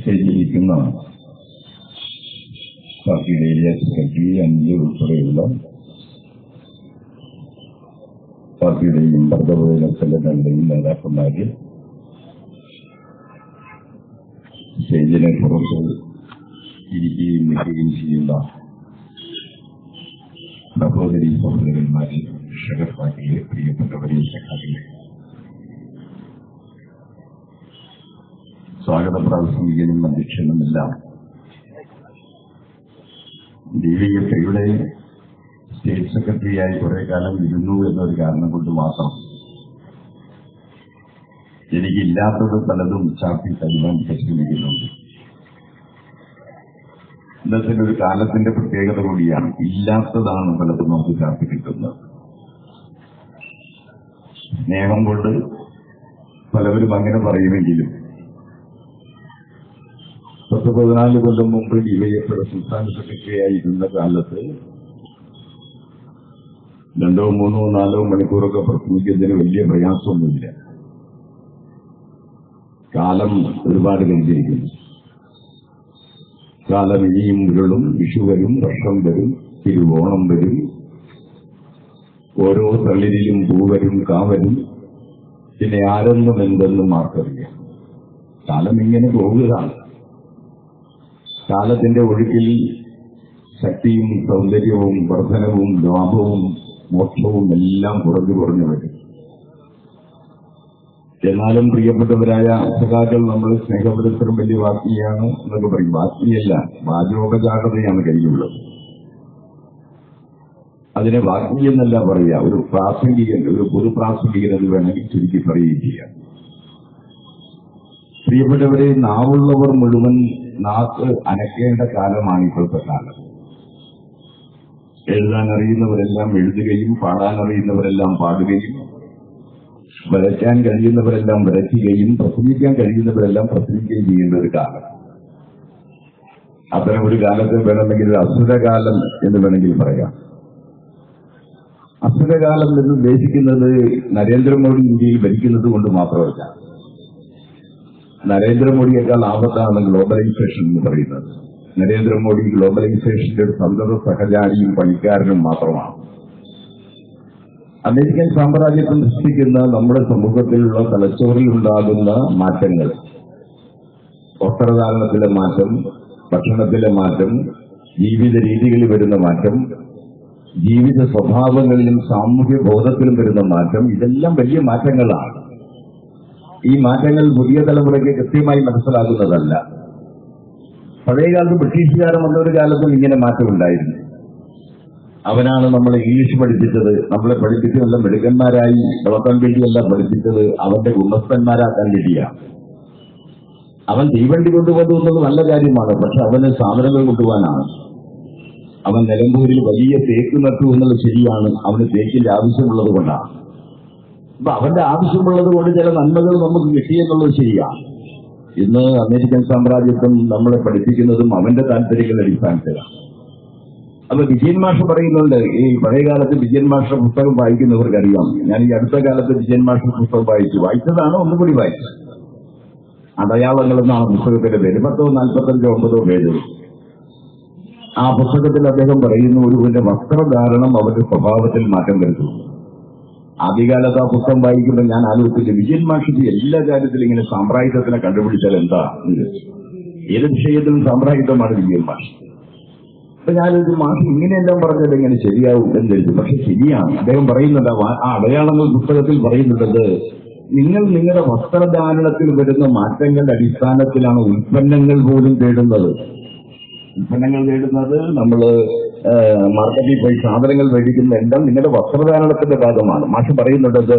ചെയ്തിരിക്കുന്ന പാർട്ടിയുടെ area secretary അഞ്ച് ഉൾപ്പെടെയുള്ള പാർട്ടിയുടെയും ഭരണപര സംഘടനകളുടെയും നേതാക്കന്മാര്, സ്റ്റേജിനെ പുറത്ത് ഇരിക്കുകയും നിൽക്കുകയും ചെയ്യുന്ന സഹോദരി സഹോദരന്മാരെ, കർഷക പാർട്ടിയിലെ പ്രിയപ്പെട്ടവരെ, സഖാക്കളെ, സ്വാഗത പ്രാസംഗികനും അധ്യക്ഷനുമെല്ലാം DYFയുടെ സ്റ്റേറ്റ് സെക്രട്ടറിയായി കുറെ കാലം ഇരുന്നു എന്നൊരു കാരണം കൊണ്ട് മാത്രം എനിക്കില്ലാത്തത് പലതും ചാർത്തി തരുവാൻ പരിശ്രമിക്കുന്നുണ്ട്. ഇന്നത്തെ ഒരു കാലത്തിന്റെ പ്രത്യേകത കൂടിയാണ്, ഇല്ലാത്തതാണ് പലതും നമുക്ക് ചാർത്തി കിട്ടുന്നത്. സ്നേഹം കൊണ്ട് പലവരും അങ്ങനെ പറയുമെങ്കിലും 14 കൊല്ലം മുമ്പ് DYFയുടെ സംസ്ഥാന സെക്രട്ടറിയായിരുന്ന കാലത്ത് 2, 3, 4 മണിക്കൂറൊക്കെ പ്രസംഗിക്കുന്നതിന് വലിയ പ്രയാസമൊന്നുമില്ല. കാലം ഒരുപാട് കഴിഞ്ഞിരിക്കുന്നു. കാലം ഇനിയും ഉരുളും, വിഷു വരും, വർഷം വരും, തിരുവോണം വരും, ഓരോ തളിരിലും പൂവരും, കാവരും, പിന്നെ ആരെന്നും എന്തെന്നും ആർക്കറിയാം. കാലം ഇങ്ങനെ പോവുകയാണ്. കാലത്തിന്റെ ഒഴുക്കിൽ ശക്തിയും സൗന്ദര്യവും വർധനവും ലാഭവും മോക്ഷവും എല്ലാം കുറഞ്ഞു വരും. എന്നാലും പ്രിയപ്പെട്ടവരായ സഖാക്കൾ, നമ്മൾ സ്നേഹപുരസ്സരം വലിയ വാഗ്മിയാണ് എന്നൊക്കെ പറയും. വാഗ്മിയല്ല, വാചോപചാരതയാണ് കയ്യിലുള്ളത്. അതിനെ വാഗ്മി എന്നല്ല പറയുക, ഒരു പ്രാസംഗികൻ, ഒരു പൊതുപ്രാസംഗികൻ എന്ന് വേണമെങ്കിൽ ചുരുക്കി പറയുകയും ചെയ്യാം. പ്രിയപ്പെട്ടവരെ, നാവുള്ളവർ മുഴുവൻ നാക്ക് അനക്കേണ്ട കാലമാണ് ഇപ്പോഴത്തെ കാലം. എഴുതാൻ അറിയുന്നവരെല്ലാം എഴുതുകയും പാടാൻ അറിയുന്നവരെല്ലാം പാടുകയും വരയ്ക്കാൻ കഴിയുന്നവരെല്ലാം വരയ്ക്കുകയും പ്രസംഗിക്കാൻ കഴിയുന്നവരെല്ലാം പ്രസംഗിക്കുകയും ചെയ്യേണ്ട ഒരു കാലം. അത്തരം ഒരു കാലത്തെ വേണമെങ്കിൽ ഒരു അസുരകാലം എന്ന് വേണമെങ്കിൽ പറയാം. അസുരകാലം എന്ന് ഉദ്ദേശിക്കുന്നത് നരേന്ദ്രമോദി ഇന്ത്യയിൽ ഭരിക്കുന്നത് കൊണ്ട് മാത്രമല്ല. നരേന്ദ്രമോദിയേക്കാൾ ആപത്താണ് ഗ്ലോബലൈസേഷൻ എന്ന് പറയുന്നത്. നരേന്ദ്രമോദി ഗ്ലോബലൈസേഷന്റെ ഒരു സന്തത സഹചാരിയും പണിക്കാരനും മാത്രമാണ്. അമേരിക്കൻ സാമ്രാജ്യത്വം സൃഷ്ടിക്കുന്ന നമ്മുടെ സമൂഹത്തിലുള്ള തലച്ചോറിൽ ഉണ്ടാകുന്ന മാറ്റങ്ങൾ, വസ്ത്രധാരണത്തിലെ മാറ്റം, ഭക്ഷണത്തിലെ മാറ്റം, ജീവിത രീതികളിൽ വരുന്ന മാറ്റം, ജീവിത സ്വഭാവങ്ങളിലും സാമൂഹ്യ ബോധത്തിലും വരുന്ന മാറ്റം, ഇതെല്ലാം വലിയ മാറ്റങ്ങളാണ്. ഈ മാറ്റങ്ങൾ പുതിയ തലമുറയ്ക്ക് കൃത്യമായി മനസ്സിലാകുന്നതല്ല. പഴയകാലത്ത് ബ്രിട്ടീഷുകാരൻ വന്നൊരു കാലത്തും ഇങ്ങനെ മാറ്റമുണ്ടായിരുന്നു. അവനാണ് നമ്മളെ ഇംഗ്ലീഷ് പഠിപ്പിച്ചത്. നമ്മളെ പഠിപ്പിച്ച് നല്ല മിടുക്കന്മാരായി വളർത്താൻ വേണ്ടിയല്ല പഠിപ്പിച്ചത്, അവന്റെ ഗുണസ്ഥന്മാരാക്കാൻ വേണ്ടിയാണ്. അവൻ തീവണ്ടി കൊണ്ടുവന്നു എന്നത് നല്ല കാര്യമാണ്, പക്ഷെ അവന് സാധനങ്ങൾ കൊണ്ടുപോകാനാണ്. അവൻ നിലമ്പൂരിൽ വലിയ തേക്ക് നട്ടു എന്നുള്ളത് ശരിയാണ്, അവന് തേക്കിന്റെ ആവശ്യമുള്ളത് കൊണ്ടാണ്. അപ്പൊ അവന്റെ ആവശ്യമുള്ളത് കൊണ്ട് ചില നന്മകൾ നമുക്ക് കിട്ടിയെന്നുള്ളത് ശരിയാണ്. ഇന്ന് അമേരിക്കൻ സാമ്രാജ്യത്വം നമ്മളെ പഠിപ്പിക്കുന്നതും അവന്റെ താല്പര്യങ്ങളുടെ അടിസ്ഥാനത്തിലാണ്. അപ്പൊ വിജയൻ മാഷ് പറയുന്നുണ്ട്, ഈ പഴയകാലത്ത് വിജയൻ മാഷ പുസ്തകം വായിക്കുന്നവർക്ക് അറിയാം. ഞാൻ ഈ അടുത്ത കാലത്ത് വിജയൻ മാഷ പുസ്തകം വായിച്ചതാണ്, ഒന്നുകൂടി വായിച്ചത്. അടയാളങ്ങൾ എന്നാണ് പുസ്തകത്തിന്റെ പേര്. 10, 45, 9 പേജ്. ആ പുസ്തകത്തിൽ അദ്ദേഹം പറയുന്നു, ഒരുവന്റെ വസ്ത്രധാരണം അവന്റെ സ്വഭാവത്തിൽ മാറ്റം വരുത്തുന്നു. ആദ്യകാലത്ത് ആ പുസ്തകം വായിക്കുമ്പോൾ ഞാൻ ആലോചിച്ചിട്ട്, വിജയൻ മാഷിക്ക് എല്ലാ കാര്യത്തിലും ഇങ്ങനെ സാമ്രാജ്യത്തിനെ കണ്ടുപിടിച്ചാൽ എന്താ? ഏത് വിഷയത്തിലും സാമ്രാജ്യത്വമാണ് വിജയൻ മാഷ്. അപ്പൊ ഞാനൊരു മാഷ് ഇങ്ങനെയെല്ലാം പറഞ്ഞത് എങ്ങനെ ശരിയാവും എന്നെഴുതി. പക്ഷെ ശരിയാണ്. അദ്ദേഹം പറയുന്നുണ്ട്, ആ അടയാളങ്ങൾ പുസ്തകത്തിൽ പറയുന്നുണ്ടത്, നിങ്ങൾ നിങ്ങളുടെ വസ്ത്രധാരണത്തിൽ വരുന്ന മാറ്റങ്ങളുടെ അടിസ്ഥാനത്തിലാണ് ഉൽപ്പന്നങ്ങൾ പോലും തേടുന്നത്. നമ്മൾ മാർക്കറ്റിൽ പോയി സാധനങ്ങൾ മേടിക്കുന്ന എല്ലാം നിങ്ങളുടെ വസ്ത്രധാരണത്തിന്റെ ഭാഗമാണ്. മാഷ് പറയുന്നുണ്ടത്,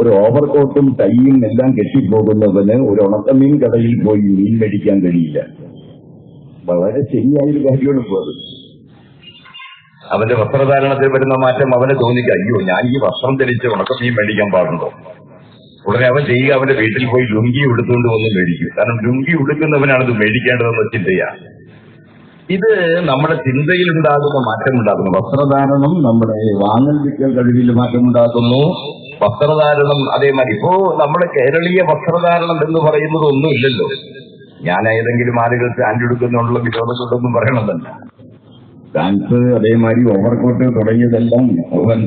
ഒരു ഓവർകോട്ടും ടൈയും എല്ലാം കെട്ടിപ്പോകുന്നവന് ഒരു ഉണക്കമീൻ കടയിൽ പോയി മീൻ മേടിക്കാൻ കഴിയില്ല. വളരെ ശരിയായൊരു കാര്യമാണ് പോയത്. അവന്റെ വസ്ത്രധാരണത്തിൽ വരുന്ന മാറ്റം അവന് തോന്നിക്കുക, അയ്യോ ഞാൻ ഈ വസ്ത്രം ധരിച്ച് ഉണക്കമീൻ മേടിക്കാൻ പാടുണ്ടോ? ഉടനെ അവൻ ചെയ്യുക, അവന്റെ വീട്ടിൽ പോയി ലുങ്കി ഉടുത്തുകൊണ്ട് വന്ന് മേടിക്കും. കാരണം ലുങ്കി ഉടുക്കുന്നവനാണിത് മേടിക്കേണ്ടതെന്ന് ചിന്തയാണ്. ഇത് നമ്മുടെ ചിന്തയിലുണ്ടാകുന്ന മാറ്റമുണ്ടാക്കുന്നു. വസ്ത്രധാരണം നമ്മുടെ വാങ്ങൽ വിൽക്കൽ കഴിവിൽ മാറ്റമുണ്ടാക്കുന്നു. വസ്ത്രധാരണം അതേമാതിരി ഇപ്പോ നമ്മുടെ കേരളീയ വസ്ത്രധാരണം എന്ന് പറയുന്നത് ഒന്നുമില്ലല്ലോ. ഞാൻ ഏതെങ്കിലും ആളുകൾ സ്റ്റാൻഡ് എടുക്കുന്നുള്ള വിരോധം കൊണ്ടൊന്നും പറയണതല്ല. ഫ്രാൻസ് അതേമാതിരി ഓവർകോട്ട് തുടങ്ങിയതെല്ലാം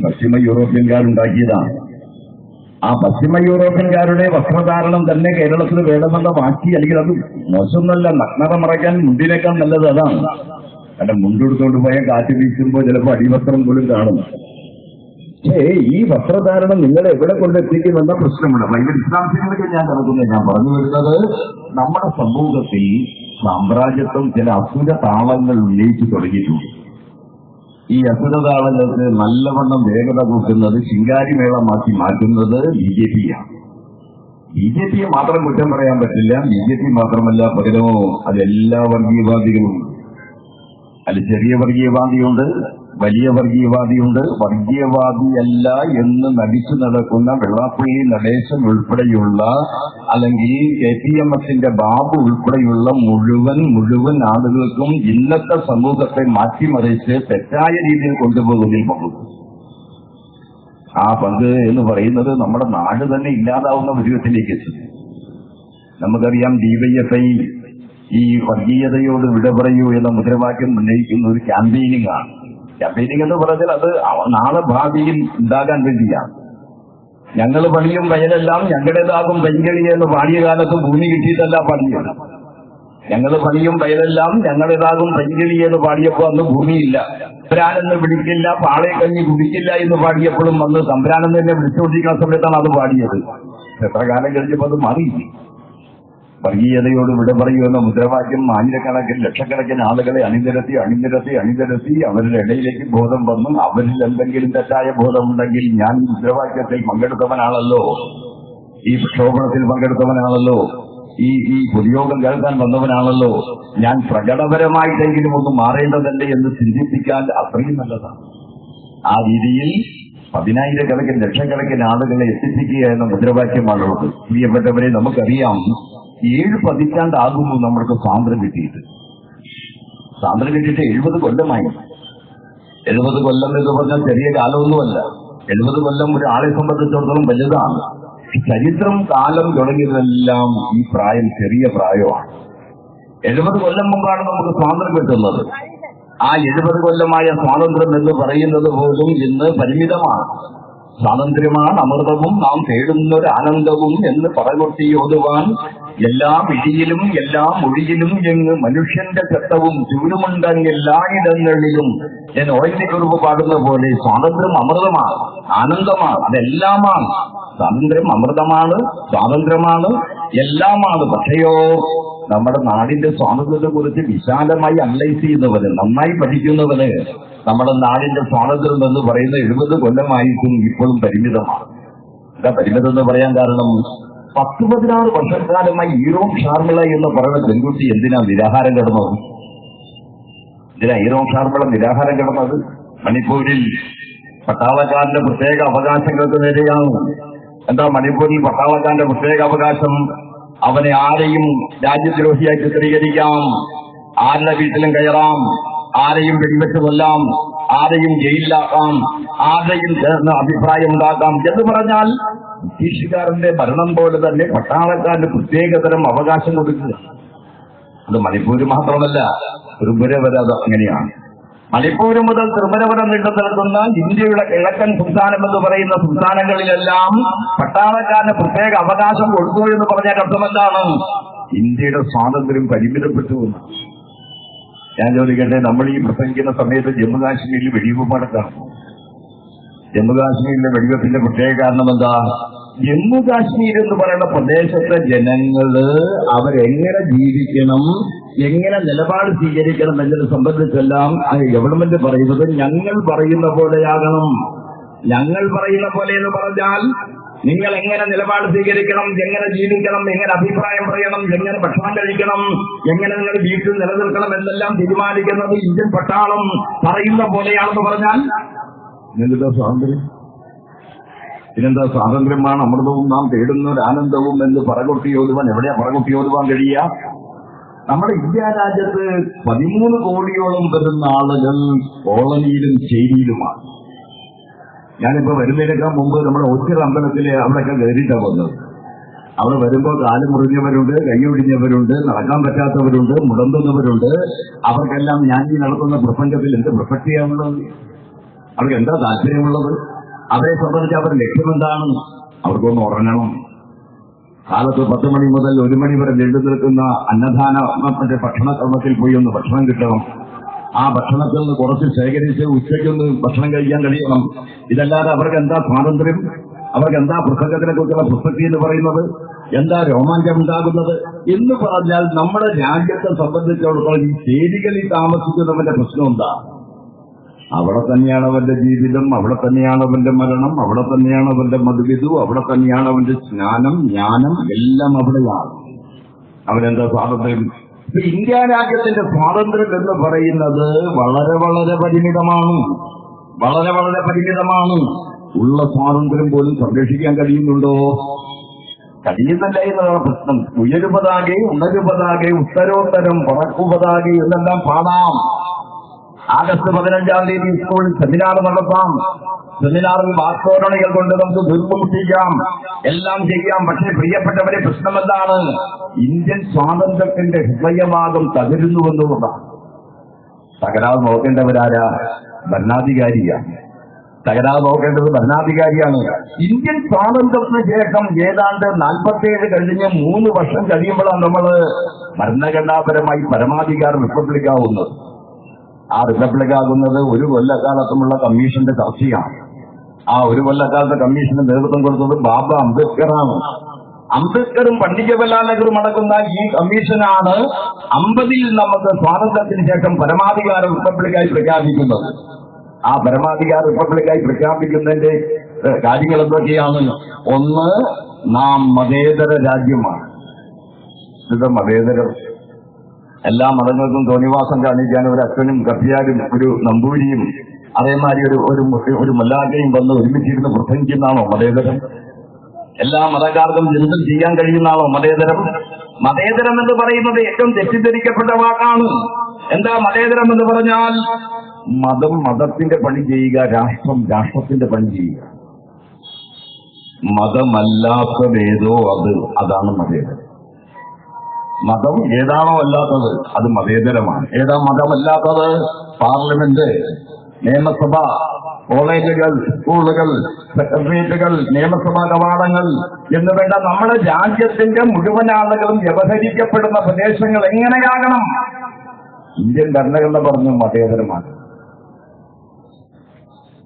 പശ്ചിമ യൂറോപ്യൻകാരുണ്ടാക്കിയതാണ്. ആ പശ്ചിമ യൂറോപ്യൻകാരുടെ വസ്ത്രധാരണം തന്നെ കേരളത്തിൽ വേണമെന്ന വാശി, അല്ലെങ്കിൽ അത് മോശമൊന്നല്ല, നഗ്നത മറയ്ക്കാൻ മുണ്ടിനേക്കാൾ നല്ലത് അതാണ്. കാരണം മുണ്ടെടുത്തോണ്ട് പോയ കാറ്റ് വീശുമ്പോൾ ചിലപ്പോൾ അടിവസ്ത്രം പോലും കാണും. പക്ഷേ ഈ വസ്ത്രധാരണം നിങ്ങൾ എവിടെ കൊണ്ടെത്തിക്കുമെന്ന പ്രശ്നമുണ്ട്. ഭയങ്കര വിശദാംശങ്ങളൊക്കെ ഞാൻ കിടക്കുന്നത്. ഞാൻ പറഞ്ഞു വരുന്നത്, നമ്മുടെ സമൂഹത്തിൽ സാമ്രാജ്യത്വം ചില അസുര താളങ്ങൾ ഉന്നയിച്ചു തുടങ്ങിയിട്ടുണ്ട്. ഈ അസുര താളങ്ങൾക്ക് നല്ലവണ്ണം വേഗത കൂട്ടുന്നത്, ശിങ്കാരിമേളമാക്കി മാറ്റുന്നത് BJP-യാണ്. BJP-യെ മാത്രം കുറ്റം പറയാൻ പറ്റില്ല. BJP മാത്രമല്ല, പകരമോ അതെല്ലാ വർഗീയവാദികളും. അതിൽ ചെറിയ വർഗീയവാദിയുണ്ട്, വലിയ വർഗീയവാദിയുണ്ട്. വർഗീയവാദിയല്ല എന്ന് നടിച്ചു നടക്കുന്ന വെള്ളാപ്പള്ളി നടേശൻ ഉൾപ്പെടെയുള്ള, അല്ലെങ്കിൽ APMS-ന്റെ ബാബു ഉൾപ്പെടെയുള്ള മുഴുവൻ ആളുകൾക്കും ഇന്നത്തെ സമൂഹത്തെ മാറ്റിമറിച്ച് തെറ്റായ രീതിയിൽ കൊണ്ടുപോകുന്നതിൽ പങ്കു. ആ പങ്ക് എന്ന് പറയുന്നത് നമ്മുടെ നാട് തന്നെ ഇല്ലാതാവുന്ന വിധത്തിലേക്ക് എത്തും. നമുക്കറിയാം, DYFI ഈ വർഗീയതയോട് വിട പറയൂ എന്ന മുദ്രാവാക്യം ഉന്നയിക്കുന്ന ഒരു ക്യാമ്പയിനിങ് ആണ്. ക്യാമ്പയിനിങ് എന്ന് പറഞ്ഞാൽ അത് നാളെ ഭാവിയിൽ ഉണ്ടാകാൻ വേണ്ടിയാണ്. ഞങ്ങൾ പണിയും വയലെല്ലാം ഞങ്ങളുടേതാകും പൈങ്കിളി എന്ന് പാടിയ കാലത്ത് ഭൂമി കിട്ടിയിട്ടല്ല പാടിയത്. ഞങ്ങൾ പണിയും വയലെല്ലാം ഞങ്ങളുടേതാകും പൈങ്കിളി എന്ന് പാടിയപ്പോൾ അന്ന് ഭൂമിയില്ല. തമ്പുരാനെന്ന് വിളിക്കില്ല, പാളയക്കഞ്ഞി കുടിക്കില്ല എന്ന് പാടിയപ്പോഴും അന്ന് തമ്പുരാനെന്ന് തന്നെ വിളിച്ചുകൊണ്ടിരിക്കുന്ന സമയത്താണ് അത് പാടിയത്. എത്ര കാലം കഴിഞ്ഞപ്പോൾ അത് മാറി. വർഗീയതയോട് വിട പറയൂ എന്ന മുദ്രാവാക്യം ആയിരക്കണക്കിന് ലക്ഷക്കണക്കിന് ആളുകളെ അണിനിരത്തി അവരുടെ ഇടയിലേക്ക് ബോധം വന്നു. അവരിൽ എന്തെങ്കിലും തെറ്റായ ബോധമുണ്ടെങ്കിൽ, ഞാൻ മുദ്രാവാക്യത്തിൽ പങ്കെടുത്തവനാണല്ലോ, ഈ പ്രക്ഷോഭണത്തിൽ പങ്കെടുത്തവനാണല്ലോ, ഈ പൊതുയോഗം കേൾക്കാൻ വന്നവനാണല്ലോ, ഞാൻ പ്രകടപരമായിട്ടെങ്കിലും ഒന്ന് മാറേണ്ടതല്ലേ എന്ന് ചിന്തിപ്പിക്കാൻ അത്രയും നല്ലതാണ്. ആ രീതിയിൽ 10,000-കണക്കിന് ലക്ഷക്കണക്കിന് ആളുകളെ എത്തിപ്പിക്കുക എന്ന മുദ്രാവാക്യമാണുള്ളത്. പ്രിയപ്പെട്ടവരെ, നമുക്കറിയാം, 7 പതിറ്റാണ്ടാകുന്നു നമ്മൾക്ക് സ്വാതന്ത്ര്യം കിട്ടിയിട്ട്. സ്വാതന്ത്ര്യം കിട്ടിയിട്ട് 70 കൊല്ലമായി. 70 കൊല്ലം എന്ന് പറഞ്ഞാൽ ചെറിയ കാലമൊന്നുമല്ല. 70 കൊല്ലം ഒരാളെ സംബന്ധിച്ചിടത്തോളം വലുതാണ്. ചരിത്രം കാലം തുടങ്ങിയതെല്ലാം ഈ പ്രായം ചെറിയ പ്രായമാണ്. 70 കൊല്ലം മുമ്പാണ് നമുക്ക് സ്വാതന്ത്ര്യം കിട്ടുന്നത്. ആ 70 കൊല്ലമായ സ്വാതന്ത്ര്യം എന്ന് പറയുന്നത് പോലും ഇന്ന് പരിമിതമാണ്. സ്വാതന്ത്ര്യമാണ് അമൃതവും നാം തേടുന്നൊരു ആനന്ദവും എന്ന് പറകൊട്ടിയോതുവാൻ എല്ലാ വിഴിയിലും എല്ലാ മൊഴിയിലും എങ്ങ് മനുഷ്യന്റെ ചട്ടവും ചൂടുമുണ്ടെങ്കിൽ എല്ലായിടങ്ങളിലും ഞാൻ ഓയിനെക്കുറിപ്പ് പാടുന്ന പോലെ സ്വാതന്ത്ര്യം അമൃതമാണ്, ആനന്ദമാണ്, അതെല്ലാമാണ്. സ്വാതന്ത്ര്യം അമൃതമാണ്, സ്വാതന്ത്ര്യമാണ്, എല്ലാമാണ്. പക്ഷെയോ നമ്മുടെ നാടിന്റെ സ്വാതന്ത്ര്യത്തെ കുറിച്ച് വിശാലമായി അനലൈസ് ചെയ്യുന്നവര്, നന്നായി പഠിക്കുന്നവര്, നമ്മുടെ നാടിന്റെ സ്വാതന്ത്ര്യം എന്ന് പറയുന്ന 70 കൊല്ലമായിട്ടും ഇപ്പോഴും പരിമിതമാണ്. എന്താ പരിമിതം എന്ന് പറയാൻ കാരണം, 10-16 വർഷക്കാലമായി ഈറോം ഷാർമിള എന്ന് പറയുന്ന പെൺകുട്ടി എന്തിനാ നിരാഹാരം കിടന്നത്? എന്തിനാ ഈറോം ഷാർമിള നിരാഹാരം കിടന്നത്? മണിപ്പൂരിൽ പട്ടാളക്കാരന്റെ പ്രത്യേക അവകാശങ്ങൾക്ക് നേരെയാണ്. എന്താ മണിപ്പൂരിൽ പട്ടാളക്കാരന്റെ പ്രത്യേക അവകാശം? അവനെ ആരെയും രാജ്യദ്രോഹിയായി ചിത്രീകരിക്കാം, ആരുടെ വീട്ടിലും കയറാം, ആരെയും വെടിവെച്ച് കൊല്ലാം, ആരെയും ജയിലിലാക്കാം, ആരുടെയും ചേർന്ന് അഭിപ്രായം ഉണ്ടാക്കാം എന്ന് പറഞ്ഞാൽ ബ്രിട്ടീഷുകാരന്റെ ഭരണം പോലെ തന്നെ പട്ടാളക്കാരന് പ്രത്യേകതരം അവകാശം കൊടുക്കുക. അത് മണിപ്പൂര് മാത്രമല്ല, ത്രിപുര വരെ അത് അങ്ങനെയാണ്. മണിപ്പൂര് മുതൽ ത്രിപുര വരെ നീണ്ടു നിൽക്കുന്ന ഇന്ത്യയുടെ കിഴക്കൻ സംസ്ഥാനം എന്ന് പറയുന്ന സംസ്ഥാനങ്ങളിലെല്ലാം പട്ടാളക്കാരന് പ്രത്യേക അവകാശം കൊടുത്തു എന്ന് പറഞ്ഞാൽ അർത്ഥമെന്താണ്? ഇന്ത്യയുടെ സ്വാതന്ത്ര്യം പരിമിതപ്പെട്ടു. ഞാൻ ചോദിക്കട്ടെ, നമ്മൾ ഈ പ്രസംഗിക്കുന്ന സമയത്ത് ജമ്മുകാശ്മീരിൽ വെടിവെപ്പ് നടക്കണം. ജമ്മുകാശ്മീരിലെ വെടിവെപ്പിന്റെ പ്രത്യേക കാരണം എന്താ? ജമ്മുകാശ്മീർ എന്ന് പറയുന്ന പ്രദേശത്തെ ജനങ്ങള് അവരെങ്ങനെ ജീവിക്കണം, എങ്ങനെ നിലപാട് സ്വീകരിക്കണം എന്നതിനെ സംബന്ധിച്ചെല്ലാം ഗവൺമെന്റ് പറയുന്നത് ഞങ്ങൾ പറയുന്ന പോലെയാകണം. ഞങ്ങൾ പറയുന്ന പോലെ എന്ന് പറഞ്ഞാൽ നിങ്ങൾ എങ്ങനെ നിലപാട് സ്വീകരിക്കണം, എങ്ങനെ ജീവിക്കണം, എങ്ങനെ അഭിപ്രായം പറയണം, എങ്ങനെ ഭക്ഷണം കഴിക്കണം, എങ്ങനെ നിങ്ങൾ വീട്ടിൽ നിലനിൽക്കണം എന്നെല്ലാം തീരുമാനിക്കുന്നത് ഇന്ത്യൻ പട്ടാളം പറയുന്ന പോലെയാണെന്ന് പറഞ്ഞാൽ നിങ്ങളുടെ സ്വാതന്ത്ര്യം. പിന്നെന്താ? സ്വാതന്ത്ര്യമാണ് അമൃതവും നാം തേടുന്ന ഒരു ആനന്ദവും എന്ന് പറകൊട്ടിയോതുവാൻ എവിടെയാ പറകൊട്ടിയോതുവാൻ കഴിയുക? നമ്മുടെ ഇന്ത്യ രാജ്യത്ത് 13 കോടിയോളം വരുന്ന ആളുകൾ കോളനിയിലും ചേരിയിലുമാണ്. ഞാനിപ്പോ വരുന്നതിനേക്കാൾ മുമ്പ് നമ്മുടെ ഒത്തിരി അമ്പലത്തിലെ അവിടെയൊക്കെ കയറിയിട്ടാണ് വന്നത്. അവിടെ വരുമ്പോൾ കാല് മുറിഞ്ഞവരുണ്ട്, കൈ ഒടിഞ്ഞവരുണ്ട്, നടക്കാൻ പറ്റാത്തവരുണ്ട്, മുടന്തുന്നവരുണ്ട്. അവർക്കെല്ലാം ഞാൻ ഈ നടത്തുന്ന പ്രപഞ്ചത്തിൽ എന്ത് പ്രസക്തിയാണുള്ളത്? അവർക്ക് എന്താ താല്പര്യമുള്ളത്? അവരെ സംബന്ധിച്ച് അവരുടെ ലക്ഷ്യമെന്താണ്? അവർക്കൊന്ന് ഉറങ്ങണം. കാലത്ത് 10 മണി മുതൽ 1 മണി വരെ നീണ്ടു നിൽക്കുന്ന അന്നദാന ഭക്ഷണക്രമത്തിൽ പോയി ഒന്ന് ഭക്ഷണം കിട്ടണം. ആ ഭക്ഷണത്തിൽ നിന്ന് കുറച്ച് ശേഖരിച്ച് ഉച്ചയ്ക്കൊന്ന് ഭക്ഷണം കഴിക്കാൻ കഴിയണം. ഇതല്ലാതെ അവർക്ക് എന്താ സ്വാതന്ത്ര്യം? അവർക്ക് എന്താ പ്രസംഗത്തിനെ കുറിച്ചുള്ള പ്രസക്തി എന്ന് പറയുന്നത്? എന്താ രോമാഞ്ചം ഉണ്ടാകുന്നത് എന്ന് പറഞ്ഞാൽ നമ്മുടെ രാജ്യത്തെ സംബന്ധിച്ചിടത്തോളം ഈ ചേരികളിൽ താമസിക്കുന്നവന്റെ പ്രശ്നം എന്താ? അവിടെ തന്നെയാണ് അവന്റെ ജീവിതം, അവിടെ തന്നെയാണ് അവന്റെ മരണം, അവിടെ തന്നെയാണ് അവന്റെ മധുവിധു, അവിടെ തന്നെയാണ് അവന്റെ സ്നാനം, ജ്ഞാനം, എല്ലാം അവിടെയാണ്. അവനെന്താ സ്വാതന്ത്ര്യം? ഇന്ത്യ രാജ്യത്തിന്റെ സ്വാതന്ത്ര്യം എന്ന് പറയുന്നത് വളരെ വളരെ പരിമിതമാണ്. വളരെ വളരെ പരിമിതമാണ്. ഉള്ള സ്വാതന്ത്ര്യം പോലും സംരക്ഷിക്കാൻ കഴിയുന്നുണ്ടോ? കഴിയുന്നില്ല എന്നതാണ് പ്രശ്നം. ഉയരുപതാകെ, ഉണരുപതാകെ, ഉത്തരോത്തരം, പറക്കുപതാകെ എന്നെല്ലാം പാടാം. ആഗസ്റ്റ് 15-ാം തീയതി സ്കൂളിൽ സെമിനാർ നടത്താം. സെമിനാറിൽ വാക്തോരണികൾ കൊണ്ട് നമുക്ക് ദുർമുട്ടിക്കാം, എല്ലാം ചെയ്യാം. പക്ഷേ പ്രിയപ്പെട്ടവരെ, പ്രശ്നം എന്താണ്? ഇന്ത്യൻ സ്വാതന്ത്ര്യത്തിന്റെ ഹൃദയഭാഗം തകരുന്നുവെന്നുള്ളതാണ്. തകരാതെ നോക്കേണ്ടവരാരാ? ഭരണാധികാരിയാണ്. തകരാതെ നോക്കേണ്ടത് ഭരണാധികാരിയാണ്. ഇന്ത്യൻ സ്വാതന്ത്ര്യത്തിന് ശേഷം ഏതാണ്ട് 47 കഴിഞ്ഞ് 3 വർഷം കഴിയുമ്പോഴാണ് നമ്മൾ ഭരണഘടനാപരമായി പരമാധികാര റിപ്പബ്ലിക്കാവുന്നത്. ആ റിപ്പബ്ലിക്കാകുന്നത് 1 കൊല്ലക്കാലത്തുമുള്ള കമ്മീഷന്റെ ചർച്ചയാണ്. ആ 1 കൊല്ലക്കാലത്തെ കമ്മീഷന് നേതൃത്വം കൊടുത്തത് ബാബ അംബേദ്കറാണ്. അംബേദ്കറും പണ്ഡിറ്റ് ജവഹർലാൽ നെഹ്റുവും അടക്കുന്ന ഈ കമ്മീഷനാണ് 50-ൽ നമുക്ക് സ്വാതന്ത്ര്യത്തിന് ശേഷം പരമാധികാര റിപ്പബ്ലിക്കായി പ്രഖ്യാപിക്കുന്നത്. ആ പരമാധികാര റിപ്പബ്ലിക്കായി പ്രഖ്യാപിക്കുന്നതിന്റെ കാര്യങ്ങൾ എന്തൊക്കെയാണ്? ഒന്ന്, നാം മതേതര രാജ്യമാണ്. ഇത് മതേതരം. എല്ലാ മതങ്ങൾക്കും തോന്നിവാസം കാണിക്കാൻ ഒരു അച്ഛനും കപ്പിയാരും ഒരു നമ്പൂരിയും അതേമാതിരി ഒരു മല്ലാക്കയും വന്ന് ഒരുമിച്ചിരുന്ന് പ്രസംഗിക്കുന്നതാണോ മതേതരം? എല്ലാ മതക്കാർക്കും എന്തും ചെയ്യാൻ കഴിയുന്നതാണോ മതേതരം? മതേതരം എന്ന് പറയുന്നത് ഏറ്റവും തെറ്റിദ്ധരിക്കപ്പെട്ട വാക്കാണ്. എന്താ മതേതരം എന്ന് പറഞ്ഞാൽ? മതം മതത്തിന്റെ പണി ചെയ്യുക, രാഷ്ട്രം രാഷ്ട്രത്തിന്റെ പണി ചെയ്യുക. മതമല്ലാത്തതേതോ അതാണ് മതേതരം. മതം ഏതാണോ അല്ലാത്തത് അത് മതേതരമാണ്. ഏതാ മതമല്ലാത്തത്? പാർലമെന്റ്, നിയമസഭ, കോളേജുകൾ, സ്കൂളുകൾ, സെക്രട്ടേറിയറ്റുകൾ, നിയമസഭാ കവാടങ്ങൾ എന്ന് വേണ്ട നമ്മുടെ രാജ്യത്തിന്റെ മുഴുവൻ ആളുകളും വ്യവഹരിക്കപ്പെടുന്ന പ്രദേശങ്ങൾ എങ്ങനെയാകണം? ഇന്ത്യൻ ഭരണഘടന പറഞ്ഞു മതേതരമാണ്.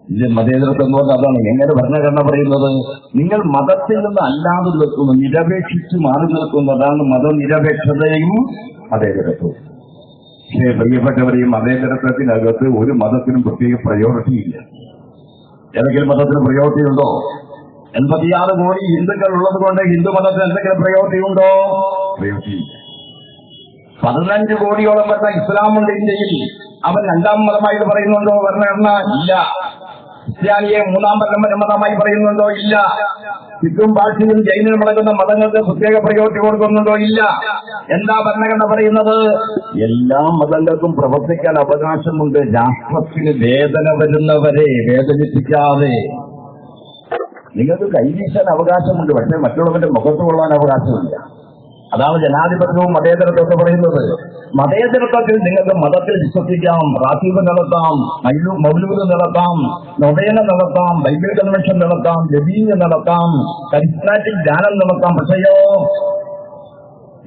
ഇന്ത്യൻ മതേതരത്വം എന്ന് പറഞ്ഞാൽ അതാണ്. എങ്ങനെ ഭരണഘടന പറയുന്നത്? നിങ്ങൾ മതത്തിൽ നിന്ന് അല്ലാതെ നിൽക്കുന്നു, നിരപേക്ഷിച്ച് മാറി നിൽക്കുന്നു. അതാണ് മതനിരപേക്ഷതയും മതേതരത്വവും. പക്ഷേ പ്രിയപ്പെട്ടവരെയും മതേതരത്വത്തിനകത്ത് ഒരു മതത്തിനും പ്രത്യേക പ്രയോറിറ്റി ഇല്ല. ഏതെങ്കിലും മതത്തിന് പ്രയോറിറ്റി ഉണ്ടോ? 86 കോടി ഹിന്ദുക്കൾ ഉള്ളത് കൊണ്ട് ഹിന്ദു മതത്തിന് എന്തെങ്കിലും പ്രയോറിറ്റി ഉണ്ടോ? പ്രയോറിറ്റി ഇല്ല. 15 കോടിയോളം വരുന്ന ഇസ്ലാമുണ്ട് ഇന്ത്യയിൽ. അവൻ 2ാം മതമായിട്ട് പറയുന്നുണ്ടോ ഭരണഘടന? ഇല്ല. ക്രിസ്ത്യാനിയെ 3ാം മതമായി പറയുന്നുണ്ടോ? ഇല്ല. സിഖും പാഴ്സിയും ജൈനനും അടങ്ങുന്ന മതങ്ങൾക്ക് പ്രത്യേക പ്രയോറിറ്റി കൊടുക്കുന്നുണ്ടോ? ഇല്ല. എന്താ ഭരണഘടന പറയുന്നത്? എല്ലാ മതങ്ങൾക്കും പ്രവർത്തിക്കാൻ അവകാശമുണ്ട്. രാഷ്ട്രത്തിന് വേദന വരുന്നവരെ വേദനിപ്പിക്കാതെ. നിങ്ങൾക്ക് കൈവീശാൻ അവകാശമുണ്ട്, പക്ഷേ മറ്റുള്ളവന്റെ മുഖത്ത് കൊള്ളാൻ അവകാശമില്ല. അതാണ് ജനാധിപത്യവും മതേതരത്വം പറയുന്നത്. മതേതരത്വത്തിൽ നിങ്ങൾക്ക് മതത്തിൽ വിശ്വസിക്കാം, റാത്തീബ് നടത്താം, മൗലൂദ് നടത്താം, നൊവേന നടത്താം, ബൈബിൾ കൺവെൻഷൻ നടത്താം, ജബീന് നടത്താം, കരിസ്മാറ്റിക് ധ്യാനം നടത്താം. പക്ഷെയോ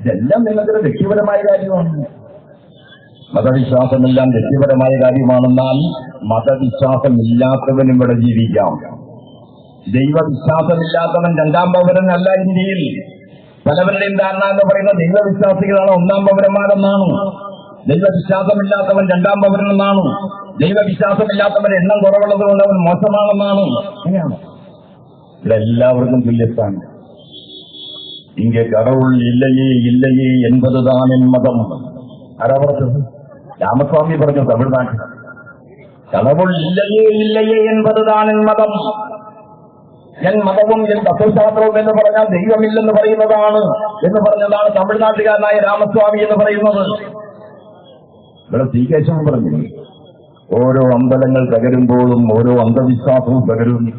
ഇതെല്ലാം നിങ്ങൾക്കൊരു വ്യക്തിപരമായ കാര്യമാണ്. മതവിശ്വാസമെല്ലാം വ്യക്തിപരമായ കാര്യമാണെന്നാൽ മതവിശ്വാസമില്ലാത്തവനും ഇവിടെ ജീവിക്കാം. ദൈവവിശ്വാസമില്ലാത്തവൻ 2ാം പൗരനല്ല ഇന്ത്യയിൽ. പലവരുടെയും ധാരണ എന്ന് പറയുന്നത് ദൈവവിശ്വാസികളാണ് 1ാം പൗരന്മാരെന്നാണ്. ദൈവവിശ്വാസമില്ലാത്തവൻ 2ാം പൗരനെന്നാണ്. ദൈവവിശ്വാസമില്ലാത്തവൻ എണ്ണം കുറവുള്ളത് കൊണ്ട് അവൻ മോശമാണെന്നാണ്. അങ്ങനെയാണ്. ഇതെല്ലാവർക്കും തുല്യത്താണ്. ഇങ്ങ കടവുൾ ഇല്ലയേ ഇല്ലയേ என்பதுதான் എൻ മതം. ആരാ പറഞ്ഞത്? രാമസ്വാമി പറഞ്ഞത് തമിഴ്നാട്ടിൽ. കടവുൾ ഇല്ലയേ ഇല്ലയേ என்பதுதான் എൻ മതം. എൻ മതവും എൻ തത്വശാസ്ത്രവും എന്ന് പറഞ്ഞാൽ ദൈവമില്ലെന്ന് പറയുന്നതാണ് എന്ന് പറഞ്ഞതാണ് തമിഴ്നാട്ടുകാരനായ രാമസ്വാമി എന്ന് പറയുന്നത്. ഇവിടെ സി കേശവൻ പറഞ്ഞു, ഓരോ അമ്പലങ്ങൾ തകരുമ്പോഴും ഓരോ അന്ധവിശ്വാസവും തകരുന്നു.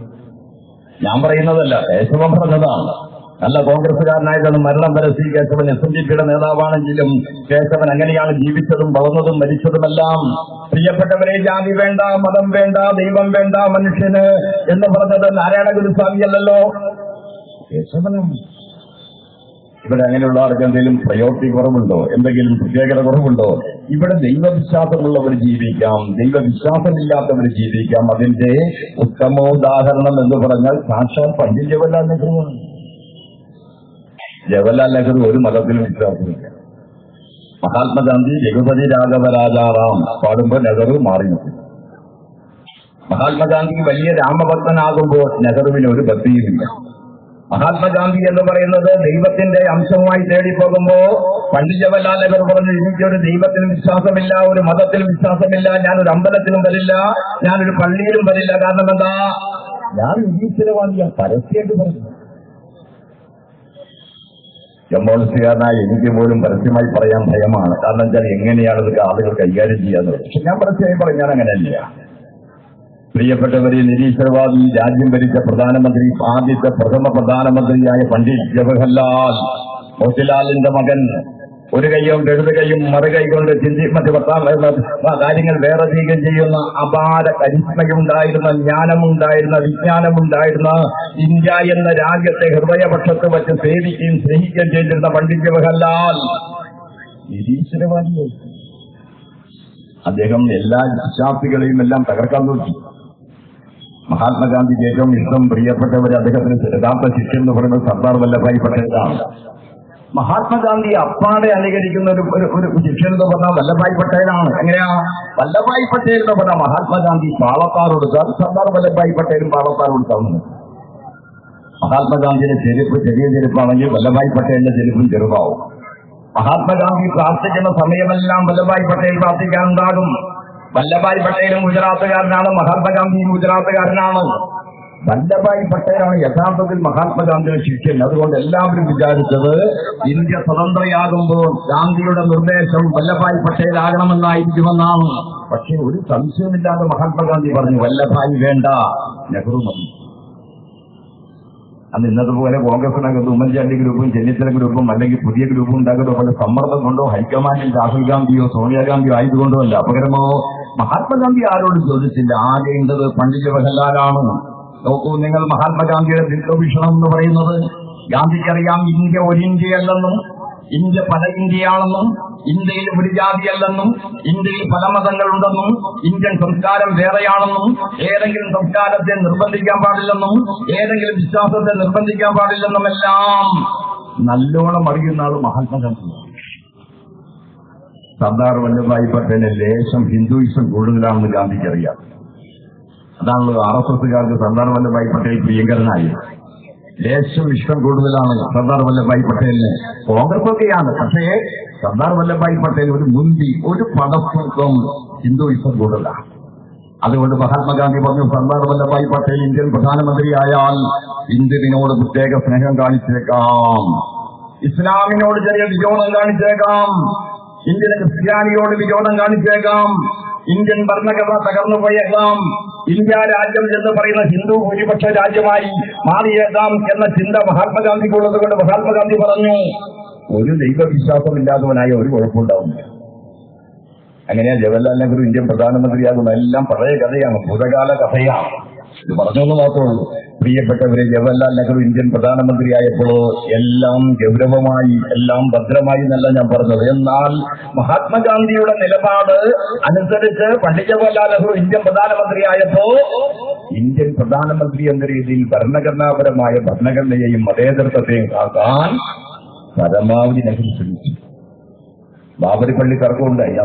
ഞാൻ പറയുന്നതല്ല, കേശവൻ പറഞ്ഞതാണ്. നല്ല കോൺഗ്രസുകാരനായിട്ടാണ് മരണം വരെ ശ്രീ കേശവൻ SNDP-യുടെ നേതാവാണെങ്കിലും കേശവൻ അങ്ങനെയാണ് ജീവിച്ചതും വളർന്നതും മരിച്ചതുമെല്ലാം. പ്രിയപ്പെട്ടവരെ, ജാതി വേണ്ട, മതം വേണ്ട, ദൈവം വേണ്ട മനുഷ്യന് എന്ന് പറഞ്ഞത് നാരായണ ഗുരുസ്വാമിയല്ലല്ലോ, കേശവനാണ്. ഇവിടെ അങ്ങനെയുള്ള ആൾക്ക് എന്തെങ്കിലും പ്രയോറിറ്റി കുറവുണ്ടോ, എന്തെങ്കിലും പ്രത്യേകത കുറവുണ്ടോ? ഇവിടെ ദൈവവിശ്വാസമുള്ളവർ ജീവിക്കാം, ദൈവവിശ്വാസമില്ലാത്തവർ ജീവിക്കാം. അതിന്റെ ഉത്തമോദാഹരണം എന്ന് പറഞ്ഞാൽ സാക്ഷാൽ പണ്ഡിറ്റ് ജവഹർലാൽ നെഹ്റുവാണ്. ജവഹർലാൽ നെഹ്റു ഒരു മതത്തിലും വിശ്വാസമില്ല. മഹാത്മാഗാന്ധി രഘുപതി രാഘവ രാജാറാം പാടുമ്പോൾ നെഹ്റു മാറി നിൽക്കും. മഹാത്മാഗാന്ധി വലിയ രാമഭക്തനാകുമ്പോൾ നെഹ്റുവിന് ഒരു ഭക്തിയുമില്ല. മഹാത്മാഗാന്ധി എന്ന് പറയുന്നത് ദൈവത്തിന്റെ അംശമായി തേടിപ്പോകുമ്പോ പണ്ഡിറ്റ് ജവഹർലാൽ നെഹ്റു പറഞ്ഞു, എനിക്കൊരു ദൈവത്തിനും വിശ്വാസമില്ല, ഒരു മതത്തിലും വിശ്വാസമില്ല, ഞാനൊരു അമ്പലത്തിലും വരില്ല, ഞാനൊരു പള്ളിയിലും വരില്ല. കാരണം എന്താ? ഞാൻ നിരീശ്വരവാദിയാണ്, പരസ്യമായിട്ട് പറഞ്ഞു. കമ്മ്യൂണിസ്റ്റുകാരനായ എനിക്ക് പോലും പരസ്യമായി പറയാൻ ഭയമാണ്. കാരണം വെച്ചാൽ എങ്ങനെയാണ് ഇതൊക്കെ ആളുകൾ കൈകാര്യം ചെയ്യാന്ന്. പക്ഷെ ഞാൻ പരസ്യമായി പറഞ്ഞാൽ അങ്ങനെയല്ല. പ്രിയപ്പെട്ടവരെ, നിരീശ്വരവാദി രാജ്യം ഭരിച്ച പ്രധാനമന്ത്രി, ആദ്യത്തെ പ്രഥമ പ്രധാനമന്ത്രിയായ പണ്ഡിറ്റ് ജവഹർലാൽ, മോത്തിലാലിന്റെ മകൻ, ഒരു കൈ കൊണ്ട് ഇടത് കൈയും മറുകൈ കൊണ്ട് മറ്റു കാര്യങ്ങൾ വേറെ ചെയ്യുകയും ചെയ്യുന്ന അപാര കരിസ്മയുണ്ടായിരുന്ന, ജ്ഞാനമുണ്ടായിരുന്ന, വിജ്ഞാനമുണ്ടായിരുന്ന, ഇന്ത്യ എന്ന രാജ്യത്തെ ഹൃദയപക്ഷത്ത് വച്ച് സേവിക്കുകയും സ്നേഹിക്കുകയും ചെയ്തിരുന്ന പണ്ഡിറ്റ് ജവഹർലാൽ നിരീശ്വരവാദിയായി. അദ്ദേഹം എല്ലാ വിശ്വാസികളെയും എല്ലാം തകർക്കാൻ നോക്കി. മഹാത്മാഗാന്ധിക്ക് ഏറ്റവും ഇഷ്ടം, പ്രിയപ്പെട്ടവരെ, അദ്ദേഹത്തിന് യഥാർത്ഥ ശിഷ്യൻ എന്ന് പറയുന്നത് സർദാർ വല്ലഭായ് പട്ടേലാണ്. മഹാത്മാഗാന്ധി അപ്പാടെ അനുകരിക്കുന്ന ഒരു ശിഷ്യൻ എന്ന് പറഞ്ഞാൽ വല്ലഭായ് പട്ടേലാണ്. എങ്ങനെയാ? വല്ലഭായ് പട്ടേൽ എന്ന് പറഞ്ഞാൽ മഹാത്മാഗാന്ധി പാളത്താർ കൊടുത്താൽ സർദാർ വല്ലഭായ് പട്ടേലും പാളത്താർ കൊടുത്താവുന്നത്. മഹാത്മാഗാന്ധിയുടെ ചെരുപ്പ് ചെറിയ ചെരുപ്പാണെങ്കിൽ വല്ലഭായ് പട്ടേലിന്റെ ചെരുപ്പും ചെറുതാവും. മഹാത്മാഗാന്ധി പ്രാർത്ഥിക്കുന്ന സമയമെല്ലാം വല്ലഭായ് പട്ടേൽ പ്രാർത്ഥിക്കാനുണ്ടാകും. വല്ലഭായ് പട്ടേലും ഗുജറാത്തുകാരനാണ്, മഹാത്മാഗാന്ധിയും ഗുജറാത്തുകാരനാണ്. വല്ലഭായ് പട്ടേലാണ് യഥാർത്ഥത്തിൽ മഹാത്മാഗാന്ധിയുടെ ശിഷ്യൻ. അതുകൊണ്ട് എല്ലാവരും വിചാരിച്ചത് ഇന്ത്യ സ്വതന്ത്രയാകുമ്പോൾ ഗാന്ധിയുടെ നിർദ്ദേശം വല്ലഭായ് പട്ടേലാകണമെന്നായിരിക്കുമെന്നാണ്. പക്ഷേ ഒരു സംശയമില്ലാതെ മഹാത്മാഗാന്ധി പറഞ്ഞു, വല്ലഭായ് വേണ്ട, നെഹ്റു മതി. അന്ന് ഇന്നതുപോലെ കോൺഗ്രസിനകത്ത് ഉമ്മൻചാണ്ടി ഗ്രൂപ്പും ചെന്നിത്തല ഗ്രൂപ്പും അല്ലെങ്കിൽ പുതിയ ഗ്രൂപ്പും ഉണ്ടാകുന്ന പോലെ സമ്മർദ്ദം കൊണ്ടോ ഹൈക്കമാൻഡിൽ രാഹുൽ ഗാന്ധിയോ സോണിയാഗാന്ധിയോ ആയതുകൊണ്ടോ അല്ല. പകരമോ മഹാത്മാഗാന്ധി ആരോടും ചോദിച്ചില്ല, ആകെ ഉണ്ടത് പണ്ഡിറ്റ് ജവഹർലാലാണ്. നോക്കൂ നിങ്ങൾ, മഹാത്മാഗാന്ധിയുടെ ദീർഘവീക്ഷണം എന്ന് പറയുന്നത്, ഗാന്ധിക്കറിയാം ഇന്ത്യ ഒരു ഇന്ത്യയല്ലെന്നും, ഇന്ത്യ പല ഇന്ത്യയാണെന്നും, ഇന്ത്യയിൽ ഒരു ജാതിയല്ലെന്നും, ഇന്ത്യയിൽ പല മതങ്ങളുണ്ടെന്നും, ഇന്ത്യൻ സംസ്കാരം വേറെയാണെന്നും, ഏതെങ്കിലും സംസ്കാരത്തെ നിർബന്ധിക്കാൻ പാടില്ലെന്നും, ഏതെങ്കിലും വിശ്വാസത്തെ നിർബന്ധിക്കാൻ പാടില്ലെന്നും എല്ലാം നല്ലോണം അറിയുന്ന ആള് മഹാത്മാഗാന്ധി. സർദാർ വല്ലഭായ് പട്ടേലിന് ലേശം ഹിന്ദുയിസം കൂടുതലാണെന്ന് ഗാന്ധിക്കറിയാം. അതാണല്ലോ RSSകാർക്ക് സർദാർ വല്ലഭായ് പട്ടേൽ പ്രിയങ്കരനായി. ലേശം ഇഷ്ടം കൂടുതലാണ് സർദാർ വല്ലഭായ് പട്ടേലിന്. കോൺഗ്രസൊക്കെയാണ്, പക്ഷേ സർദാർ വല്ലഭായ് പട്ടേൽ ഒരു മുൻപി, ഒരു പദസ്വത്വം ഹിന്ദുയിസം കൂടുതലാണ്. അതുകൊണ്ട് മഹാത്മാഗാന്ധി പറഞ്ഞു, സർദാർ വല്ലഭായ് പട്ടേൽ ഇന്ത്യൻ പ്രധാനമന്ത്രിയായാൽ ഇന്ത്യനോട് പ്രത്യേക സ്നേഹം കാണിച്ചേക്കാം, ഇസ്ലാമിനോട് ചെറിയ വിരോധം കാണിച്ചേക്കാം, ഇന്ത്യൻ ക്രിസ്ത്യാനിയോട് വിരോധം കാണിച്ചേക്കാം, ഇന്ത്യൻ ഭരണഘടന തകർന്നു പോയേക്കാം, ഇന്ത്യ രാജ്യം എന്ന് പറയുന്ന ഹിന്ദു ഭൂരിപക്ഷ രാജ്യമായി മാറിയേക്കാം എന്ന ചിന്ത മഹാത്മാഗാന്ധിക്കുള്ളത് കൊണ്ട് മഹാത്മാഗാന്ധി പറഞ്ഞു, ഒരു ദൈവവിശ്വാസമില്ലാത്തവനായ ഒരു കുഴപ്പമുണ്ടാവുന്നില്ല. അങ്ങനെയാ ജവഹർലാൽ നെഹ്റു ഇന്ത്യൻ പ്രധാനമന്ത്രിയാകുന്ന എല്ലാം പഴയ കഥയാണ്, ഭൂതകാല കഥയാണ്. ഇത് പറഞ്ഞൊന്നു മാത്രമേ ഉള്ളൂ. പ്രിയപ്പെട്ടവരെ, ജവഹർലാൽ നെഹ്റു ഇന്ത്യൻ പ്രധാനമന്ത്രിയായപ്പോൾ എല്ലാം ഗൗരവമായി, എല്ലാം ഭദ്രമായി എന്നല്ല ഞാൻ പറഞ്ഞത്. എന്നാൽ മഹാത്മാഗാന്ധിയുടെ നിലപാട് അനുസരിച്ച് പണ്ഡിറ്റ് ജവഹർലാൽ നെഹ്റു ഇന്ത്യൻ പ്രധാനമന്ത്രിയായപ്പോ ഇന്ത്യൻ പ്രധാനമന്ത്രി എന്ന രീതിയിൽ ഭരണഘടനാപരമായ ഭരണഘടനയെയും മതേതരത്വത്തെയും കാക്കാൻ പരമാവധി നെഹ്റു ശ്രമിച്ചു. ബാബരി പള്ളി തർക്കമുണ്ടായി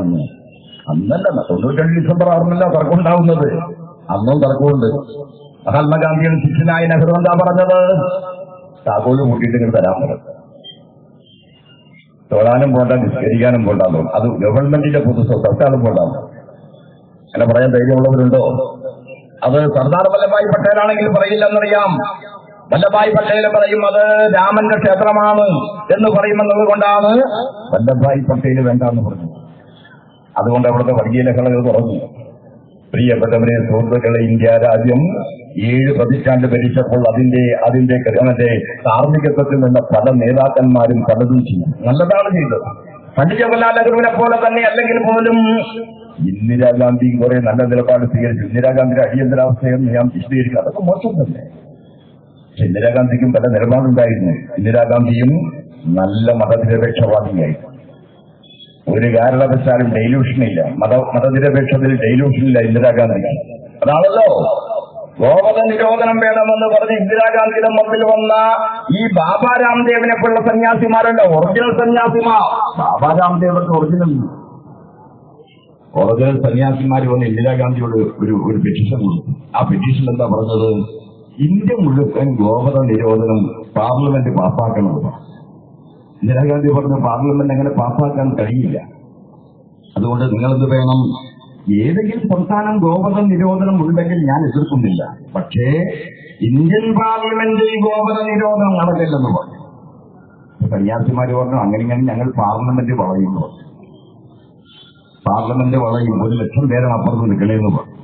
അന്നല്ല, 92 ഡിസംബർ 6 തർക്കം ഉണ്ടാവുന്നത്, അന്നും തർക്കമുണ്ട്. മഹാത്മാഗാന്ധിയുടെ ശിഷ്യനായ നെഹ്റു എന്താ പറഞ്ഞത്? താക്കോല് കൂട്ടിയിട്ട് ഇങ്ങനെ തരാൻ പറഞ്ഞു. തൊഴാനും പോണ്ട, നിസ്കരിക്കാനും പോണ്ടാന്നോ, അത് ഗവൺമെന്റിന്റെ പൊതുസ്വത്ത്, ഒറ്റാളും പോണ്ടാന്നോ. അങ്ങനെ പറയാൻ ധൈര്യമുള്ളവരുണ്ടോ? അത് സർദാർ വല്ലഭായ് പട്ടേലാണെങ്കിൽ പറയില്ലെന്നറിയാം. വല്ലഭായ് പട്ടേൽ പറയും അത് രാമന്റെ ക്ഷേത്രമാണ് എന്ന് പറയുമെന്നത് കൊണ്ടാണ് വല്ലഭായ് പട്ടേൽ വേണ്ടെന്ന് പറഞ്ഞു. അതുകൊണ്ട് അവിടുത്തെ വർഗീയ ലഹളകൾ കുറഞ്ഞു. പ്രിയപ്പെട്ടവരെ, സുഹൃത്തുക്കളെ, ഇന്ത്യ രാജ്യം 7 പതിറ്റാണ്ട് ഭരിച്ചപ്പോൾ അതിന്റെ കാർമ്മികത്വത്തിൽ നിന്ന് പല നേതാക്കന്മാരും പലതും ചെയ്യും. നല്ലതാണ് ചെയ്തത്. പണ്ഡിറ്റ് ജവഹർലാൽ നെഹ്റുവിനെ പോലെ തന്നെ അല്ലെങ്കിൽ പോലും ഇന്ദിരാഗാന്ധി കുറെ നല്ല നിലപാട് സ്വീകരിച്ചു. ഇന്ദിരാഗാന്ധിയുടെ അടിയന്തരാവസ്ഥയെന്ന് ഞാൻ വിശദീകരിക്കുക, അതൊക്കെ മോശം തന്നെ. പക്ഷെ ഇന്ദിരാഗാന്ധിക്കും പല നിലപാടുണ്ടായിരുന്നു. ഇന്ദിരാഗാന്ധിയും നല്ല മതനിരപേക്ഷവാദിയായിരുന്നു. ഒരു കാരണവശാലും ഡൈലൂഷനില്ല, മതനിരപേക്ഷതയിൽ ഡൈലൂഷനില്ല ഇന്ദിരാഗാന്ധി. അതാണല്ലോ ഗോവധ നിരോധനം വേണമെന്ന് പറഞ്ഞ് ഇന്ദിരാഗാന്ധിയുടെ മുമ്പിൽ വന്ന ഈ ബാബാ രാംദേവിനെ പോലുള്ള സന്യാസിമാരല്ല, ഒറിജിനൽ സന്യാസിമാർ. ബാബാ രാംദേവർക്ക് ഒറിജിനൽ സന്യാസിമാർ വന്ന് ഇന്ദിരാഗാന്ധിയോട് ഒരു പെറ്റീഷൻ കൊടുത്തു. ആ പെറ്റീഷൻ എന്താ പറഞ്ഞത്? ഇന്ത്യ മുഴുവൻ ഗോവധ നിരോധനം പാർലമെന്റ് പാസ്സാക്കണമെന്ന്. ഇന്ദിരാഗാന്ധി പറഞ്ഞു, പാർലമെന്റ് അങ്ങനെ പാസ്സാക്കാൻ കഴിയില്ല, അതുകൊണ്ട് നിങ്ങളെന്ത് വേണം, ഏതെങ്കിലും സംസ്ഥാനം ഗോവധ നിരോധനം ഉണ്ടെങ്കിൽ ഞാൻ എതിർക്കുന്നില്ല, പക്ഷേ ഇന്ത്യൻ പാർലമെന്റിൽ ഗോവധ നിരോധനം നടക്കില്ലെന്ന് പറഞ്ഞു. സന്യാസിമാര് പറഞ്ഞു, അങ്ങനെ ഞങ്ങൾ പാർലമെന്റ് വളയുന്നു. പാർലമെന്റ് വളയും, 1,00,000 പേരാണ് അപ്പുറത്ത് നിൽക്കണേന്ന് പറഞ്ഞു.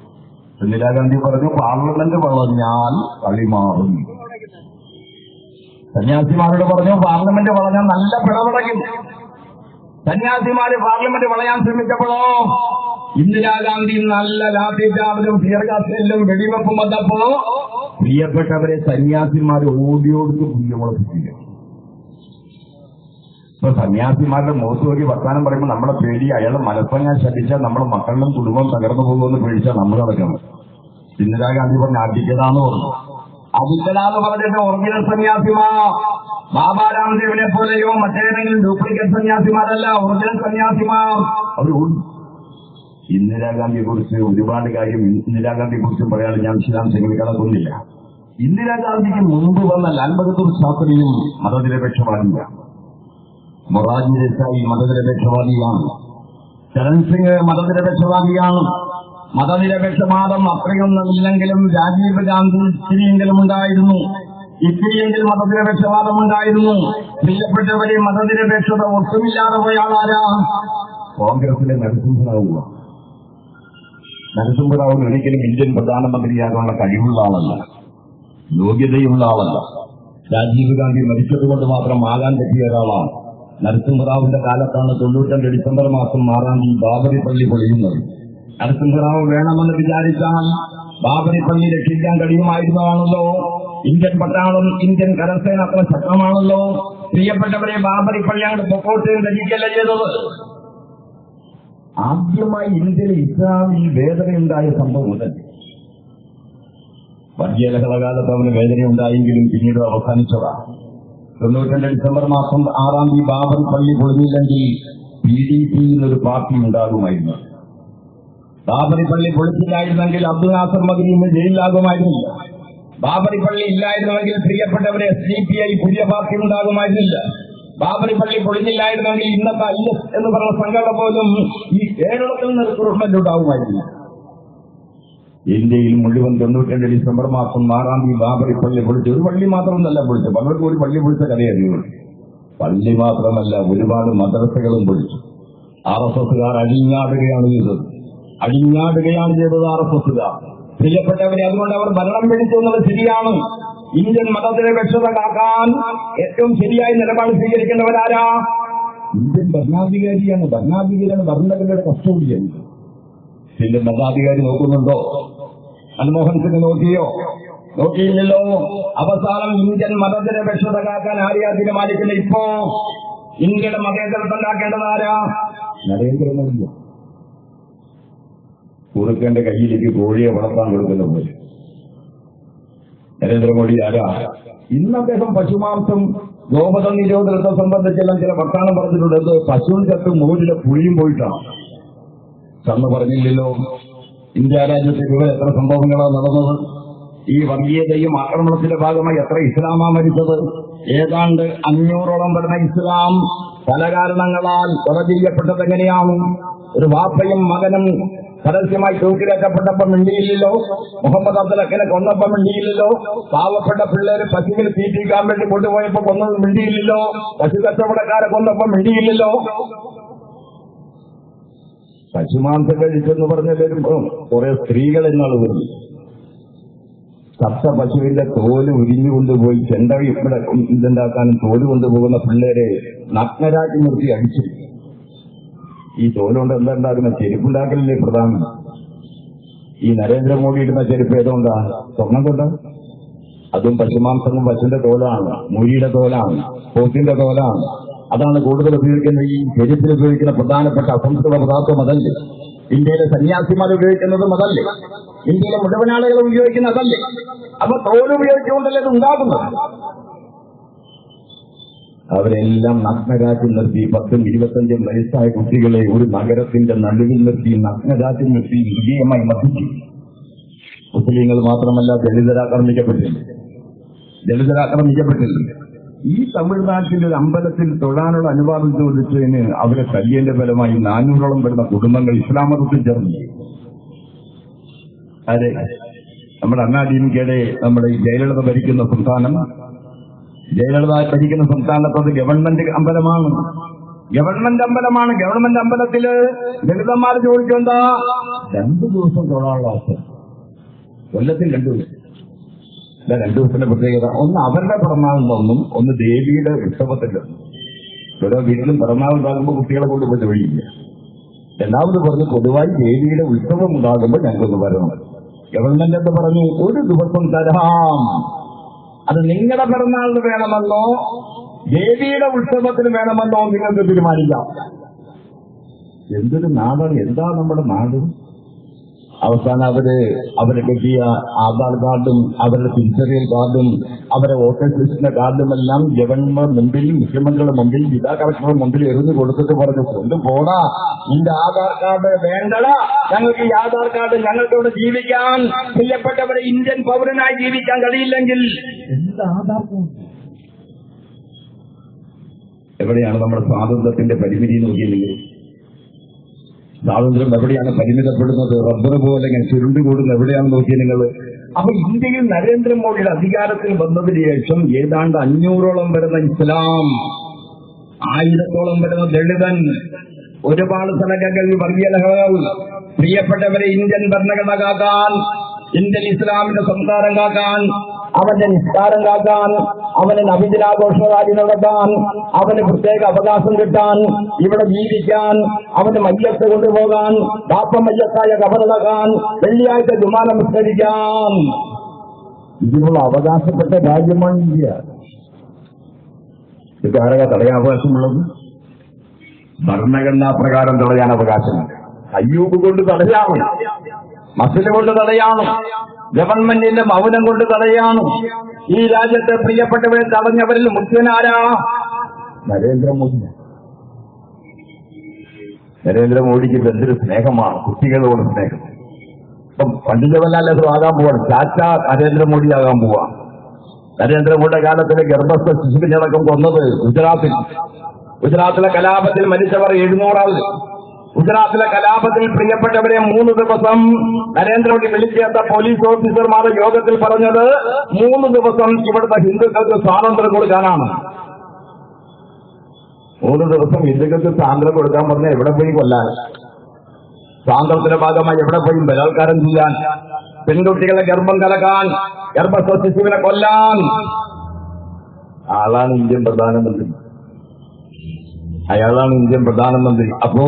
ഇന്ദിരാഗാന്ധി പറഞ്ഞു, പാർലമെന്റ് വളഞ്ഞാൽ കളി മാറും. സന്യാസിമാരോട് പറഞ്ഞു, പാർലമെന്റ് വളഞ്ഞാൽ നല്ല പിളവടക്കും. സന്യാസിമാര് പാർലമെന്റ് വളയാൻ ശ്രമിച്ചപ്പോഴോ ഇന്ദിരാഗാന്ധി നല്ല ലാത്തിചാർജും ഫിയർഗാസിലും വെടിവെപ്പും വന്നപ്പോ പ്രിയപ്പെട്ടവരെ സന്യാസിമാർ ഓടിയോടുത്ത് പുണ്യമുളപ്പിച്ചില്ല. ഇപ്പൊ സന്യാസിമാരുടെ മുഖത്ത് നോക്കി വർത്താനം പറയുമ്പോൾ നമ്മളെ പേടി, അയാളെ മനസ്സങ്ങാൻ ശ്രദ്ധിച്ചാൽ നമ്മുടെ മക്കളിലും കുടുംബം തകർന്നു പോകുമെന്ന് പേടിച്ചാൽ നമ്മൾ നടക്കണം. ഇന്ദിരാഗാന്ധി പറഞ്ഞ അടിക്കലാന്ന് പറഞ്ഞു. അടിക്കലാന്ന് പറഞ്ഞിട്ട് ഒറിജിനൽ സന്യാസിമാർ ബാബാ രാംദേവിനെ പോലെയോ മറ്റേതെങ്കിലും ഡ്യൂപ്ലിക്കേറ്റ് സന്യാസിമാരല്ല, ഒറിജിനൽ സന്യാസിമാർ. അവർ ഇന്ദിരാഗാന്ധിയെ കുറിച്ച് ഒരുപാട് കാര്യം ഇന്ദിരാഗാന്ധിയെ കുറിച്ചും പറയാൻ ഞാൻ വിശദാംശങ്ങൾ കടക്കുന്നില്ല. ഇന്ദിരാഗാന്ധിക്ക് മുമ്പ് വന്ന ലാൽ ബഹദൂർ ശാസ്ത്രിയും മതനിരപേക്ഷവാദിയാണ്. മൊറാർജി ദേശായി മതനിരപേക്ഷവാദിയാണ്. ചരൺ സിംഗ് മതനിരപേക്ഷവാദിയാണ്. മതനിരപേക്ഷവാദം അത്രയൊന്നുമില്ലെങ്കിലും രാജീവ് ഗാന്ധി ഇത്തിരിയെങ്കിലും ഉണ്ടായിരുന്നു. ഇത്തിരിയെങ്കിലും മതനിരപേക്ഷവാദം ഉണ്ടായിരുന്നു. പ്രിയപ്പെട്ടവരെ, മതനിരപേക്ഷത ഒട്ടുമില്ലാതെ പോയാളാരാ? കോൺഗ്രസിലെ നരസിംഹറാവു. നരസിംഹറാവു ഒരിക്കലും ഇന്ത്യൻ പ്രധാനമന്ത്രിയാകാനുള്ള കഴിവുള്ള ആളല്ല, യോഗ്യതയുള്ള ആളല്ല. രാജീവ് ഗാന്ധി മരിച്ചതുകൊണ്ട് മാത്രം ആകാൻ പറ്റിയ ഒരാളാണ്. നരസിംഹറാവുവിന്റെ കാലത്താണ് 92 ഡിസംബർ മാസം 6-ാം തീയതി ബാബരി പള്ളി പൊളിയുന്നത്. നരസിംഹറാവു വേണമെന്ന് വിചാരിച്ചാൽ ബാബരി പള്ളി രക്ഷിക്കാൻ കഴിയുമായിരുന്നതാണല്ലോ. ഇന്ത്യൻ പട്ടാളം, ഇന്ത്യൻ കരസേന അത്ര ശക്തമാണല്ലോ. പ്രിയപ്പെട്ടവരെ, ബാബരി പള്ളി അങ്ങോട്ട് പൊക്കോട്ട് രക്ഷിക്കല്ല ചെയ്തത്. ആദ്യമായി ഇന്ത്യയിലെ ഇസ്ലാമിൽ വേദനയുണ്ടായ സംഭവം മുതൽ വർഗീയ ലഹളകാലത്ത് അവന് വേദനയുണ്ടായെങ്കിലും പിന്നീട് അവസാനിച്ചതാണ്. 92 ഡിസംബർ മാസം 6-ാം തീയതി ബാബരി പള്ളി പൊളിഞ്ഞില്ലെങ്കിൽ PDP എന്നൊരു പാർട്ടി ഉണ്ടാകുമായിരുന്നു. ബാബരി പള്ളി പൊളിച്ചില്ലായിരുന്നെങ്കിൽ അബ്ദുൽ നാസർ മദനി ഇന്ന് ജയിലിലാകുമായിരുന്നില്ല. ബാബരി പള്ളി ഇല്ലായിരുന്നുവെങ്കിൽ പ്രിയപ്പെട്ടവരെ CPI പുതിയ പാർട്ടി ഉണ്ടാകുമായിരുന്നില്ല. ബാബരി പള്ളി പൊളിഞ്ഞില്ലായിരുന്നെങ്കിൽ ഇന്നത്തെ IS എന്ന് പറയുന്ന സംഘടന പോലും ഈ കേരളത്തിൽ നിന്ന് റിക്രൂട്ട്മെന്റ് ഉണ്ടാകുമായിരുന്നില്ല. ഇന്ത്യയിൽ മുഴുവൻ 92 ഡിസംബർ മാസം 6-ാം തീയതി ബാബരി പള്ളി പൊളിച്ചു. ഒരു പള്ളി മാത്രമൊന്നല്ല പൊളിച്ചു, പലർക്കും ഒരു പള്ളി പൊളിച്ച കഥയറിയുള്ളൂ. പള്ളി മാത്രമല്ല, ഒരുപാട് മദ്രസകളും പൊളിച്ചു. RSSകാർ അഴിഞ്ഞാടുകയാണ് ചെയ്തത്. RSSകാർ. പ്രിയപ്പെട്ടവരെ, അതുകൊണ്ട് അവർ ഭരണം പിടിച്ചു എന്നുള്ളത് ശരിയാണ്. ഇന്ത്യൻ മതനിരപേക്ഷത കാക്കാൻ ഏറ്റവും ശരിയായ നിലപാട് സ്വീകരിക്കേണ്ടവരാരാ? ഇന്ത്യൻ ഭരണാധികാരിയാണ്. ഭരണഘടനയുടെ കസ്റ്റോഡിയൻ. ഇന്ത്യൻ ഭരണാധികാരി നോക്കുന്നുണ്ടോ? മൻമോഹൻ സിംഗ് നോക്കിയോ? നോക്കിയില്ലല്ലോ. അവസാനം ഇന്ത്യൻ മതനിരപേക്ഷത കാക്കാൻ ആരെയാ തീരുമാനിക്കുന്നത്? ഇപ്പോ ഇന്ത്യയുടെ മതേതരത്വം ഉണ്ടാക്കേണ്ടതാരാ? നരേന്ദ്രമോദിയോ? കൊടുക്കേണ്ട കയ്യിലേക്ക് കോഴിയെ വളർത്താൻ കൊടുക്കുന്ന പോലെ. നരേന്ദ്രമോദി ആരാ? ഇന്ന് അദ്ദേഹം പശുമാംസം ഗോവധ നിരോധനത്തെ സംബന്ധിച്ചെല്ലാം ചില വർത്താനം പറഞ്ഞിട്ടുണ്ട്. എന്ത് പശുവും ചത്തും മൂരിലെ പുളിയും പോയിട്ടാണ്. അന്ന് പറഞ്ഞില്ലല്ലോ. ഇന്ത്യ രാജ്യത്ത് ഇവിടെ എത്ര സംഭവങ്ങളാണ് നടന്നത്? ഈ വർഗീയതയും ആക്രമണത്തിന്റെ ഭാഗമായി എത്ര ഇസ്ലാമാ മരിച്ചത്? ഏതാണ്ട് 500ഓളം വരുന്ന ഇസ്ലാം പല കാരണങ്ങളാൽ കൊല ചെയ്യപ്പെട്ടത് എങ്ങനെയാണ്? ഒരു വാപ്പയും മകനും പരസ്യമായി തൂക്കിലേറ്റപ്പെട്ടപ്പോൾ മിണ്ടിയില്ലല്ലോ. മുഹമ്മദ് അബ്ദുലക്കിനെ കൊന്നപ്പോൾ മിണ്ടിയില്ലല്ലോ. പാവപ്പെട്ട പിള്ളേര് പശുവിൽ തീറ്റിക്കാൻ വേണ്ടി കൊണ്ടുപോയപ്പോ കൊന്നത് മിണ്ടിയില്ലല്ലോ. പശു കച്ചവടക്കാരെ കൊന്നപ്പോൾ മിണ്ടിയില്ലല്ലോ. പശുമാംസം കഴിച്ചെന്ന് പറഞ്ഞ വരുമ്പോ കുറെ സ്ത്രീകൾ എന്നാൾ വരും. ചത്ത പശുവിന്റെ തോല് ഉരിഞ്ഞുകൊണ്ടുപോയി ചെണ്ട ഇവിടെ ഇതുണ്ടാക്കാനും തോല് കൊണ്ടുപോകുന്ന പിള്ളേരെ നഗ്നരാക്കി നിർത്തി അടിച്ചു. ഈ തോലുകൊണ്ട് എന്താ ഉണ്ടാക്കുന്ന? ചെരുപ്പുണ്ടാക്കലില്ലേ പ്രധാനം? ഈ നരേന്ദ്രമോദി ഇടുന്ന ചെരുപ്പ് ഏതുകൊണ്ടാ? സ്വർണം കൊണ്ട്. അതും പശുമാംസവും പശുവിന്റെ തോലാണ്, മൂരിയുടെ തോലാണ്, പോത്തിന്റെ തോലാണ്. അതാണ് കൂടുതൽ ഉപയോഗിക്കുന്ന. ഈ ചെരുപ്പിൽ ഉപയോഗിക്കുന്ന പ്രധാനപ്പെട്ട അസംസ്കൃത പദാർത്ഥം അതല്ലേ? ഇന്ത്യയിലെ സന്യാസിമാർ ഉപയോഗിക്കുന്നതും അതല്ലേ? ഇന്ത്യയിലെ മുഴുവൻ ആളുകൾ ഉപയോഗിക്കുന്ന അതല്ലേ? അപ്പൊ തോല് ഉപയോഗിച്ചുകൊണ്ടല്ലേ ഇത് ഉണ്ടാകുന്നത്? അവരെല്ലാം നഗ്നരാക്കി നിർത്തി. 10ഉം 25ഉം വയസ്സായ കുട്ടികളെ ഒരു നഗരത്തിന്റെ നടുവിൽ നിർത്തി നഗ്നരാക്കി നിർത്തി വിജയമായി മർദ്ദിച്ചു. മുസ്ലിങ്ങൾ മാത്രമല്ല, ദളിതരാക്രമിക്കപ്പെട്ടിട്ടുണ്ട്. ഈ തമിഴ്നാട്ടിൽ ഒരു അമ്പലത്തിൽ തൊഴാനുള്ള അനുവാദം ചോദിച്ചതിന് അവരെ തല്ലിയന്റെ ഫലമായി 400ഓളം വരുന്ന കുടുംബങ്ങൾ ഇസ്ലാം മതത്തിൽ ചേർന്നു. അതെ, നമ്മുടെ അണ്ണാ DMKയുടെ നമ്മുടെ ഈ ജയലളിത ഭരിക്കുന്ന സംസ്ഥാനത്തത് ഗവൺമെന്റ് അമ്പലമാണ്. ഗവൺമെന്റ് അമ്പലത്തില് ദളിതന്മാർ ചോദിച്ചെന്താ? 2 ദിവസം തൊഴാനുള്ള അവസരം. കൊല്ലത്തിൽ 2 ദിവസം. 2 ദിവസത്തിന്റെ പ്രത്യേകത ഒന്ന് അവരുടെ പിറന്നാളിലൊന്നും, ഒന്ന് ദേവിയുടെ ഉത്സവത്തിലൊന്നും. ഓരോ വീട്ടിലും പിറന്നാൾ ഉണ്ടാകുമ്പോൾ കുട്ടികളെ കൊണ്ടുപോയി തൊഴിയില്ല. രണ്ടാമത് പറഞ്ഞ് പൊതുവായി ദേവിയുടെ ഉത്സവം ഉണ്ടാകുമ്പോൾ ഞങ്ങൾക്കൊന്ന് വരണം. ഗവൺമെന്റ് എന്ന് പറഞ്ഞു 1 ദിവസം തരാം. അത് നിങ്ങളുടെ പിറന്നാളിന് വേണമെന്നോ ദേവിയുടെ ഉത്സവത്തിന് വേണമെന്നോ നിങ്ങൾക്ക് തീരുമാനിക്കാം. എന്തൊരു നാടാണ്! എന്താ നമ്മുടെ നാട്? അവസാനം അവരെ കെട്ടിയ ആധാർ കാർഡും അവരുടെ തിരിച്ചറിയൽ കാർഡും അവരെ വോട്ടേഴ്സ് ലിസ്റ്റിന്റെ കാർഡുമെല്ലാം ഗവൺമെന്റ് മുമ്പിൽ, മുഖ്യമന്ത്രിയുടെ മുമ്പിൽ, ജില്ലാ കളക്ടറുടെ മുമ്പിൽ എറിഞ്ഞു കൊടുത്തിട്ട് പറഞ്ഞു, കൊണ്ടുപോടാ, നിന്റെ ആധാർ കാർഡ് വേണ്ടടാ, ഞങ്ങൾക്ക് ഈ ആധാർ കാർഡ് ഞങ്ങൾക്ക് ഇവിടെ ജീവിക്കാൻ, പ്രിയപ്പെട്ടവരെ ഇന്ത്യൻ പൗരനായി ജീവിക്കാൻ കഴിയില്ലെങ്കിൽ എന്താ ആധാർ കാർഡ്? എവിടെയാണ് നമ്മുടെ സ്വാതന്ത്ര്യത്തിന്റെ പരിമിതി നോക്കിയില്ലെങ്കിൽ? സ്വാതന്ത്ര്യം എവിടെയാണ് പരിമിതപ്പെടുന്നത്? റബ്ബർ പോലെ ഇങ്ങനെ ചുരുണ്ടുകൂടുന്നത് എവിടെയാണെന്ന് നോക്കിയ നിങ്ങൾ. അപ്പൊ ഇന്ത്യയിൽ നരേന്ദ്രമോദിയുടെ അധികാരത്തിൽ വന്നതിന് ശേഷം ഏതാണ്ട് 500ഓളം വരുന്ന ഇസ്ലാം, 1000ഓളം വരുന്ന ദളിതൻ, ഒരുപാട് സ്ഥലങ്ങളിൽ വർഗീയ ലഹളകൾ, പ്രിയപ്പെട്ടവരെ ഇന്ത്യൻ ഭരണഘടന കാക്കാൻ, ഇന്ത്യൻ ഇസ്ലാമിന്റെ സംസ്കാരം കാക്കാൻ, അവന്റെ നിസ്കാരം കാക്കാൻ, അവന് നബിദിനാഘോഷവാദി നടത്താൻ, അവന് പ്രത്യേക അവകാശം കിട്ടാൻ, ഇവിടെ ജീവിക്കാൻ, അവന് മയ്യത്ത് കൊണ്ടുപോകാൻ, ബാപ്പ മയ്യത്തായ കബറടക്കാൻ, വെള്ളിയാഴ്ച ജുമാ നമസ്കരിക്കാൻ, ഇതിനുള്ള അവകാശപ്പെട്ട രാജ്യമാണ് ഇന്ത്യ. ഇത് ആരൊക്കെ തടയാൻ അവകാശമുള്ളത്? ഭരണഘടനാ പ്രകാരം തടയാൻ അവകാശമുണ്ട്. അയ്യൂബ് കൊണ്ട് തടയാം, മസ്ജിദ് കൊണ്ട് തടയാണ്, ഗവൺമെന്റിന്റെ മൗനം കൊണ്ട് തടയാണ്. ഈ രാജ്യത്തെ പ്രിയപ്പെട്ടവരെ തടഞ്ഞവരിൽ മുഖ്യനാരാ? നരേന്ദ്രമോദിക്ക് എന്തൊരു സ്നേഹമാണ്, കുട്ടികളോട് സ്നേഹം. ഇപ്പം പണ്ഡിറ്റ് ജവഹർലാൽ നെഹ്റു ആകാൻ പോവാണ്, ചാച്ച നരേന്ദ്രമോദി ആകാൻ പോവാ. നരേന്ദ്രമോദിയുടെ കാലത്തിലെ ഗർഭസ്ഥ ശിശുവിനടക്കം കൊന്നത് ഗുജറാത്തിലെ കലാപത്തിൽ മരിച്ചവർ 700 ആൾ. ഗുജറാത്തിലെ കലാപത്തിൽ പ്രിയപ്പെട്ടവരെ 3 ദിവസം നരേന്ദ്രമോദി വിളിച്ചേർത്ത പോലീസ് ഓഫീസർമാരുടെ യോഗത്തിൽ പറഞ്ഞത് 3 ദിവസം ഇവിടുത്തെ ഹിന്ദുക്കൾക്ക് സ്വാതന്ത്ര്യം കൊടുക്കാനാണ്. 3 ദിവസം ഹിന്ദുക്കൾക്ക് സ്വാതന്ത്ര്യം കൊടുക്കാൻ പറഞ്ഞാൽ എവിടെ പോയി കൊല്ലാൻ? സ്വാതന്ത്ര്യത്തിന്റെ ഭാഗമായി എവിടെ പോയി ബലാത്കാരം ചെയ്യാൻ, പെൺകുട്ടികളെ ഗർഭം കലക്കാൻ, ഗർഭസ്ഥ ശിശുവിനെ കൊല്ലാൻ? ആളാണ് ഇന്ത്യൻ പ്രധാനമന്ത്രി. അയാളാണ് ഇന്ത്യൻ പ്രധാനമന്ത്രി. അപ്പോ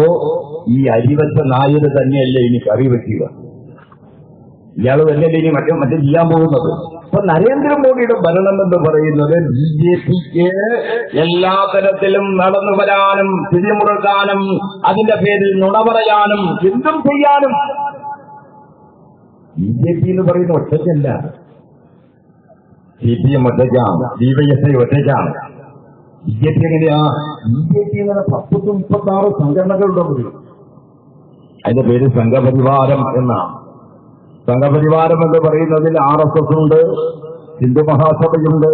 ഈ അരിവച്ച നായര് തന്നെയല്ലേ ഇനി കറി വെക്കുക? ഇയാൾ തന്നെയല്ലേ ഇനി മറ്റേ ചെയ്യാൻ പോകുന്നത്? അപ്പൊ നരേന്ദ്രമോദിയുടെ ഭരണം എന്ന് പറയുന്നത് BJPക്ക് എല്ലാ തരത്തിലും നടന്നു വരാനും പിരിമുറുക്കാനും അതിന്റെ പേരിൽ നുണ പറയാനും എന്തും ചെയ്യാനും. BJP എന്ന് പറയുന്ന ഒറ്റയ്ക്കല്ല, CPM ഒറ്റയ്ക്കാണ്, DYSI ഒറ്റയ്ക്കാണ്. BJP എങ്ങനെയാ? BJP എങ്ങനെ 10-36 സംഘടനകളുണ്ട്. അതിന്റെ പേര് സംഘപരിവാരം എന്നാണ്. സംഘപരിവാരം എന്ന് പറയുന്നതിൽ RSS ഉണ്ട്, ഹിന്ദു മഹാസഭയുണ്ട്,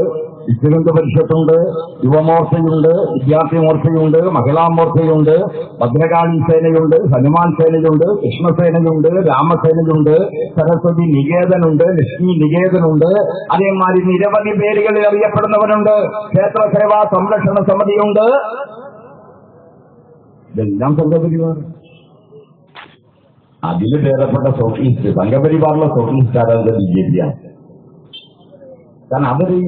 വിശ്വഹിന്ദു പരിഷത്തുണ്ട്, യുവമോർച്ചയുണ്ട്, വിദ്യാർത്ഥി മോർച്ചയുണ്ട്, മഹിളാ മോർച്ചയുണ്ട്, ഭദ്രകാളി സേനയുണ്ട്, ഹനുമാൻ സേനയുണ്ട്, കൃഷ്ണസേനയുണ്ട്, രാമസേനയുണ്ട്, സരസ്വതി നികേതനുണ്ട്, ലക്ഷ്മി നികേതനുണ്ട്. അതേമാതിരി നിരവധി പേരുകളിൽ അറിയപ്പെടുന്നവരുണ്ട്. ക്ഷേത്ര സേവാ സംരക്ഷണ സമിതിയുണ്ട്. ഇതെല്ലാം സംഘപരിവാരം. അതിൽ ഭേദപ്പെട്ട സോഷ്യലിസ്റ്റ് സംഘപരിവാറിലെ സോഷ്യലിസ്റ്റ് ആരാധന ബിജെപിയാണ്. കാരണം അവർ ഈ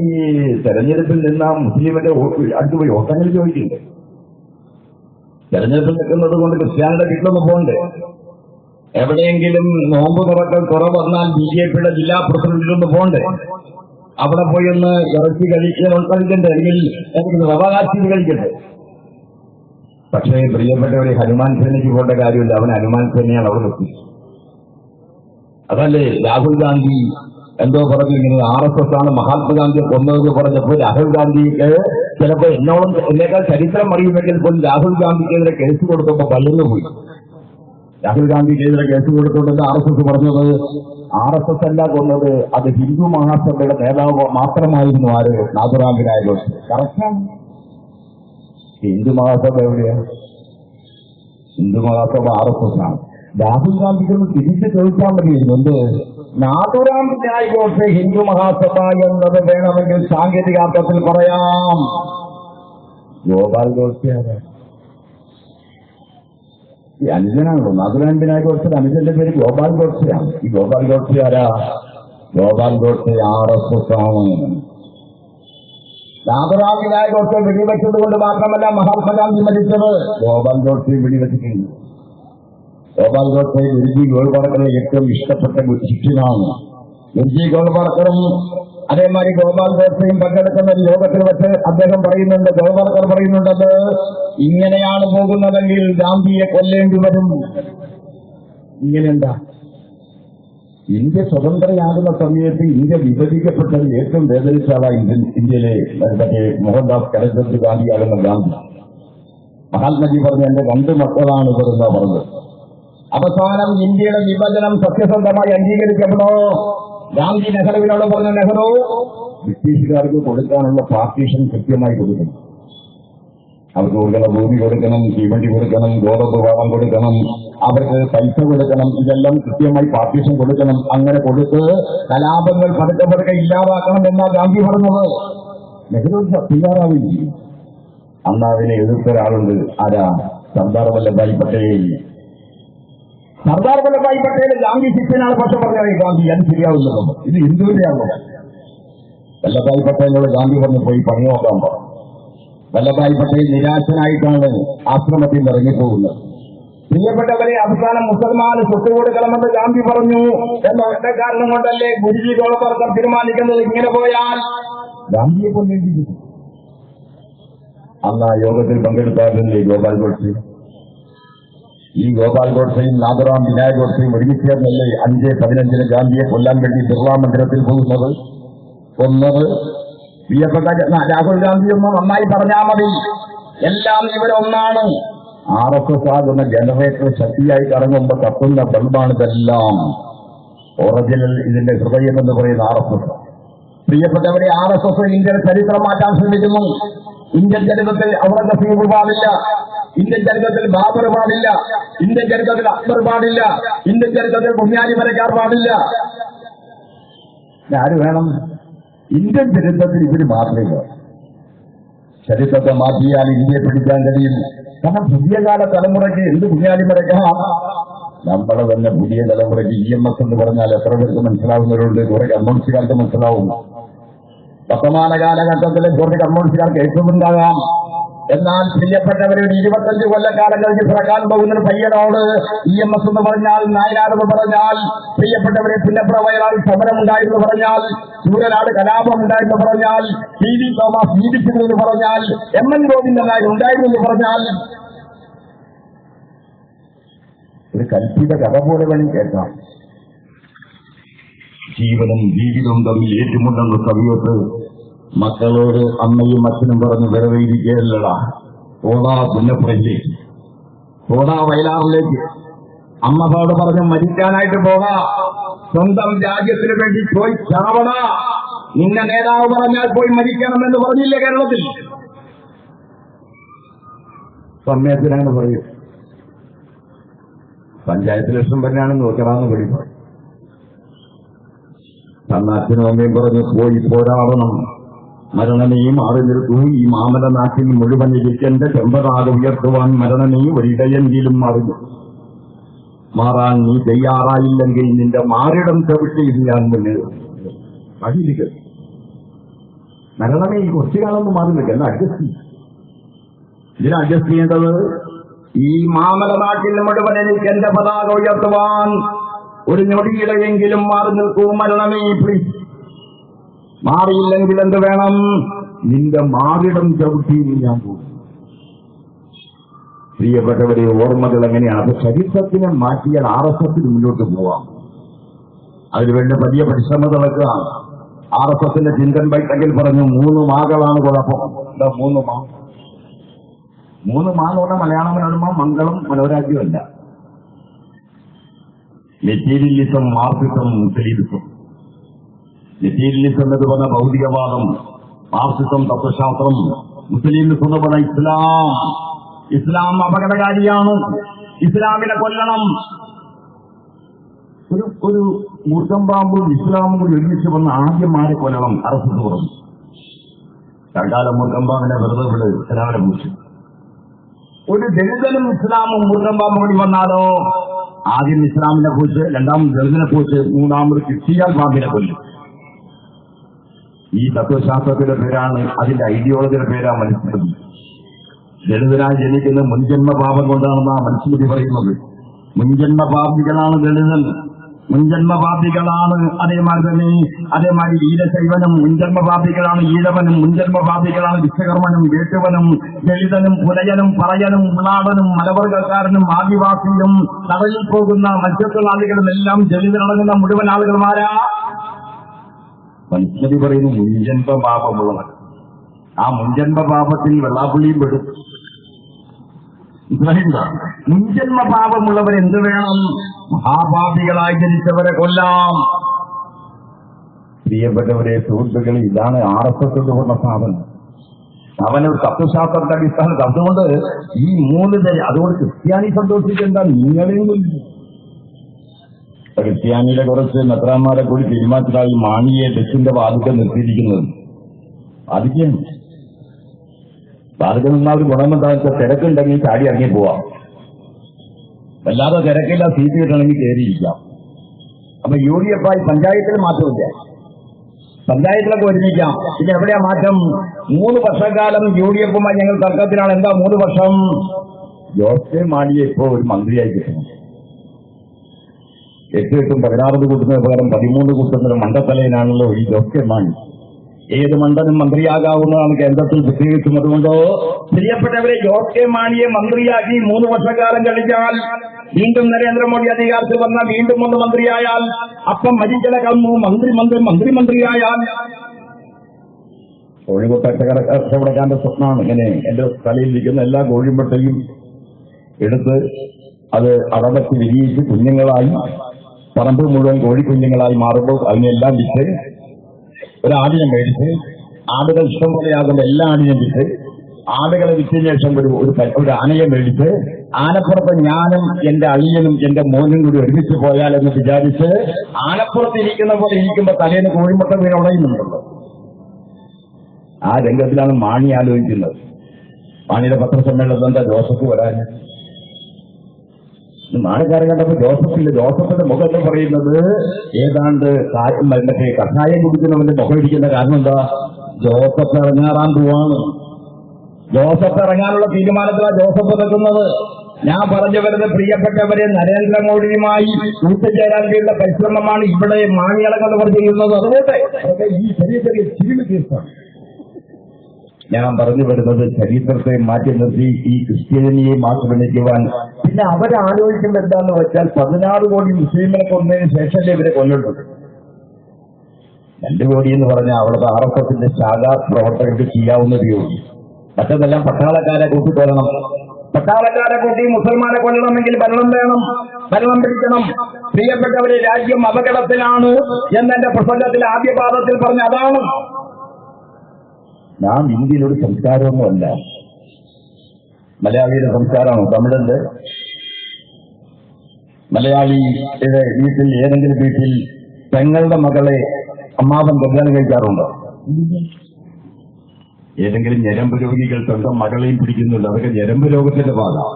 തെരഞ്ഞെടുപ്പിൽ നിന്ന് ആ മുസ്ലിമിന്റെ അടുത്ത് പോയി വോട്ടങ്ങൾ ചോദിക്കുന്നുണ്ട്. തെരഞ്ഞെടുപ്പിൽ നിൽക്കുന്നത് കൊണ്ട് ക്രിസ്ത്യാനിയുടെ വീട്ടിലൊന്ന് പോകണ്ടേ? എവിടെയെങ്കിലും നോമ്പ് തുറക്കൽ കുറവ് വന്നാൽ ബിജെപിയുടെ ജില്ലാ പ്രസിഡന്റിലൊന്ന് പോകണ്ടേ? അവിടെ പോയി ഒന്ന് ഇറച്ചി കഴിക്കണ്ടേ? അല്ലെങ്കിൽ റവകാശി കഴിക്കട്ടെ? പക്ഷേ പ്രിയപ്പെട്ടവരെ, ഹനുമാൻ സേനയ്ക്ക് പോകേണ്ട കാര്യമില്ല. അവൻ ഹനുമാൻ സേനയാണ് അവിടെ നിർത്തി. അതല്ലേ രാഹുൽ ഗാന്ധി എന്തോ പറഞ്ഞു, ഇങ്ങനെ RSS ആണ് മഹാത്മാഗാന്ധിയെ കൊന്നതെന്ന് പറഞ്ഞപ്പോൾ രാഹുൽ ഗാന്ധിക്ക് ചിലപ്പോൾ എന്നേക്കാൾ ചരിത്രം അറിയുമെങ്കിൽ പോലും രാഹുൽ ഗാന്ധിക്കെതിരെ കേസ് കൊടുത്തപ്പോൾ ഭയന്നു പോയി. രാഹുൽ ഗാന്ധിക്കെതിരെ കേസ് കൊടുത്തുകൊണ്ടെന്ന് RSS പറഞ്ഞത് RSS അല്ല കൊന്നത്, അത് ഹിന്ദു മഹാസഭയുടെ നേതാവ് മാത്രമായിരുന്നു. ആര്? നാഥുറാം വിനായക് ഗോഡ്സെ. കറക്റ്റാണ്. ഹിന്ദു മഹാസഭ എവിടെയാണ്? ഹിന്ദു മഹാസഭ RSS ആണ്. രാഹുൽ ഗാന്ധിക്കൊന്ന് തിരിച്ച് ചോദിച്ചാൽ മതിയായിരുന്നു. എന്ത്? നാഥുറാം വിനായക് ഗോഡ്സെ ഹിന്ദു മഹാസഭ എന്നത് വേണമെങ്കിൽ സാങ്കേതികാർത്ഥത്തിൽ പറയാം. ഗോപാൽ ഗോഡ്സെ ഈ അനുജനാണല്ലോ. നാഥുറാം വിനായക് ഗോഡ്സെ അനുജന്റെ പേര് ഗോപാൽ ഗോഡ്സെയാണ്. ഈ ഗോപാൽ ഗോഡ്സെ ആരാ? ഗോപാൽ ഗോഡ്സെ RSS ആണ്. നാഥുറാം വിനായക് ഗോഡ്സെ വെടിവെച്ചത് കൊണ്ട് മാത്രമല്ല മഹാത്മാഗാന്ധി മരിച്ചത്. ഗോപാൽ ഗോഡ്സെ വെടിവെച്ചിട്ടുണ്ട്. ഗോപാൽ ഗോഡ്സെ ഗുരുജി ഗോൾവാൾക്കറെ ഏറ്റവും ഇഷ്ടപ്പെട്ട ശിഷ്യനാണ്. ഗുരുജി ഗോൾവാൾക്കറും അതേമാതിരി ഗോപാൽ ഗോഡ്സെയും പങ്കെടുക്കുന്ന ഒരു യോഗത്തിൽ വെച്ച് അദ്ദേഹം പറയുന്നുണ്ട്, ഗോൾവാൾക്കർ പറയുന്നുണ്ടത് ഇങ്ങനെയാണ് പോകുന്നതെങ്കിൽ ഗാന്ധിയെ കൊല്ലേണ്ടി വരും. ഇങ്ങനെയുണ്ടാ? ഇന്ത്യ സ്വതന്ത്രയാകുന്ന സമയത്ത് ഇന്ത്യ വിഭജിക്കപ്പെട്ടത് ഏറ്റവും വേദനിച്ച ആളാണ് ഇന്ത്യയിലെ മോഹൻദാസ് കരംചന്ദ് ഗാന്ധിയാകുന്ന ഗാന്ധി. മഹാത്മജി പറഞ്ഞു, എന്റെ 2 മക്കളാണ് ഇവരെന്നാ പറഞ്ഞത്. അവസാനം ഇന്ത്യയുടെ വിഭജനം സത്യസന്ധമായി അംഗീകരിക്കപ്പെടോ? ഗാന്ധി നെഹ്റുവിനോട് പറഞ്ഞു, നെഹ്റു ബ്രിട്ടീഷുകാർക്ക് കൊടുക്കാനുള്ള പാർട്ടീഷൻ കൃത്യമായി കൊടുക്കണം. അവർക്ക് കൊടുക്കുന്ന ഭൂമി കൊടുക്കണം, തീവണ്ടി കൊടുക്കണം, ഗോതമ്പ് പാടം കൊടുക്കണം, അവർക്ക് പൈസ കൊടുക്കണം, ഇതെല്ലാം കൃത്യമായി പാർട്ടീഷൻ കൊടുക്കണം. അങ്ങനെ കൊടുത്ത് കലാപങ്ങൾ പതുക്കെ പതുക്കെ ഇല്ലാതാക്കണം എന്നാണ് ഗാന്ധി പറഞ്ഞത്. നെഹ്റു തയ്യാറാവില്ല. അന്ന് അതിനെ എതിർത്തൊരാളുണ്ട്. ആരാ? സർദാർ വല്ലഭായ് പട്ടേൽ. സർദാർ വല്ലഭായ് പട്ടേൽ ഗാന്ധി ശിഷ്യനാണ്. പക്ഷെ പറഞ്ഞാൽ ഗാന്ധി അത് ശരിയാവില്ലല്ലോ, ഇത് ഹിന്ദുവിന്റെയാണോ? വല്ലഭായ് പട്ടേലിനോട് ഗാന്ധി പറഞ്ഞു, പോയി പണി നോക്കാൻ പറഞ്ഞു. വല്ലഭായ് പട്ടേൽ നിരാശനായിട്ടാണ് ആശ്രമത്തിൽ ഇറങ്ങിപ്പോകുന്നത്. പ്രിയപ്പെട്ടവരെ, അവസാനം മുസൽമാന് സ്വത്ത് കൊടുക്കണമെന്ന് ഗാന്ധി പറഞ്ഞു. എന്ന ഒറ്റ കാരണം കൊണ്ടല്ലേ ഗുരുജി ഗോൾവാൾക്കർ തീരുമാനിക്കുന്നത് ഇങ്ങനെ പോയാൽ ഗാന്ധിയെ കൊല്ലേണ്ടിയിരിക്കും. അന്ന് ആ യോഗത്തിൽ പങ്കെടുത്താറില്ലേ ഗോപാൽ ഗോഡ്സെ? ഈ ഗോപാൽ ഗോഡ്സെയും നാഥുറാം വിനായക് ഗോഡ്സെയും ഒരുമിച്ച് ചേർന്നല്ലേ 5/15 ഗാന്ധിയെ കൊല്ലാൻ വേണ്ടി ബിർള മന്ദിരത്തിൽ പോകുന്നത്, കൊന്നത്? പ്രിയപ്പെട്ട രാഹുൽ ഗാന്ധിയൊന്നും നന്നായി പറഞ്ഞാൽ മതി, എല്ലാം ഇവരൊന്നാണ്. RSS ആകുന്ന ജനറേറ്റർ ശക്തിയായി കറങ്ങുമ്പോൾ കത്തുന്ന ബൾബാണ് ഇതെല്ലാം. ഒറിജിനൽ ഇതിന്റെ ഹൃദയം എന്ന് പറയുന്ന RSS. പ്രിയപ്പെട്ടവരെ, RSS ഇന്ത്യയുടെ ചരിത്രം മാറ്റാൻ ശ്രമിക്കുന്നു. ഇന്ത്യൻ ചരിത്രത്തിൽ ഔറംഗസീബ് പാടില്ല, ഇന്ത്യൻ ചരിത്രത്തിൽ ബാബർ പാടില്ല, ഇന്ത്യൻ ചരിത്രത്തിൽ അക്ബർ പാടില്ല, ഇന്ത്യൻ ചരിത്രത്തിൽ കുഞ്ഞാലി മരക്കാർ പാടില്ല. ആര് വേണം? ഇന്ത്യൻ ചരിത്രത്തിൽ ഇവര് മാത്രമേ. ചരിത്രത്തെ മാറ്റിയാൽ ഇന്ത്യയെ പിടിക്കാൻ കഴിയും. കാരണം പുതിയ കാല തലമുറയ്ക്ക് എന്ത് കുഞ്ഞാലി മരക്കാം? നമ്മളെ തന്നെ പുതിയ തലമുറയ്ക്ക് EMS എന്ന് പറഞ്ഞാൽ എത്ര പേർക്ക് മനസ്സിലാവുന്നവരുണ്ട്? കുറെ കമ്മ്യൂണിസ്റ്റുകാർക്ക് മനസ്സിലാവും. വർത്തമാന കാലഘട്ടത്തിലെ കുറച്ച് കമ്മ്യൂണിസ്റ്റുകാർക്ക് ഏറ്റവുമുണ്ടാകാം. എന്നാൽ പ്രിയപ്പെട്ടവരെ, 25 കൊല്ലക്കാലം കഴിഞ്ഞ് പിറക്കാൻ പോകുന്ന പയ്യനോട് EMS എന്ന് പറഞ്ഞാൽ, നായനാരെന്ന് പറഞ്ഞാൽ, പ്രിയപ്പെട്ടവരെ പുന്നപ്ര വയലാൽ സമരമുണ്ടായെന്ന് പറഞ്ഞാൽ, ചൂരനാട് കലാപം ഉണ്ടായെന്ന് പറഞ്ഞാൽ, TV തോമസ് ജീവിച്ചിരുന്നു എന്ന് പറഞ്ഞാൽ, MN ഗോവിന്ദൻ നായർ ഉണ്ടായിരുന്നു എന്ന് പറഞ്ഞാൽ, ഒരു കൽപ്പിത കഥ പോലെ വേണം കേൾക്കാം. ജീവനും ജീവിതവും തമ്മിൽ ഏറ്റുമുട്ടുന്ന സമയത്ത് മക്കളോട് അമ്മയും അച്ഛനും പറഞ്ഞ് വെറുതെ ഇരിക്കുകയല്ലടാ, ഓടാ പുന്നപ്പുറയിലേക്ക്, ഓടാ വയലാറിലേക്ക്. അമ്മയോട് പറഞ്ഞ് മരിക്കാനായിട്ട് പോകാ, സ്വന്തം രാജ്യത്തിന് വേണ്ടി പോയി ചാവണ. നിന്നെ നേതാവ് പറഞ്ഞാൽ പോയി മരിക്കണമെന്ന് പറഞ്ഞില്ലേ കേരളത്തിൽ? സമയത്തിനങ്ങനെ പറയും. പഞ്ചായത്ത് ഇലക്ഷൻ പറഞ്ഞാണെന്ന് നോക്കറാന്ന് വിളിക്കും. അന്ന് അച്ഛനും അമ്മയും പറഞ്ഞു, പോയി പോരാടണം, മരണനെയും മാറി നിൽക്കൂ, ഈ മാമല നാട്ടിൽ മുഴുവൻ ഇരിക്കേണ്ട ചെമ്പതാകെ ഉയർത്തുവാൻ മരണനെയും ഒരിടയെങ്കിലും മാറുന്നു. മാറാൻ നീ തയ്യാറായില്ലെങ്കിൽ നിന്റെ മാറിടം ചവിട്ടി ഞാൻ മുന്നിൽ അടിയിലേക്ക് മരണമേ ഈ കുറച്ചു കാലമൊന്നും മാറുന്നില്ല. എല്ലാം അഡ്ജസ്റ്റ് ചെയ്യും. ഇതിനെ അഡ്ജസ്റ്റ് ചെയ്യേണ്ടത് ഈ മാമല നാട്ടിൽ മുഴുവൻ എനിക്ക് എന്റെ പതാക ഉയർത്തുവാൻ ഒരു ഞൊടിയിലെങ്കിലും മാറി നിൽക്കൂ മരണമേ. പ്ലീസ്, മാറിയില്ലെങ്കിൽ എന്ത് വേണം? നിന്റെ മാറിടം ചവിട്ടി ഞാൻ പോകും. പ്രിയപ്പെട്ടവരെ, ഓർമ്മകൾ എങ്ങനെയാണ്? അത് ചരിത്രത്തിനെ മാറ്റിയാൽ RSS മുന്നോട്ട് പോവാം. അതിനുവേണ്ടി വലിയ പരിശ്രമം നടക്കുകയാണ്. RSSന്റെ ചിന്തൻ ബൈഠക്കിൽ പറഞ്ഞു 3 മാകളാണ് കുഴപ്പം. എന്താ 3 മാ? 3 മാ എന്ന് പറഞ്ഞാൽ മലയാള മനോരമ, മംഗളം, മനോരാജ്യമല്ല. Materialism, Marxism, Muslimism. മെറ്റീരിയലിസം എന്ന് പറഞ്ഞ ഭൗതികവാദം, മാർക്സിസം തത്വശാസ്ത്രം, മുസ്ലിമിസം എന്ന് പറഞ്ഞ ഇസ്ലാം. ഇസ്ലാം അപകടകാരിയാണ്. ഇസ്ലാമിനെ കൊല്ലണം. ഒരു മൂർഖം പാമ്പും ഇസ്ലാമും കൂടി ഒരുമിച്ച് വന്ന ആദ്യമാരെ കൊല്ലണം RSS പറഞ്ഞു. തൽക്കാലം മൂർഖം പാമ്പിനെ വെറുതെ വിട്, ഇസ്ലാമിനെ പൂച്ചു. ഒരു ദളിതനും ഇസ്ലാമും മൂർഖം പാമ്പും കൂടി വന്നാലോ ആദ്യം ഇസ്ലാമിനെ പൂച്ച്, രണ്ടാമത് ദളിതനെ പൂച്ച്, മൂന്നാമത് കിട്ടിയാൽ പാമ്പിനെ കൊല്ലും. ഈ തത്വശാസ്ത്രത്തിന്റെ പേരാണ്, അതിന്റെ ഐഡിയോളജിയുടെ പേരാ മനുസ്മൃതി. ദളിതനായി ജനിക്കുന്ന മുൻജന്മ പാപം കൊണ്ടാണെന്നാണ് മനുസ്മൃതി പറയുന്നത്. മുൻജന്മ പാപികളാണ് ദളിതൻ, മുൻജന്മ പാപികളാണ്. അതേമാതിരി വീരശൈവനും മുൻജന്മ പാപികളാണ് ഈഴവനും, മുൻജന്മ പാപികളാണ് വിശ്വകർമ്മനും വേട്ടുവനും, ദളിതനും പുലയനും പറയനും ഉള്ളാടനും മലവർഗക്കാരനും ആദിവാസിയും കടലിൽ പോകുന്ന മത്സ്യത്തൊഴിലാളികളും എല്ലാം ദളിതനടങ്ങുന്ന മുഴുവൻ ആളുകളുമാരാ. മനുസ്മൃതി പറയുന്നു മുൻജന്മ പാപമുള്ളവർ. ആ മുൻജന്മ പാപത്തിൽ വെള്ളാപ്പള്ളിയും പെടും. മുൻജന്മ പാപമുള്ളവരെന്ത് വേണം? മഹാപാപികളായി ജനിച്ചവരെ കൊല്ലാം. പ്രിയപ്പെട്ടവരെ, സുഹൃത്തുക്കളെ, ഇതാണ് RSS എന്ന് പറഞ്ഞ സാധനം. അവനൊരു തത്വശാസ്ത്രത്തിന്റെ അടിസ്ഥാനത്തിൽ. അതുകൊണ്ട് ഈ 3 തരം. അതുകൊണ്ട് ക്രിസ്ത്യാനി സന്തോഷിക്കേണ്ട, നിങ്ങളെയും ക്രിസ്ത്യാനിയുടെ കുറച്ച് മെത്രാന്മാരെ കൂടി പെരുമാറ്റമായി മാണിയെ ബസിന്റെ വാതിക്കെ നിർത്തിയിരിക്കുന്നത്. വാദിക്കും വാതിക്കെ നിന്നാൽ ഒരു ഗുണമെന്താ വെച്ചാൽ തിരക്കുണ്ടെങ്കിൽ ചാടി ഇറങ്ങി പോവാം. വല്ലാതെ തിരക്കില്ല, സീറ്റ് കിട്ടണമെങ്കിൽ കയറിയിരിക്കാം. അപ്പൊ UDF ആയി പഞ്ചായത്തിൽ മാറ്റമില്ല. പഞ്ചായത്തിലൊക്കെ ഒരുമിക്കാം. പിന്നെ എവിടെയാ മാറ്റം? 3 വർഷക്കാലം UDFുമായി ഞങ്ങൾ തർക്കത്തിലാണ്. എന്താ 3 വർഷം? ജോസ് കെ മാണിയെ ഇപ്പോ ഒരു മന്ത്രിയായി കിട്ടണം. 8 16 കൂട്ടുന്നതിന് പകരം 13 കൂട്ടുന്ന മണ്ടത്തലയിലാണല്ലോ ഈ ജോസ് കെ മാണി. ഏത് മണ്ടനും മന്ത്രിയാകാവുന്നതാണ് കേന്ദ്രത്തിൽ പ്രത്യേകിച്ചും. അതുകൊണ്ടോ പ്രിയപ്പെട്ടവരെ, ജോസ് കെ മാണിയെ മന്ത്രിയാക്കി 3 വർഷക്കാലം കഴിഞ്ഞാൽ വീണ്ടും നരേന്ദ്രമോദി അധികാരത്തിൽ വന്നാൽ വീണ്ടും ഒന്ന് മന്ത്രിയായാൽ, അപ്പം മരിക്കല കമ്മു മന്ത്രിയായാൽ കോഴിമുട്ട കച്ചവടക്കാരന്റെ സ്വപ്നമാണ്. ഇങ്ങനെ എന്റെ തലയിലിരിക്കുന്ന എല്ലാ കോഴിമുട്ടയും എടുത്ത് അത് അടവച്ച് വിരിയിച്ച് കുഞ്ഞുങ്ങളായി പറമ്പ് മുഴുവൻ കോഴിക്കുഞ്ഞുങ്ങളായി മാറുമ്പോൾ അതിനെല്ലാം വിറ്റ് ഒരാടിനെ മേടിച്ച്, ആടുകൾ ഇഷ്ടം പോലെയാകുമ്പോൾ എല്ലാ ആടിനെയും വിറ്റ്, ആടുകളെ വിറ്റതിന് ശേഷം ഒരു ആനയെ മേടിച്ച്, ആനപ്പുറത്ത് ഞാനും എന്റെ അളിയനും എന്റെ മോനും കൂടി ഒരുമിച്ച് പോയാലെന്ന് വിചാരിച്ച് ആനപ്പുറത്ത് ഇരിക്കുന്ന പോലെ ഇരിക്കുമ്പോ തലേന്ന് കോഴിമുട്ട വീണ് ഉടയുന്നുണ്ടല്ലോ. ആ രംഗത്തിലാണ് മാണി ആലോചിക്കുന്നത്. മാണിയുടെ പത്രസമ്മേളനത്തിൽ എന്താ ജോസഫ് വരാൻ? നാടുകാരൻ കണ്ടപ്പോ ജോസഫിന്റെ മുഖം എന്ന് പറയുന്നത് ഏതാണ്ട് മറ്റേ കഷായം കുടിക്കുന്നവന്റെ മുഖം ഇരിക്കുന്ന കാരണം എന്താ? ജോസഫ് ഇറങ്ങാറാൻ പോവാണ്. ജോസഫ് ഇറങ്ങാനുള്ള തീരുമാനത്തിലാണ് ജോസഫ് നിൽക്കുന്നത്. ഞാൻ പറഞ്ഞു വരുന്നത്, പ്രിയപ്പെട്ടവരെ, നരേന്ദ്രമോദിയുമായി കൂട്ടുചേരാൻ വേണ്ട പരിശ്രമമാണ് ഇവിടെ മാണിയളങ്ങൾ ചെയ്യുന്നത്. അതുകൊണ്ട് ഈ ചെറിയ ചെറിയ ചിരിമ കേസാണ് ഞാൻ പറഞ്ഞു വരുന്നത്. ചരിത്രത്തെ മാറ്റി നിർത്തി ഈ ക്രിസ്ത്യാനിയെ ആക്രമിക്കുവാൻ. പിന്നെ അവരാലോചിക്കുന്നത് എന്താണെന്ന് വെച്ചാൽ 16 കോടി മുസ്ലിങ്ങളെ കൊന്നതിന് ശേഷമല്ലേ ഇവരെ കൊല്ലുന്നത്. 2 കോടി എന്ന് പറഞ്ഞാൽ അവിടുത്തെ RSSന്റെ ശാഖാ പ്രവർത്തകർക്ക് ചെയ്യാവുന്നതേ ഉള്ളൂ. മറ്റതെല്ലാം പട്ടാളക്കാരെ കൂട്ടിക്കൊല്ലണം. പട്ടാളക്കാരെ കൂട്ടി മുസൽമാനെ കൊല്ലണമെങ്കിൽ ഭരണം വേണം, ഭരണം പിടിക്കണം. പ്രിയപ്പെട്ടവരെ, രാജ്യം അപകടത്തിലാണ് എന്നെന്റെ പ്രസംഗത്തിൽ ആദ്യ പാദത്തിൽ പറഞ്ഞ അതാണ്. നാം ഇന്ത്യയിലൊരു സംസ്കാരമൊന്നുമല്ല. മലയാളിയുടെ സംസ്കാരമാണോ? തമിഴന്റെ മലയാളിയുടെ വീട്ടിൽ, ഏതെങ്കിലും വീട്ടിൽ പെങ്ങളുടെ മകളെ അമ്മാവൻ കല്യാണം കഴിക്കാറുണ്ടോ? ഏതെങ്കിലും ഞരമ്പ് രോഗികൾ സ്വന്തം മകളെയും പിടിക്കുന്നുണ്ട്. അതൊക്കെ ഞരമ്പ് രോഗത്തിന്റെ ഭാഗം.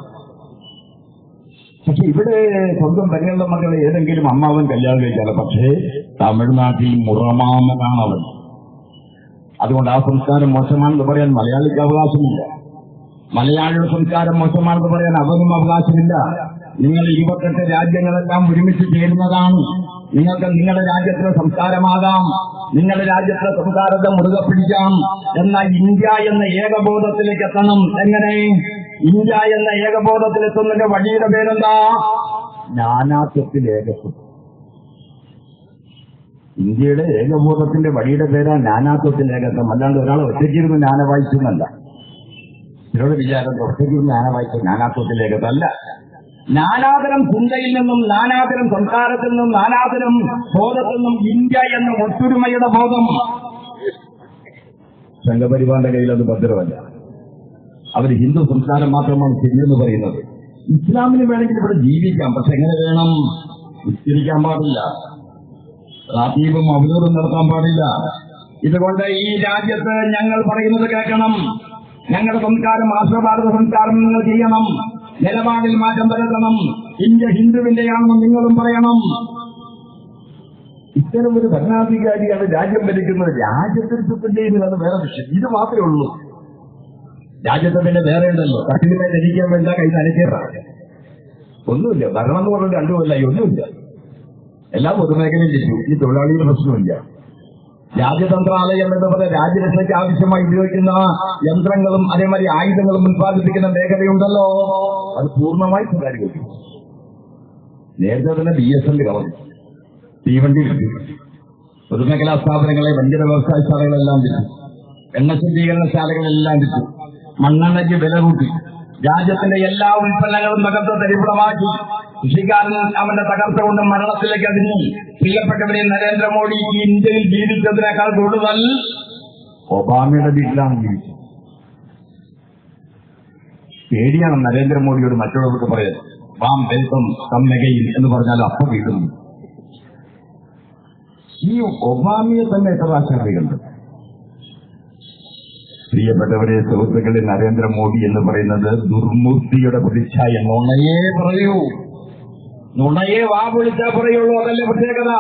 പക്ഷെ ഇവിടെ സ്വന്തം പെങ്ങളുടെ മക്കളെ ഏതെങ്കിലും അമ്മാവൻ കല്യാണം കഴിച്ചാൽ, പക്ഷേ തമിഴ്നാട്ടിൽ മുറമാമനാണ് അവൻ. അതുകൊണ്ട് ആ സംസ്കാരം മോശമാണെന്ന് പറയാൻ മലയാളിക്ക് അവകാശമില്ല. മലയാളിയുടെ സംസ്കാരം മോശമാണെന്ന് പറയാൻ അവനും അവകാശമില്ല. നിങ്ങൾ 28 രാജ്യങ്ങളെല്ലാം ഒരുമിച്ച് ചേരുന്നതാണ്. നിങ്ങൾക്ക് നിങ്ങളുടെ രാജ്യത്തിലെ സംസ്കാരമാകാം, നിങ്ങളുടെ രാജ്യത്തിലെ സംസ്കാരത്തെ മുറുകെ പിടിക്കാം. എന്നാൽ ഇന്ത്യ എന്ന ഏകബോധത്തിലേക്ക് എത്തണം. എങ്ങനെ ഇന്ത്യ എന്ന ഏകബോധത്തിലെത്തുന്നതിന്റെ വഴിയുടെ പേരെന്താ? നാനാത്വത്തിൽ ഏകത്വം. ഇന്ത്യയുടെ ഏകബോധത്തിന്റെ വഴിയുടെ പേരാ നാനാത്വത്തിൽ ഏകത്വം. അല്ലാണ്ട് ഒരാളെ ഒറ്റയ്ക്കിരുന്ന് ജ്ഞാന വായിച്ചെന്നല്ല. ഇവരുടെ വിചാരം ഒറ്റയ്ക്കിരുന്ന് ജ്ഞാന വായിച്ച നാനാത്വത്തിൽ ഏകത്വം അല്ല. നാനാതരം ചിന്തയിൽ നിന്നും, നാനാതരം സംസ്കാരത്തിൽ നിന്നും, നാനാതരം ബോധത്തിൽ നിന്നും ഇന്ത്യ എന്ന ഒത്തൊരുമയുടെ ബോധം. സംഘപരിവാറിന്റെ കയ്യിൽ അത് ഭദ്രമല്ല. അവർ ഹിന്ദു സംസ്കാരം മാത്രമാണ് ശരിയെന്ന് പറയുന്നത്. ഇസ്ലാമിന് വേണമെങ്കിൽ ഇവിടെ ജീവിക്കാം, പക്ഷെ എങ്ങനെ വേണം? ഉച്ചരിക്കാൻ പാടില്ല, റാത്തീബും അവധൂറും നടത്താൻ പാടില്ല. ഇതുകൊണ്ട് ഈ രാജ്യത്ത് ഞങ്ങൾ പറയുന്നത് കേൾക്കണം. ഞങ്ങളുടെ സംസ്കാരം ആശ്രഭാരത സംസ്കാരം നിങ്ങൾ ചെയ്യണം. നിലപാടിൽ മാറ്റം വരുത്തണം. ഇന്ത്യ ഹിന്ദുവിന്റെയാണെന്ന് നിങ്ങളും പറയണം. ഇത്തരം ഒരു ഭരണാധികാരിയാണ് രാജ്യം ഭരിക്കുന്നത്. രാജ്യത്തിരുത്തുന്നത് വേറെ വിഷയം. ഇത് മാത്രമേ ഉള്ളൂ. രാജ്യത്തെ പിന്നെ വേറെ ഉണ്ടല്ലോ. കട്ടിലിനെ ധരിക്കാൻ വേണ്ട കൈ നനയ്ക്കാറാണ്. ഒന്നുമില്ല. ഭരണം എന്ന് പറഞ്ഞാൽ 2 കൊല്ലമായി ഒന്നുമില്ല. എല്ലാ പൊതുമേഖലയും ചെയ്തു. ഈ തൊഴിലാളികളുടെ പ്രശ്നമില്ല. രാജ്യതന്ത്രാലയം എന്ന് പറഞ്ഞ രാജ്യരക്ഷയ്ക്ക് ആവശ്യമായി ഉപയോഗിക്കുന്ന യന്ത്രങ്ങളും അതേമാതിരി ആയുധങ്ങളും ഉത്പാദിപ്പിക്കുന്ന മേഖലയുണ്ടല്ലോ, അത് പൂർണ്ണമായി സ്വകാര്യവൽക്കരിച്ചു. നേരത്തെ തന്നെ BSNL കളഞ്ഞു, തീവണ്ടി വിറ്റു, പൊതുമേഖലാ സ്ഥാപനങ്ങളെ, വഞ്ചന വ്യവസായശാലകളെല്ലാം വിറ്റു, എണ്ണ ശുദ്ധീകരണശാലകളെല്ലാം വിറ്റു, മണ്ണെണ്ണയ്ക്ക് വില കൂട്ടി, രാജ്യത്തിന്റെ എല്ലാ ഉൽപ്പന്നങ്ങളും തകർത്ത് തരിപ്പണമാക്കി, കൃഷിക്കാരൻ അവന്റെ തകർച്ച കൊണ്ട് മരണത്തിലേക്ക് അതിന്. പ്രിയപ്പെട്ടവരെ, നരേന്ദ്രമോദി ഈ ഇന്ത്യയിൽ ജീവിച്ചതിനേക്കാൾ കൂടുതൽ ഒബാമയുടെ വീട്ടിലാണ് ജീവിച്ചത്. പേടിയാണ് നരേന്ദ്രമോദിയോട് മറ്റുള്ളവർക്ക് പറയാൻ. വാം വെൽക്കം കമ്മെഗയിൽ എന്ന് പറഞ്ഞാൽ അപ്പം വീടുന്നു. ഈ ഒബാമയെ തന്നെ എത്ര ആശങ്കയുണ്ട്. പ്രിയപ്പെട്ടവരെ, സുഹൃത്തുക്കളെ, നരേന്ദ്രമോദി എന്ന് പറയുന്നത് ദുർമൂർത്തിയുടെ പ്രതിച്ഛായ. നുണയേ പറയൂ, നുണയെ വാ വിളിച്ചാൽ പറയുള്ളൂ. അതല്ലേ പ്രത്യേകത.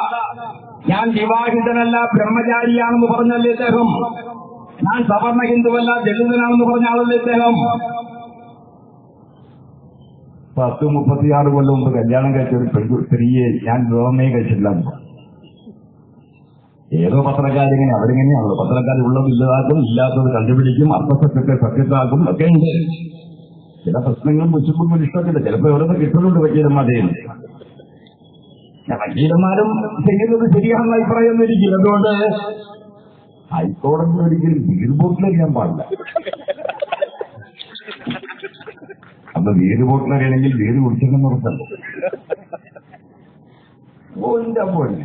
ഞാൻ വിവാഹിതനല്ല, ബ്രഹ്മചാരിയാണെന്ന് പറഞ്ഞല്ലേ ഇദ്ദേഹം. ഞാൻ സവർണ ഹിന്ദുവല്ല, ദളിതനാണെന്ന് പറഞ്ഞ ആളല്ലേ ഇദ്ദേഹം. 10-36 കൊല്ലം മുമ്പ് കല്യാണം കഴിച്ച ഒരു സ്ത്രീയെ ഞാൻ വിവാഹമേ കഴിച്ചിട്ടില്ല. ഏതോ പത്രക്കാരിങ്ങനെ, അവരിങ്ങനെയാണല്ലോ. പത്രക്കാർ ഉള്ളത് ഇല്ലാതാക്കും, ഇല്ലാത്തത് കണ്ടുപിടിക്കും, അർത്ഥസത്യത്തെ സത്യത്താക്കും ഒക്കെ ഉണ്ട്. ചില പ്രശ്നങ്ങളും മുച്ചുമ്പും ഇഷ്ടത്തില്ല. ചിലപ്പോൾ എവിടെ കിട്ടുന്നുണ്ട് വക്കീലന്മാരെ. വക്കീലന്മാരും ചെയ്യുന്നത് ശരിയാണെന്ന അഭിപ്രായമൊന്നും ഇരിക്കില്ല. അതുകൊണ്ട് ഹൈക്കോടതി ഒരിക്കലും വീട് ബോട്ടിലറിയാൻ പാടില്ല. അപ്പൊ വീട് ബോട്ടിലറിയണമെങ്കിൽ വീട് കുടിച്ചിരുന്ന ഉറപ്പല്ലോ. പോലെ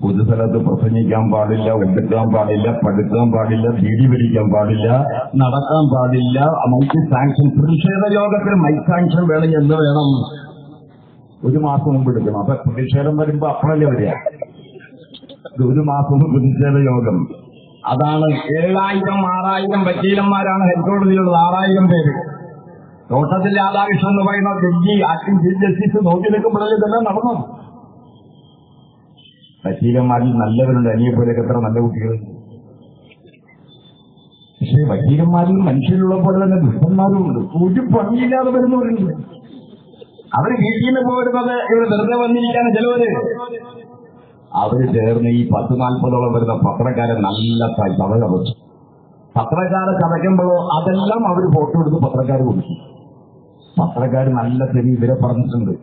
പൊതുസ്ഥലത്ത് പ്രസംഗിക്കാൻ പാടില്ല, ഉടുക്കാൻ പാടില്ല, പടുക്കാൻ പാടില്ല, ബീഡി വലിക്കാൻ പാടില്ല, നടക്കാൻ പാടില്ല. മൈക്ക് സാങ്ഷൻ, പ്രതിഷേധ യോഗത്തിൽ മൈക്ക് സാങ്ഷൻ വേണമെങ്കിൽ എന്ന് വേണം? 1 മാസം മുമ്പ് എടുക്കണം. അപ്പൊ പ്രതിഷേധം വരുമ്പോ അപ്പോഴല്ലേ വരിക. 1 മാസം മുമ്പ് പ്രതിഷേധ യോഗം. അതാണ് 7000-6000 വക്കീലന്മാരാണ് ഹൈക്കോടതിയിലുള്ളത്. 6000 പേര്. തോട്ടത്തിൽ രാധാകൃഷ്ണൻ എന്ന് പറയുന്ന ജഡ്ജി, ആക്ടിംഗ് ചീഫ് ജസ്റ്റിസ് നോക്കി നിൽക്കുമ്പോഴല്ലേ ഇതെല്ലാം നടന്നു. വക്കീലന്മാരിൽ നല്ലവരുണ്ട്. അനിയെപ്പോലെയൊക്കെ എത്ര നല്ല കുട്ടികളുണ്ട്. പക്ഷേ വക്കീലന്മാരിൽ മനുഷ്യരുള്ള പോലെ തന്നെ ദുഷ്ടന്മാരുമുണ്ട്. ഒരു പണിയില്ലാതെ വരുന്നവരുണ്ട്. അവര് വീട്ടിൽ നിന്ന് പോരുന്നത് ഇവർ വെറുതെ വന്നിരിക്കാണ്. ചിലവര് അവര് ചേർന്ന് ഈ 10-40ഓളം വരുന്ന പത്രക്കാരെ നല്ല സഭ ചതച്ചു. പത്രക്കാരെ ചതയ്ക്കുമ്പോഴോ അതെല്ലാം അവർ ഫോട്ടോ എടുത്ത് പത്രക്കാർ കൊടുക്കും. പത്രക്കാർ നല്ല തെരി ഇവരെ പറഞ്ഞിട്ടുണ്ട്.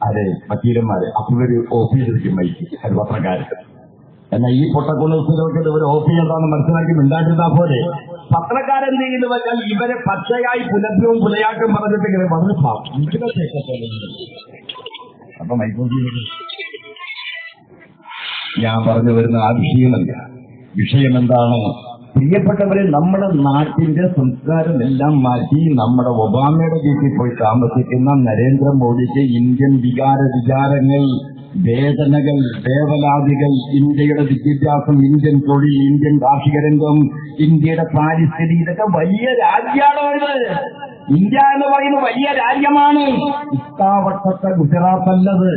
അതെ, വക്കീലന്മാര്. അപ്പൊ ഇവര് ഓഫ് ചെയ്തിരിക്കും മൈക്ക്, അത് പത്രക്കാര്. എന്നാൽ ഈ പൊട്ടക്കുണത്തിലൊക്കെ ഇവർ ഓഫ് ചെയ്യണമെന്ന് മനസ്സിലാക്കി മിണ്ടാട്ടിരുന്നാ പോലെ പത്രക്കാരെന്ത് ചെയ്യുന്നു വെച്ചാൽ ഇവരെ പച്ചയായി പുലഭ്യവും പുലയാട്ടും പറഞ്ഞിട്ട് ഇങ്ങനെ പറഞ്ഞു അപ്പൊ മൈക്കോട്ടി. ഞാൻ പറഞ്ഞു വരുന്ന ആ വിഷയമല്ല. വിഷയം എന്താണ്? പ്രിയപ്പെട്ടവരെ, നമ്മുടെ നാട്ടിന്റെ സംസ്കാരം എല്ലാം മാറ്റി നമ്മുടെ ഒബാമയുടെ വീട്ടിൽ പോയി താമസിക്കുന്ന നരേന്ദ്രമോദിക്ക് ഇന്ത്യൻ വിചാരങ്ങൾ, വേദനകൾ, വേവലാതികൾ, ഇന്ത്യയുടെ വിദ്യാഭ്യാസം, ഇന്ത്യൻ തൊഴിൽ, ഇന്ത്യൻ കാർഷിക രംഗം, ഇന്ത്യയുടെ പാരിസ്ഥിതി, ഇതൊക്കെ വലിയ രാജ്യമാണോ ഇത്? ഇന്ത്യ എന്ന് പറയുന്ന വലിയ രാജ്യമാണ്. ഇക്കാവട്ടത്തെ ഗുജറാത്ത് അല്ലത്.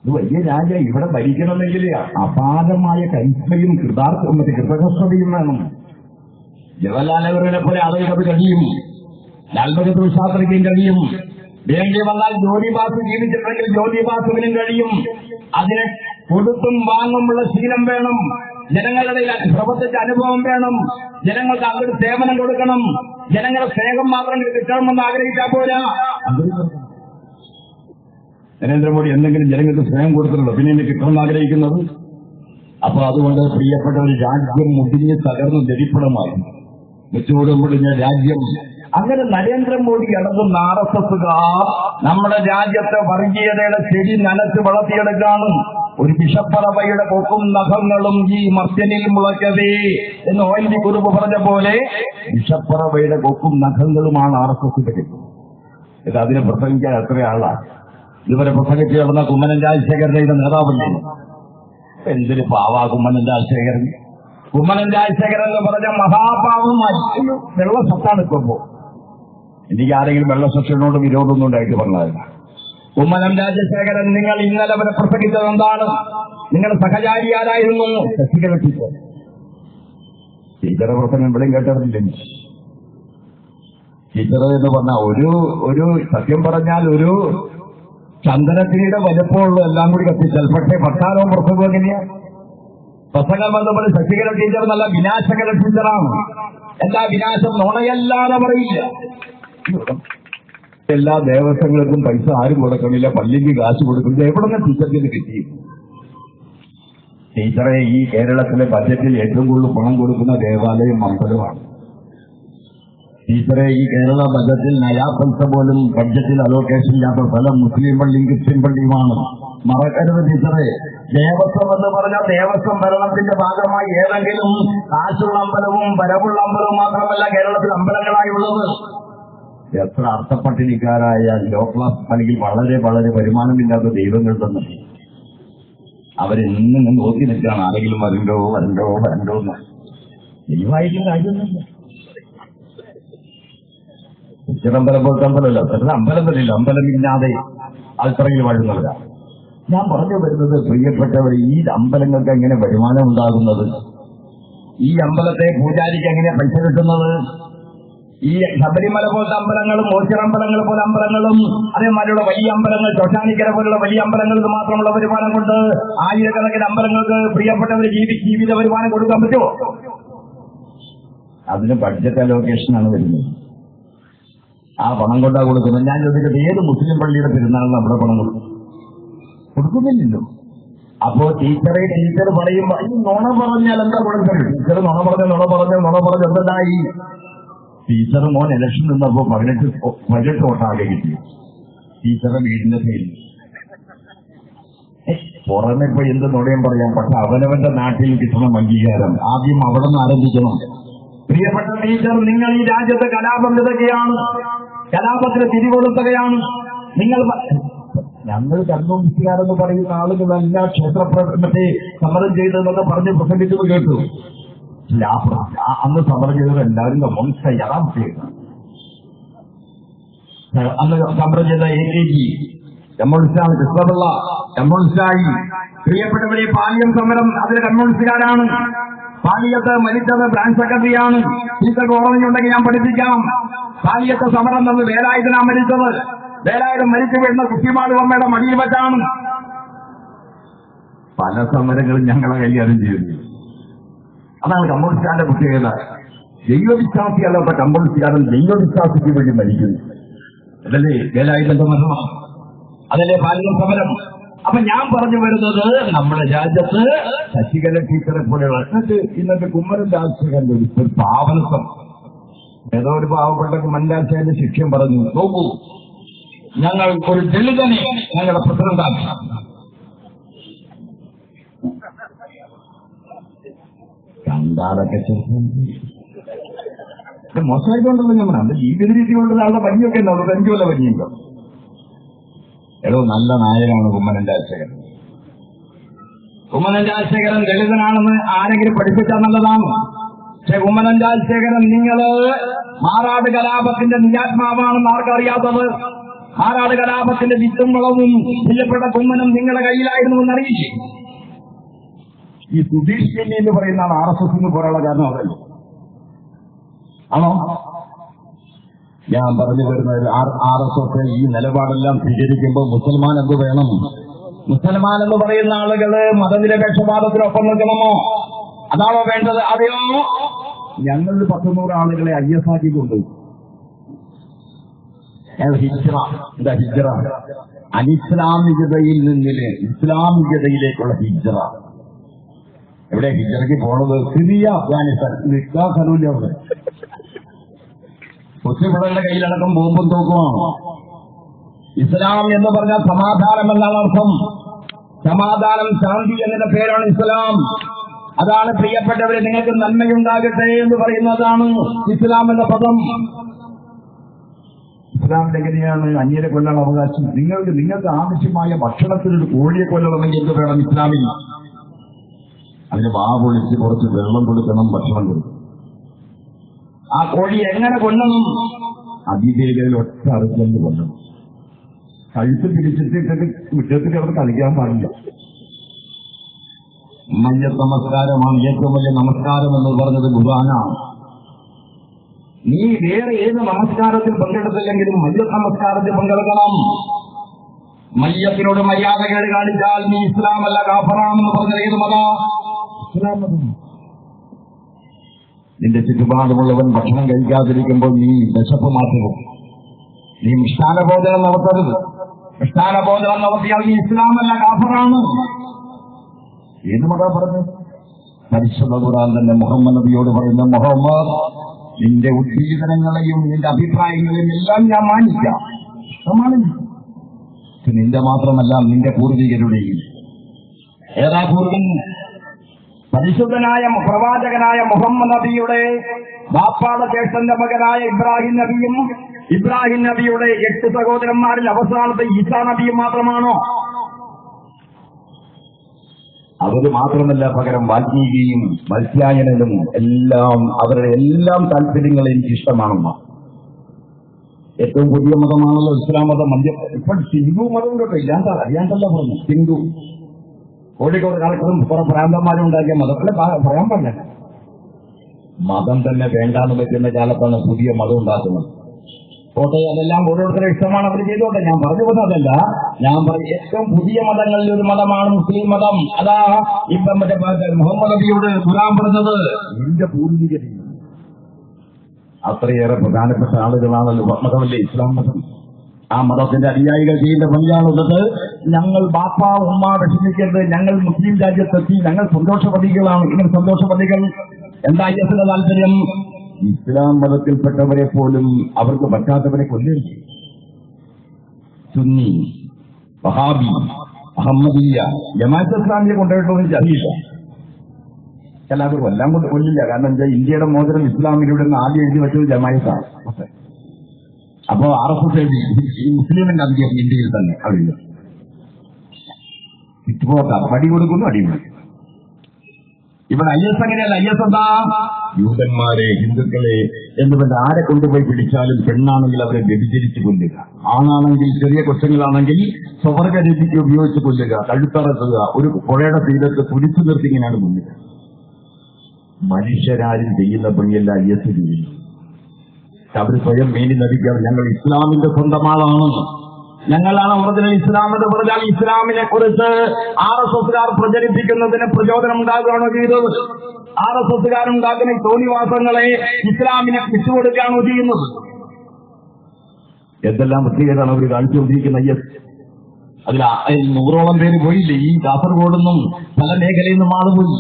ഇത് വലിയ രാജ്യം. ഇവിടെ ഭരിക്കണമെങ്കിൽ അപാരമായ കൈപ്പയും കൃതകസ്ഥതയും വേണം. ജവഹർലാൽ നെഹ്റുവിനെ പോലെ ആളുകൾക്ക് കഴിയും. ലാൽ ബഹദൂർ ശാസ്ത്രിക്കും കഴിയും. വേണ്ടി വന്നാൽ ജ്യോതിബാസു ജീവിച്ചിട്ടുണ്ടെങ്കിൽ ജ്യോതിബാസുവിനും കഴിയും. അതിന് കൊടുത്തും വാങ്ങുമുള്ള ശീലം വേണം. ജനങ്ങളുടെ പ്രവർത്തിച്ച അനുഭവം വേണം. ജനങ്ങൾക്ക് അവർ സേവനം കൊടുക്കണം. ജനങ്ങളുടെ സ്നേഹം മാത്രം കിട്ടണമെന്ന് ആഗ്രഹിച്ചാൽ പോരാ. നരേന്ദ്രമോദി എന്തെങ്കിലും ജനങ്ങൾക്ക് സ്നേഹം കൊടുത്തിട്ടുള്ളൂ, പിന്നെ എന്നെ കിട്ടണമെന്ന് ആഗ്രഹിക്കുന്നത്. അപ്പൊ അതുകൊണ്ട് പ്രിയപ്പെട്ട ഒരു രാജ്യം മുടിഞ്ഞ് തകർന്ന് ദരിപ്പണമായി വെച്ചുകൂടെ മുടിഞ്ഞ രാജ്യം. അങ്ങനെ നരേന്ദ്രമോദി അടങ്ങുന്ന RSSകാർ നമ്മുടെ രാജ്യത്തെ വർഗീയതയുടെ ചെടി നനച്ച് വളർത്തിയെടുക്കാണ്. ഒരു വിഷപ്പറവയുടെ പൊക്കും നഖങ്ങളും ഈ മർത്യനിൽ മുളയ്ക്കവേ എന്ന് ONV കുറുപ്പ് പറഞ്ഞ പോലെ വിഷപ്പറവയുടെ പൊക്കും നഖങ്ങളുമാണ് RSSന്റെ കിട്ടും. ഇത് അതിനെ പ്രസംഗിക്കാൻ എത്ര ആളാണ് ഇതുവരെ പ്രസംഗിച്ച് നടന്ന കുമ്മനം രാജശേഖരന്റെ നേതാവല്ലേ? എന്തൊരു പാവാ കുമ്മനം രാജശേഖരൻ. കുമ്മനം രാജശേഖരൻ എന്ന് പറഞ്ഞ മഹാപാവമായി വെള്ള സത്താണ് ഇപ്പോ. എനിക്ക് ആരെങ്കിലും വെള്ള സക്ഷനോട് വിരോധമൊന്നും ഉണ്ടായിട്ട് പറഞ്ഞതല്ല. കുമ്മനം രാജശേഖരൻ, നിങ്ങൾ ഇന്നലെ വരെ പ്രസംഗിച്ചത് എന്താണ്? നിങ്ങളുടെ സഹചാരി ആരായിരുന്നു? ശശികല ടീച്ചർ. ടീച്ചറെ പ്രസംഗം ഇവിടെയും കേട്ടിട്ടില്ല. ടീച്ചർ എന്ന് പറഞ്ഞാൽ ഒരു സത്യം പറഞ്ഞാൽ ഒരു ചന്ദനത്തിനിയുടെ വലുപ്പമുള്ള എല്ലാം കൂടി കത്തിച്ചാൽ. പക്ഷേ പട്ടാളവും പ്രസംഗം എങ്ങനെയാ? പ്രസംഗം വന്നപ്പോൾ ശശികല ടീച്ചർ നല്ല വിനാശകര ടീച്ചറാണ്. എല്ലാ വിനാശം നുണയല്ലാതെ പറയില്ല. എല്ലാ ദേവസ്വങ്ങൾക്കും പൈസ ആരും കൊടുക്കണില്ല, പള്ളിക്ക് കാശ് കൊടുക്കുന്നില്ല. എവിടെ നിന്ന് ടീച്ചർക്ക് കിട്ടി? ടീച്ചറെ, ഈ കേരളത്തിലെ ബജറ്റിൽ ഏറ്റവും കൂടുതൽ പണം കൊടുക്കുന്ന ദേവാലയം അമ്പലമാണ്. ടീച്ചറെ, ഈ കേരള ബജറ്റിൽ നയാ പൈസ പോലും ബഡ്ജറ്റിൽ അലോക്കേഷൻ ഇല്ലാത്ത സ്ഥലം മുസ്ലിം പള്ളിയും ക്രിസ്ത്യൻ പള്ളിയുമാണ്. മറക്കരുത് ടീച്ചറെ. ദേവസ്വം എന്ന് പറഞ്ഞാൽ ദേവസ്വം ഭരണത്തിന്റെ ഭാഗമായി ഏതെങ്കിലും കാശുള്ള അമ്പലവും വരവുള്ള അമ്പലവും മാത്രമല്ല കേരളത്തിൽ അമ്പലങ്ങളായുള്ളത്. എത്ര അർത്ഥപ്പട്ടിണിക്കാരായ ലോ ക്ലാസ് അല്ലെങ്കിൽ വളരെ വളരെ വരുമാനമില്ലാത്ത ദൈവങ്ങൾ തന്നെ അവരെന്നും നോക്കി നിൽക്കുകയാണ്. ആരെങ്കിലും വരണ്ടോ വരണ്ടോ വരണ്ടോ എന്ന്. ദൈവമായിരിക്കും കാര്യമൊന്നുമില്ല. ഉച്ചരമ്പലം പോലത്തെ അമ്പലമല്ല, അമ്പലം തന്നെയില്ല. അമ്പലമില്ലാതെ ആൾത്തറയിൽ വാഴുന്നവരാണ്. ഞാൻ പറഞ്ഞു വരുന്നത്, പ്രിയപ്പെട്ടവർ, ഈ അമ്പലങ്ങൾക്ക് എങ്ങനെ വരുമാനം ഉണ്ടാകുന്നത്? ഈ അമ്പലത്തെ പൂജാരിക്ക് എങ്ങനെ പൈസ കിട്ടുന്നത്? ഈ ശബരിമല പോലത്തെ അമ്പലങ്ങളും മോച്ചിറമ്പലങ്ങൾ പോലെ അമ്പലങ്ങളും അതേമാതിരിയുള്ള വലിയ അമ്പലങ്ങൾ, ചോട്ടാനിക്കര പോലുള്ള വലിയ അമ്പലങ്ങൾക്ക് മാത്രമുള്ള വരുമാനം കൊണ്ട് ആയിരക്കണക്കിന് അമ്പലങ്ങൾക്ക് പ്രിയപ്പെട്ടവർ ജീവിത വരുമാനം കൊടുക്കാൻ പറ്റുമോ? അതിന് ബഡ്ജറ്റ് അലോക്കേഷനാണ് വരുന്നത്. ആ പണം കൊണ്ടാ കൊടുക്കുന്നത്. ഞാൻ ചോദിക്കട്ടെ, ഏത് മുസ്ലിം പള്ളിയുടെ പെരുന്നാളിന് നമ്മുടെ പണം കൊടുക്കുന്നില്ലല്ലോ. അപ്പോ ടീച്ചർ പറയുമ്പോ ഈ നുണ പറഞ്ഞാൽ എന്താ കൊടുക്കുന്നത്? ടീച്ചർ നുണ പറഞ്ഞ എന്തായി? ടീച്ചർ മോൻ ഇലക്ഷൻ നിന്നപ്പോ 18 വോട്ടാകെ കിട്ടി. ടീച്ചറുടെ വീടിന്റെ പേരിൽ പുറമെ പോയി എന്ത് നുണയും പറയാം. പക്ഷെ അവനവന്റെ നാട്ടിൽ കിട്ടണം അംഗീകാരം. ആദ്യം അവിടെ നിന്ന് ആരംഭിക്കണം. പ്രിയപ്പെട്ട ടീച്ചർ, നിങ്ങൾ ഈ രാജ്യത്തെ കലാപം വിതയ്ക്കുകയാണ്, കലാപത്തിന് തിരികൊളുത്തുകയാണ്. ഞങ്ങൾ കമ്മ്യൂണിസ്റ്റുകാരെന്ന് പറയുന്ന ആളുകളല്ല ക്ഷേത്രപ്രകടനത്തെ സമരം ചെയ്തതെന്നൊക്കെ പറഞ്ഞ് പ്രസംഗിച്ചത് കേട്ടു. അന്ന് സമരം ചെയ്തത് എല്ലാവരും കമ്മ്യൂണിസ്റ്റ് യാഥാർത്ഥ്യമാണ്. അന്ന് സമരം ചെയ്ത AKG കമ്മ്യൂണിസ്റ്റാണ്, കൃഷ്ണപിള്ള കമ്മ്യൂണിസ്റ്റായി. പ്രിയപ്പെട്ടവരെ, പാലിയം സമരം അതിലെ കമ്മ്യൂണിസ്റ്റുകാരാണ്. പാലിയത്ത് മരിച്ചത് ബ്രാഞ്ച് സെക്രട്ടറിയാണ്. ടീച്ചർക്ക് ഓർമ്മയുണ്ടെങ്കിൽ ഞാൻ പഠിപ്പിക്കാം. പാലിയത്ത് സമരം നിന്ന് വേലായുധനാണ് മരിച്ചത്. വേലായുധം മരിച്ചു വീഴുന്ന കുട്ടിമാളുവമ്മയുടെ മടിയിൽ വെച്ചാണ്. പല സമരങ്ങളും ഞങ്ങളെ കൈകാര്യം ചെയ്യുന്നു. അതാണ് കമ്മ്യൂണിസ്റ്റുകാരുടെ പ്രത്യേകത. ദൈവവിശ്വാസിയല്ലാത്ത കമ്മ്യൂണിസ്റ്റുകാരൻ ദൈവവിശ്വാസിക്ക് വേണ്ടി മരിക്കുന്നു. അതല്ലേ വേലായുധന്റെ മരണം, അതല്ലേ പാലിയം സമരം. അപ്പൊ ഞാൻ പറഞ്ഞു വരുന്നത്, നമ്മുടെ രാജ്യത്ത് ശശികല ടീച്ചറെ പോലെയുള്ള ഇന്നത്തെ കുമ്മനം രാജശേഖരന്റെ ഒരു പാവനത്വം. ഏതോ ഒരു പാവപ്പെട്ട കുമ്മനം രാജശേഖരന്റെ ശിക്ഷ്യം പറഞ്ഞു, നോക്കൂ, ഞങ്ങൾ ഒരു ദളിതനെ ഞങ്ങളുടെ പ്രസിഡന്റാക്കി. കണ്ടാലൊക്കെ മോശമായിട്ടുണ്ടല്ലോ. ഞാൻ അത് ജീവിത രീതി കൊണ്ടുള്ള ആളുടെ ഭംഗിയൊക്കെ ഉണ്ടാവും. 5 കൊല്ലം ഭംഗിയുണ്ടോ? ഏതോ നല്ല നായകനാണ് കുമ്മനം രാജശേഖരൻ. കുമ്മനം രാജശേഖരൻ ദളിതനാണെന്ന് ആരെങ്കിലും പഠിപ്പിച്ചാൽ നല്ലതാണ്. കുമ്മനം രാജശേഖരൻ, നിങ്ങള് മാറാട് കലാപത്തിന്റെ നിജാത്മാവാണെന്ന് ആർക്കറിയാത്തത്? മാറാട് കലാപത്തിന്റെ വിത്തും വളവും പ്രിയപ്പെട്ട കുമ്മനം നിങ്ങളുടെ കയ്യിലായിരുന്നു എന്നറിയിച്ചു. ഈ സുധീഷ് പിന്നി എന്ന് പറയുന്നതാണ് RSS പോലുള്ള കാരണം അതല്ലോ ആണോ? ഞാൻ പറഞ്ഞു വരുന്നത് RSS ഈ നിലപാടെല്ലാം സ്വീകരിക്കുമ്പോൾ മുസൽമാൻ എന്ത് വേണം? മുസൽമാൻ എന്ന് പറയുന്ന ആളുകള് മതനിരപേക്ഷവാദത്തിനൊപ്പം നിൽക്കണമോ? അതാണോ വേണ്ടത്? അതെയോ ഞങ്ങൾ 100 ആളുകളെ IS ആക്കിക്കൊണ്ട് ഹിജ്റ, അനിസ്ലാമികതയിൽ നിന്ന് ഇസ്ലാമികതയിലേക്കുള്ള ഹിജ്റ. എവിടെ ഹിജ്റയ്ക്ക് പോണത്? സിറിയ, അഫ്ഗാനിസ്ഥാൻ. നിൽക്കാൻ സ്ഥലമില്ല അവിടെ. കൊച്ചുപിള്ളകളുടെ കയ്യിലടക്കം ബോംബും തോക്കുമാണ്. ഇസ്ലാം എന്ന് പറഞ്ഞാൽ സമാധാനം എന്നാണ് അർത്ഥം. സമാധാനം, ശാന്തി എന്നതിന്റെ പേരാണ് ഇസ്ലാം. അതാണ് പ്രിയപ്പെട്ടവരെ, നിങ്ങൾക്ക് നന്മയുണ്ടാകട്ടെ എന്ന് പറയുന്നതാണ് ഇസ്ലാം എന്ന പദം. ഇസ്ലാമിൽ എങ്ങനെയാണ് അന്യരെ കൊല്ലാൻ അവകാശം? നിങ്ങൾക്ക് ആവശ്യമായ ഭക്ഷണത്തിനൊരു കോഴിയെ കൊല്ലണമെങ്കിൽ എന്ത് വേണം ഇസ്ലാമിൽ? അതിന് പൊളിച്ച് കുറച്ച് വെള്ളം കൊടുക്കണം, ഭക്ഷണം കൊടുക്കണം. ആ കോഴി എങ്ങനെ കൊല്ലണം? അതിവേഗയിൽ ഒറ്റ അറുക്കലിന് കൊല്ലണം. കഴുത്ത് പിടിച്ചിട്ടിട്ട് മുറ്റത്തിൽ അവർ കളിക്കാൻ പാടില്ല. മയ്യത്ത് നമസ്കാരമാണ് ഏറ്റവും വലിയ നമസ്കാരം എന്ന് പറഞ്ഞത് ഖുർആനാണ്. നീ വേറെ ഏത് നമസ്കാരത്തിൽ പങ്കെടുത്തില്ലെങ്കിലും മയ്യത്ത് നമസ്കാരത്തിൽ പങ്കെടുക്കണം. മയ്യത്തിനോട് മര്യാദകേട് കാണിച്ചാൽ നീ ഇസ്ലാമല്ല കാഫറാണെന്ന് പറഞ്ഞത് ഏത് മതം? ഇസ്ലാം മതം. നിന്റെ ചുറ്റുപാടുമുള്ളവൻ ഭക്ഷണം കഴിക്കാതിരിക്കുമ്പോൾ നീ വിശപ്പ് മാറ്റുക. നീ മിഷ്ടാനഭോജനം നടത്തരുത്. മിഷ്ടാനഭോജനം നടത്തിയാൽ നീ ഇസ്ലാമല്ല കാഫറാണ്. ഏത് മതാ പറഞ്ഞു? പരിശുദ്ധ ഖുർആൻ തന്നെ മുഹമ്മദ് നബിയോട് പറയുന്ന, മുഹമ്മദ്, നിന്റെ ഉദ്ദീപനങ്ങളെയും നിന്റെ അഭിപ്രായങ്ങളെയും എല്ലാം ഞാൻ മാനിക്കാം. നിന്റെ മാത്രമല്ല, നിന്റെ പൂർവികരുടെയും. ഏതാ പൂർവൻ? പരിശുദ്ധനായ പ്രവാചകനായ മുഹമ്മദ് നബിയുടെ ബാപ്പാടെ ജ്യേഷ്ഠന്റെ മകനായ ഇബ്രാഹിം നബിയും ഇബ്രാഹിം നബിയുടെ 8 സഹോദരന്മാരിൽ അവസാനത്തെ ഈസാ നബിയും മാത്രമാണോ? അവര് മാത്രമല്ല, പകരം വാൽമീകിയും മത്സ്യായനനും എല്ലാം അവരുടെ എല്ലാം താല്പര്യങ്ങൾ എനിക്ക് ഇഷ്ടമാണെന്ന ഏറ്റവും പുതിയ മതമാണല്ലോ ഇസ്ലാം മതം. ഇപ്പോൾ ഹിന്ദു മതം കേട്ടോ, അറിയാണ്ടല്ല പറഞ്ഞു. ഹിന്ദു കോഴിക്കോട് കളക്ടറും കുറെ പ്രാന്തന്മാരും ഉണ്ടാക്കിയ മതത്തിലെ പറയാൻ പറഞ്ഞ മതം തന്നെ വേണ്ടാന്ന് വെക്കുന്ന കാലത്താണ് പുതിയ മതം ഉണ്ടാക്കുന്നത്. കോട്ടെ, അതെല്ലാം ഓരോരുത്തരുടെ ഇഷ്ടമാണ്, അവർ ചെയ്തോട്ടെ. ഞാൻ പറഞ്ഞു വന്നതല്ല. ഞാൻ പറഞ്ഞു ഏറ്റവും പുതിയ മതങ്ങളിൽ ഒരു മതമാണ് മുസ്ലിം മതം. അതാ ഇപ്പം മുഹമ്മദ് നബിയോട് ഖുർആൻ പറഞ്ഞത്. എന്റെ പൂർവികർ അത്രയേറെ പ്രധാനപ്പെട്ട ആളുകളാണല്ലോ മതമല്ലേ ഇസ്ലാം മതം. ആ മതത്തിന്റെ അനുയായികൾ ചെയ്യുന്ന പണിയാണുള്ളത്. ഞങ്ങൾ ബാപ്പ ഉമ്മ വിഷമിക്കരുത്, ഞങ്ങൾ മുസ്ലിം രാജ്യത്തെത്തി, ഞങ്ങൾ സന്തോഷവതികളാണ്. ഇങ്ങനെ സന്തോഷവതികൾ എന്താ ISന്റെ താല്പര്യം? ഇസ്ലാം മതത്തിൽപ്പെട്ടവരെ പോലും അവർക്ക് പറ്റാത്തവരെ കൊല്ലുകയും ചെയ്യും. സുന്നി, വഹാബി, അഹമ്മദിയ, ജമാഅത്ത് ഇസ്ലാമിയെ കൊണ്ടുപോയിട്ടൊന്നും അറിയില്ല. എല്ലാവർക്കും എല്ലാം കൊണ്ട് കൊല്ലില്ല. കാരണം എന്താ, ഇന്ത്യയുടെ മോചനം ഇസ്ലാമിലൂടെ ആദ്യം എഴുതി വെച്ചത് ജമാഅത്താണ്. അപ്പോ RSS എഴുതി മുസ്ലിമിന്റെ അന്ത്യം ഇന്ത്യയിൽ തന്നെ അറിയില്ല. പടി കൊടുക്കുന്നു, അടിമതി. ഇവിടെ IS അങ്ങനെയല്ല. IS എന്താ? യൂതന്മാരെ, ഹിന്ദുക്കളെ എന്നുകൊണ്ട് ആരെ കൊണ്ടുപോയി പിടിച്ചാലും പെണ്ണാണെങ്കിൽ അവരെ വ്യഭിചരിച്ച് കൊല്ലുക, ആണാണെങ്കിൽ ചെറിയ കൊച്ചങ്ങളാണെങ്കിൽ സ്വർഗരീതിക്ക് ഉപയോഗിച്ച് കൊല്ലുക, കഴുത്തറക്കുക, ഒരു പുഴയുടെ തീരത്ത് കുരിച്ചു നിർത്തി ഇങ്ങനെയാണ് കൊല്ലുക. മനുഷ്യരാരും ചെയ്യുന്ന പണിയല്ല IS ചെയ്യുന്നു. അവർ സ്വയം മേനി നടിക്കാറ്. ഞങ്ങൾ ഇസ്ലാമിന്റെ സ്വന്തം ആളാണ്, ഞങ്ങളാണ് ഒറിജിനൽ ഇസ്ലാം എന്ന് പറഞ്ഞാൽ ഇസ്ലാമിനെ കുറിച്ച് RSSകാർ പ്രചരിപ്പിക്കുന്നതിന് പ്രചോദനം ഉണ്ടാകുകയാണോ ചെയ്തത്? RSSകാരുണ്ടാക്കുന്ന ഈ തോന്നിവാസങ്ങളെ ഇസ്ലാമിനെ വിട്ടുകൊടുക്കുകയാണോ ചെയ്യുന്നത്? എന്തെല്ലാം വൃത്തികേടാണ് അവർ കാണിച്ചുകൊണ്ടിരിക്കുന്ന IS. അതിൽ 100ഓളം പേര് പോയില്ലേ? ഈ കാസർഗോഡ് നിന്നും പല മേഖലയിൽ നിന്നും ആള് പോയി.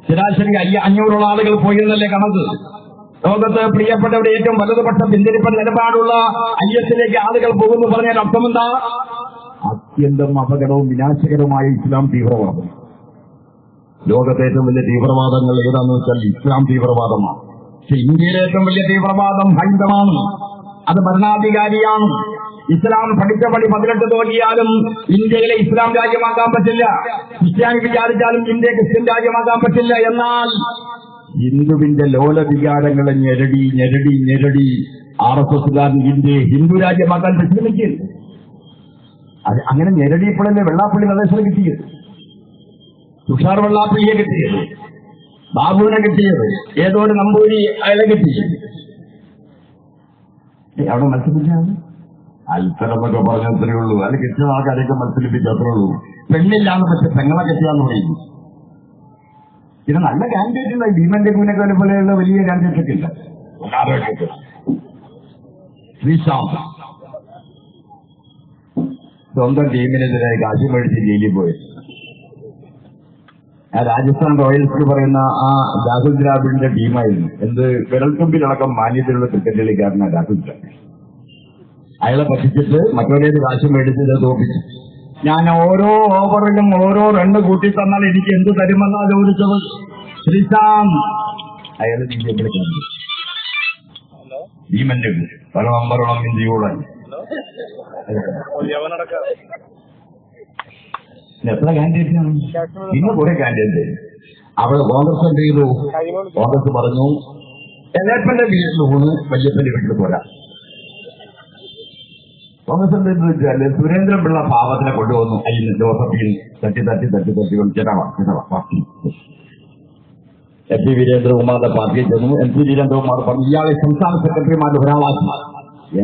ശരാശരി 500ഓളം ആളുകൾ പോയിരുന്നല്ലേ കണക്ക്. ലോകത്ത് പ്രിയപ്പെട്ടവരുടെ ഏറ്റവും വലതുപക്ഷ പിന്തിരിപ്പ നിലപാടുള്ള ISലേക്ക് ആളുകൾ പോകുന്നു പറഞ്ഞാൽ അർത്ഥമെന്താ? അത്യന്തം അപകടവും വിനാശകരവുമായ ഇസ്ലാം തീവ്രവാദം. ലോകത്തെ ഏറ്റവും വലിയ തീവ്രവാദങ്ങൾ ഏതാണെന്ന് വെച്ചാൽ ഇസ്ലാം തീവ്രവാദമാണ്. പക്ഷെ ഇന്ത്യയിലെ ഏറ്റവും വലിയ തീവ്രവാദം ഹൈന്ദവമാണ്. അത് ഭരണാധികാരിയാണ്. ഇസ്ലാം പഠിച്ച പടി 18 തോന്നിയാലും ഇന്ത്യയിലെ ഇസ്ലാം രാജ്യമാക്കാൻ പറ്റില്ല. ക്രിസ്ത്യാനി വിചാരിച്ചാലും ഇന്ത്യ ക്രിസ്ത്യൻ രാജ്യമാക്കാൻ പറ്റില്ല. എന്നാൽ ഹിന്ദുവിന്റെ ലോലവികാരങ്ങളെ ഞെരടി ഞെരടി ഞെരടി RSSകാരൻ ഇന്ത്യയെ ഹിന്ദു രാജ്യമാക്കാൻ പരിശ്രമിക്കുക. അങ്ങനെ ഞെരടിയപ്പോഴല്ലേ വെള്ളാപ്പള്ളി പ്രദേശം കിട്ടിയത്, തുഷാർ വെള്ളാപ്പള്ളിയെ കിട്ടിയത്, ബാബുവിനെ കിട്ടിയത്, ഏതോ ഒരു നമ്പൂരി അയാളെ കിട്ടിയത്. അവിടെ മത്സരിച്ചാണ് അൽത്തരമൊക്കെ പറഞ്ഞത്രേ ഉള്ളൂ. അത് കിട്ടിയ ആൾക്കാരൊക്കെ മത്സരിപ്പിച്ചത്രേ ഉള്ളൂ. പെണ്ണില്ലാന്ന് പക്ഷെ പെങ്ങളെ കിട്ടിയാന്ന് പറയുന്നു. ഇത് നല്ല കാൻഡിഡേറ്റ് ഉണ്ടായി. ഭീമന്റെ കൂനൊക്കെ പോലെയുള്ള വലിയ കാൻഡിഡേറ്റ് ഒക്കെ ഇല്ല. ശ്രീശാന്ത് സ്വന്തം ടീമിനെതിരായി കാശ് മേടിച്ച് ജയിലിൽ പോയി. രാജസ്ഥാൻ റോയൽസ് പറയുന്ന ആ രാഹുൽ ദ്രാവിഡിന്റെ ടീമായിരുന്നു. എന്ത് വിരൽത്തുമ്പിലടക്കം മാന്യത്തിലുള്ള ക്രിക്കറ്റ് കളിക്കാരനാണ് രാഹുൽ ദ്രാവിഡ്. അയാളെ പറ്റിച്ചിട്ട് മറ്റൊരു കാശ് മേടിച്ചത് തോപ്പിച്ചു. ഞാൻ ഓരോ ഓവറിലും ഓരോ റണ്ണ് കൂട്ടി തന്നാൽ എനിക്ക് എന്ത് തരുമെന്നാ ചോദിച്ചത്. ശ്രീശാന്ത് അയാൾ വിളിക്കുന്നു. ഭീമന്റെ പരമമ്പരണം ഇന്ത്യയോടെ എത്ര കാൻഡിഡേറ്റാണ്? ഇന്ന് കുറെ കാൻഡിഡേറ്റ്. അവിടെ കോൺഗ്രസ് എന്ത് ചെയ്തു? കോൺഗ്രസ് പറഞ്ഞു എലേപ്പന്റെ വീട്ടിൽ ഊണ് വല്യപ്പന്റെ വീട്ടിൽ പോരാ. കോൺഗ്രസ് എന്തെന്ന് വെച്ചാൽ സുരേന്ദ്രപിള്ള പാവത്തിനെ കൊണ്ടുവന്നു. അതിന് ജോസഫിൽ തട്ടി തട്ടി തട്ടി തട്ടി പാർട്ടി MP വീരേന്ദ്രകുമാറിന്റെ പാർട്ടിയിൽ ചെന്നു. MP വീരേന്ദ്രകുമാർ പറഞ്ഞു ഇയാളെ സംസ്ഥാന സെക്രട്ടറിമാരുടെ ഒരാളാക്കി.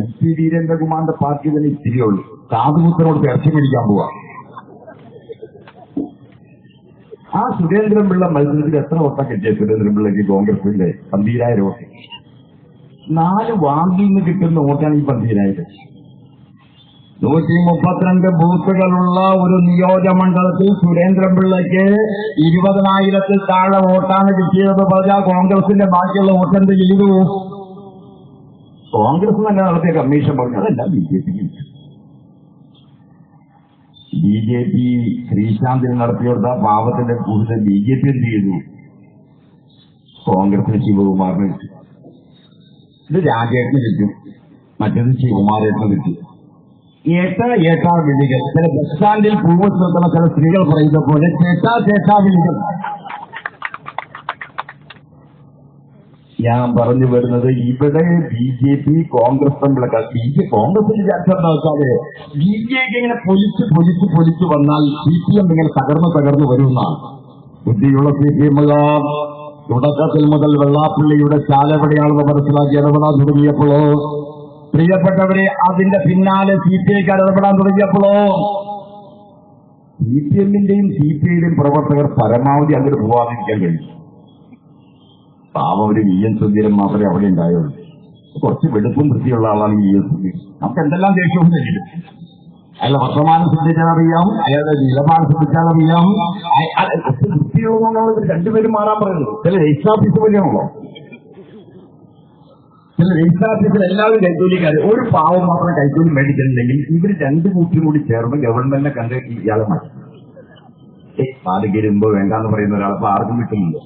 MP വീരേന്ദ്രകുമാറിന്റെ പാർട്ടി തന്നെ ഇത്തിരിയുള്ളൂ. കാതുകുത്തനോട് ഇറച്ചി മേടിക്കാൻ പോവാ. ആ സുരേന്ദ്രൻപിള്ള മത്സരത്തിൽ എത്ര വോട്ടാ കിട്ടിയ സുരേന്ദ്രൻപിള്ളയ്ക്ക്? കോൺഗ്രസിന്റെ 12,000 വോട്ട്. 4 വാർഡിൽ നിന്ന് കിട്ടുന്ന വോട്ടാണ് ഈ 12,000. 132 ബൂത്തുകളുള്ള ഒരു നിയോജകമണ്ഡലത്തിൽ സുരേന്ദ്രൻപിള്ളയ്ക്ക് 20,000-ൽ താഴെ വോട്ടാണ് കിട്ടിയത്. പറഞ്ഞാൽ കോൺഗ്രസിന്റെ ബാക്കിയുള്ള വോട്ട് എന്ത് ചെയ്തു? കോൺഗ്രസ് തന്നെ നടത്തിയ കമ്മീഷൻ പറഞ്ഞു അതല്ല BJP ശ്രീശാന്തിന് നടത്തിയെടുത്ത പാവത്തിന്റെ കൂടുതൽ BJP എന്ത് ചെയ്തു? കോൺഗ്രസിന് ശിവകുമാറിന് കിട്ടും. ഇത് രാജേഷിന് കിട്ടും, മറ്റേത് ശിവകുമാരേട്ടിന് കിട്ടും. ഏട്ടാ വിളികൾ. ചില ബസ് സ്റ്റാൻഡിൽ പൂവ് നിർത്തുന്ന ചില സ്ത്രീകൾ പറയുന്ന പോലെ ചേട്ടാ വിളികൾ. ഞാൻ പറഞ്ഞു വരുന്നത് ഇവിടെ BJP കോൺഗ്രസ് തമ്മിലൊക്കെ കോൺഗ്രസിന്റെ ചർച്ചയെ BJP ഇങ്ങനെ പൊലിച്ചു വന്നാൽ CPM ഇങ്ങനെ തകർന്നു വരുന്നതാണ്. ബുദ്ധിയുള്ള CPM തുടക്കത്തിൽ മുതൽ വെള്ളാപ്പള്ളിയുടെ ചാലപടിയാണെന്ന് മനസ്സിലാക്കി ഇടപെടാൻ തുടങ്ങിയപ്പോഴോ, പ്രിയപ്പെട്ടവരെ അതിന്റെ പിന്നാലെ CPIക്കാർ ഇടപെടാൻ തുടങ്ങിയപ്പോഴോ CPMന്റെയും CPIയുടെയും പ്രവർത്തകർ പരമാവധി അങ്ങോട്ട് പോവാതിരിക്കാൻ കഴിയും. പാവം ഒരു VN സുധീരൻ മാത്രമേ അവിടെ ഉണ്ടായുള്ളൂ. കുറച്ച് വെടുപ്പും വൃത്തിയുള്ള ആളാണ് VN സുധീരൻ. നമുക്ക് എന്തെല്ലാം ദേഷ്യവും തരും. അയാളുടെ വർത്തമാനം ശ്രദ്ധിച്ചാൽ അറിയാം, അയാളുടെ നിലപാട് ശ്രദ്ധിച്ചാൽ അറിയാം. കുറച്ച് വൃത്തിയുള്ളതാണ് രണ്ടുപേരും മാറാൻ പറയുന്നത്. ചില രജിസ്റ്റർ ഓഫീസ് പോലെയാണല്ലോ. ചില രജിസ്റ്റർ ഓഫീസിൽ എല്ലാവരും കൈക്കൂലിക്കാർ, ഒരു പാവം മാത്രം കൈക്കൂലി മേടിക്കുന്നില്ലെങ്കിൽ ഇവർ 2 കൂട്ടിയും കൂടി ചേർന്ന് ഗവൺമെന്റിനെ കണ്ട് ഇയാളെ മാറ്റി. മാറിക്കരുമ്പോ വേണ്ടാന്ന് പറയുന്ന ഒരാളപ്പോ ആർക്കും കിട്ടുന്നില്ല.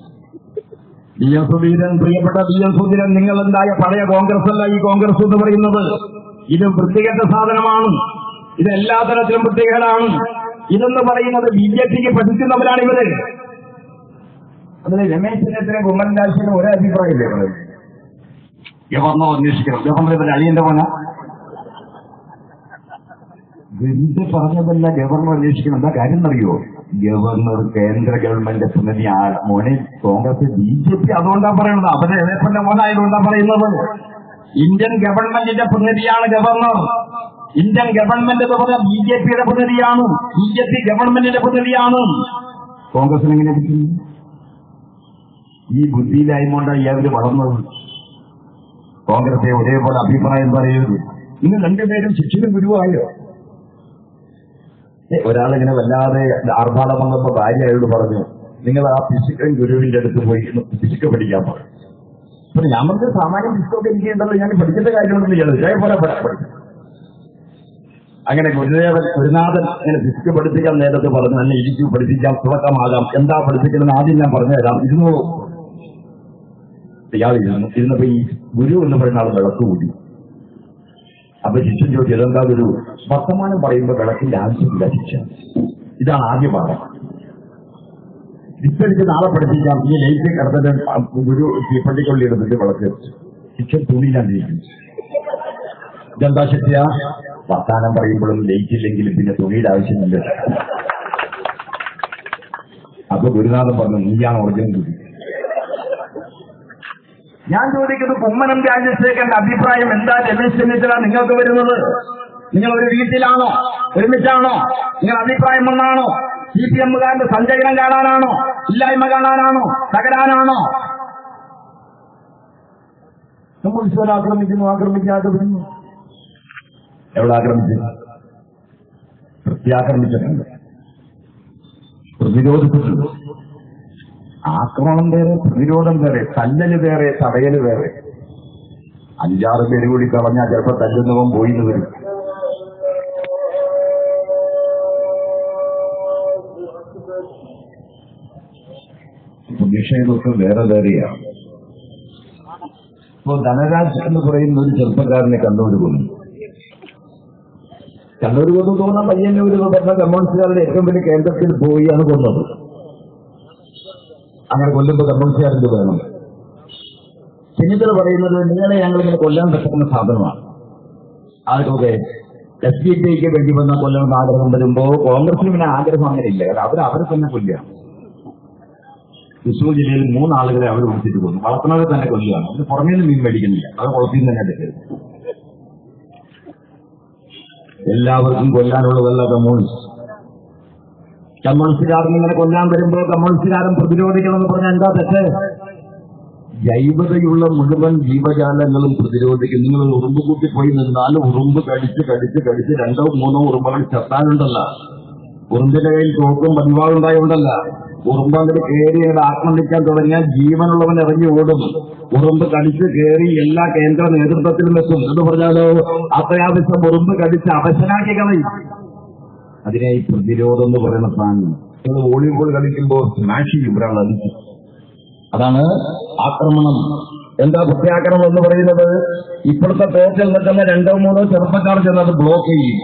VN സുധീരൻ, പ്രിയപ്പെട്ട VN സുധീരൻ, നിങ്ങൾ എന്തായ പഴയ കോൺഗ്രസ് അല്ല ഈ കോൺഗ്രസ് എന്ന് പറയുന്നത്. ഇത് വൃത്തികെട്ട സാധനമാണ്. ഇത് എല്ലാ തരത്തിലും വൃത്തികേടാണ്. ഇതെന്ന് പറയുന്നത് BJPക്ക് പഠിക്കുന്നവരാണ് ഇവര്. അതിന് രമേശ് ചെന്നിത്തല കുമ്മനം രാജശേഖരൻ ഒരേ അഭിപ്രായമില്ലേ പറയുന്നത്? ഗവർണർ അന്വേഷിക്കണം. ഗവർണർ ഇവരുടെ അളിയന്റെ പോന വെറുതെ പറഞ്ഞതല്ല. ഗവർണർ അന്വേഷിക്കണം. എന്താ കാര്യം എന്നറിയോ? ഗവർണർ കേന്ദ്ര ഗവൺമെന്റ് പ്രതിനിധി മോനെ കോൺഗ്രസ് BJP അതുകൊണ്ടാണ് പറയുന്നത്. അവരുടെ എളേപ്പന്റെ മോനായതുകൊണ്ടാണ് പറയുന്നത്. ഇന്ത്യൻ ഗവൺമെന്റിന്റെ പ്രതിനിധിയാണ് ഗവർണർ. ഇന്ത്യൻ ഗവൺമെന്റ് എന്ന് പറഞ്ഞാൽ BJPയുടെ പ്രതിനിധിയാണ്. BJP ഗവൺമെന്റിന്റെ പ്രതിനിധിയാണ്. കോൺഗ്രസിന് എങ്ങനെ കിട്ടും? ഈ ബുദ്ധിയിലായതുകൊണ്ടാണ് ഇയാള് വളർന്നത്. കോൺഗ്രസ് ഒരേപോലെ അഭിപ്രായം പറയരുത്. നിങ്ങൾ 2 പേരും ശിക്ഷനും ഗുരുവായോ? ഒരാളിങ്ങനെ വല്ലാതെ ആർഭാടം വന്നപ്പോ ഭാര്യ അയാളോട് പറഞ്ഞു, നിങ്ങൾ ആ ഫിസിക്കൽ ഗുരുവിന്റെ അടുത്ത് പോയി ഫിസിക്ക പഠിക്കാൻ പറഞ്ഞു. അപ്പൊ ഞാൻ പറഞ്ഞ സാമാന്യം ഫിസിക്കൊക്കെ എനിക്ക് ഉണ്ടല്ലോ, ഞാൻ പഠിക്കേണ്ട കാര്യമൊന്നും ചെയ്യണം, ഇതേപോലെ പഠിക്കും. അങ്ങനെ ഗുരുനാഥൻ അങ്ങനെ ഫിസിക്സ് പഠിപ്പിക്കാൻ നേരത്തെ പറഞ്ഞു, തന്നെ ഇരിക്കൂ പഠിപ്പിക്കാം, തുടക്കമാകാം, എന്താ പഠിപ്പിക്കുന്നത് ആദ്യം ഞാൻ പറഞ്ഞുതരാം. ഇരുന്നു ഇയാൾ ഇരുന്നപ്പോ ഈ ഗുരു എന്ന് പറയുന്ന ആൾ വിളക്ക് കൂടി. അപ്പൊ ശിഷ്യൻ ചോദിച്ചു, ഇതെന്താ ഗുരു? വർത്തമാനം പറയുമ്പോൾ വിളക്കിന്റെ ആവശ്യമില്ല ശിക്ഷ. ഇതാണ് ആദ്യ പാഠം. വിസ്തരിച്ച് നാളെ പഠിപ്പിക്കാം. ഈ ലൈറ്റ് കിടന്നിട്ട് ഒരു തീപ്പള്ളിക്കൊള്ളി എടുത്തിട്ട് വിളക്ക് ശിക്ഷ തുണിയിലാണ്ടിരിക്കും. ഇതെന്താ ശിക്ഷ? വർത്താനം പറയുമ്പോഴും ലൈറ്റ് ഇല്ലെങ്കിലും പിന്നെ തുണിയുടെ ആവശ്യമില്ല. അപ്പൊ ഗുരുനാഥൻ പറഞ്ഞു, നീയാണ് ഒറിജിനൽ കുട്ടി. ഞാൻ ചോദിക്കുന്നത്, കുമ്മനം രാജശേഖരന്റെ അഭിപ്രായം എന്താ? രമേശ് ചെന്നിത്തല നിങ്ങൾക്ക് വരുന്നത്? നിങ്ങൾ ഒരു വീട്ടിലാണോ? ഒരുമിച്ചാണോ? നിങ്ങൾ അഭിപ്രായം ഒന്നാണോ? CPM-കാരന്റെ സഞ്ചയനം കാണാനാണോ? ഇല്ലായ്മ കാണാനാണോ? തകരാനാണോ? നമ്മൾ ഈശ്വരൻ ആക്രമിക്കാതെ വരുന്നു. എവിടെ ആക്രമിച്ചു? പ്രത്യാക്രമിച്ചിട്ടുണ്ട്, പ്രതിരോധിച്ചിട്ടുണ്ട്. ആക്രമണം വേറെ, പ്രതിരോധം വേറെ, തല്ലല് വേറെ, തടയല് വേറെ. 5-6 പേര് കൂടി കളഞ്ഞാൽ ചിലപ്പോൾ തല്ലുന്നവൻ പോയിന്ന് വരും. വിഷയമൊക്കെ വേറെ വേറെയാണ്. ഇപ്പോ ധനരാജ് എന്ന് പറയുന്ന ഒരു ചെറുപ്പക്കാരനെ കണ്ണൂർ കൊന്നു. തോന്നാൻ പയ്യന്നൂർ പറഞ്ഞ കമ്മ്യൂണിസ്റ്റുകാരുടെ ഏറ്റവും വലിയ കേന്ദ്രത്തിൽ പോയാണ് കൊന്നത്. അങ്ങനെ കൊല്ലുമ്പോൾ കമ്മ്യൂണിസ്റ്റുകാർക്ക് വേണം. ചെന്നിത്തല പറയുന്നത്, നിങ്ങളെ ഞങ്ങളിങ്ങനെ കൊല്ലാൻ പറ്റുന്ന സാധനമാണ്. അതൊക്കെ SDPക്ക് വേണ്ടി വന്ന കൊല്ലണമെന്ന് ആഗ്രഹം വരുമ്പോ കോൺഗ്രസിന് പിന്നെ ആഗ്രഹം അങ്ങനെ ഇല്ല. കാരണം അവരെ തന്നെ കൊല്ലുകയാണ്. തൃശ്ശൂർ ജില്ലയിൽ 3 ആളുകളെ അവർ വിളിച്ചിട്ട് കൊന്നു. വളർത്തുന്നവരെ തന്നെ കൊല്ലുകയാണ്. അതിന് പുറമേ നിന്ന് മീൻ മേടിക്കുന്നില്ല, അത് കുളത്തിൽ നിന്ന് തന്നെ എടുക്കരുത്. എല്ലാവർക്കും കൊല്ലാനുള്ളതല്ല കമ്മ്യൂണിസ്റ്റ്. കമ്മ്യൂണിസ്റ്റുകാരൻ ഇങ്ങനെ കൊല്ലാൻ വരുമ്പോൾ കമ്മ്യൂണിസ്റ്റുകാരൻ പ്രതിരോധിക്കണമെന്ന് പറഞ്ഞാൽ എന്താ തെറ്റ്? ജൈവതയുള്ള മുഴുവൻ ജീവജാലങ്ങളും പ്രതിരോധിക്കും. നിങ്ങൾ ഉറുമ്പ് കൂട്ടി പോയി നിന്നാൽ ഉറുമ്പ് കടിച്ച് 2-3 ഉറുമ്പുകൾ ചത്താലുണ്ടല്ല. ഉറുമ്പിന്റെ കയ്യിൽ തോക്കും പതിവാളുണ്ടായുണ്ടല്ല. ഉറുമ്പ് അങ്ങോട്ട് കയറി അങ്ങോട്ട് ആക്രമിക്കാൻ തുടങ്ങിയാൽ ജീവനുള്ളവൻ ഇറങ്ങി ഓടും. ഉറുമ്പ് കടിച്ച് കയറി എല്ലാ കേന്ദ്ര നേതൃത്വത്തിലും എത്തും എന്ന് പറഞ്ഞാലോ അത്യാവശ്യം ഉറുമ്പ് കടിച്ച് അവശനാക്കി കളയും. അതിനെ ഈ പ്രതിരോധം എന്ന് പറയുന്ന സാധനം. നിങ്ങൾ വോളിബോൾ കളിക്കുമ്പോൾ സ്മാഷ് ചെയ്യും ഒരാൾ അടിച്ചു. അതാണ് ആക്രമണം. എന്താ പ്രത്യാക്രമണം എന്ന് പറയുന്നത്? ഇപ്പോഴത്തെ ടോർച്ചിൽ നിൽക്കുന്ന 2-3 ചെറുപ്പക്കാർ ചെന്നത് ബ്ലോക്ക് ചെയ്യും.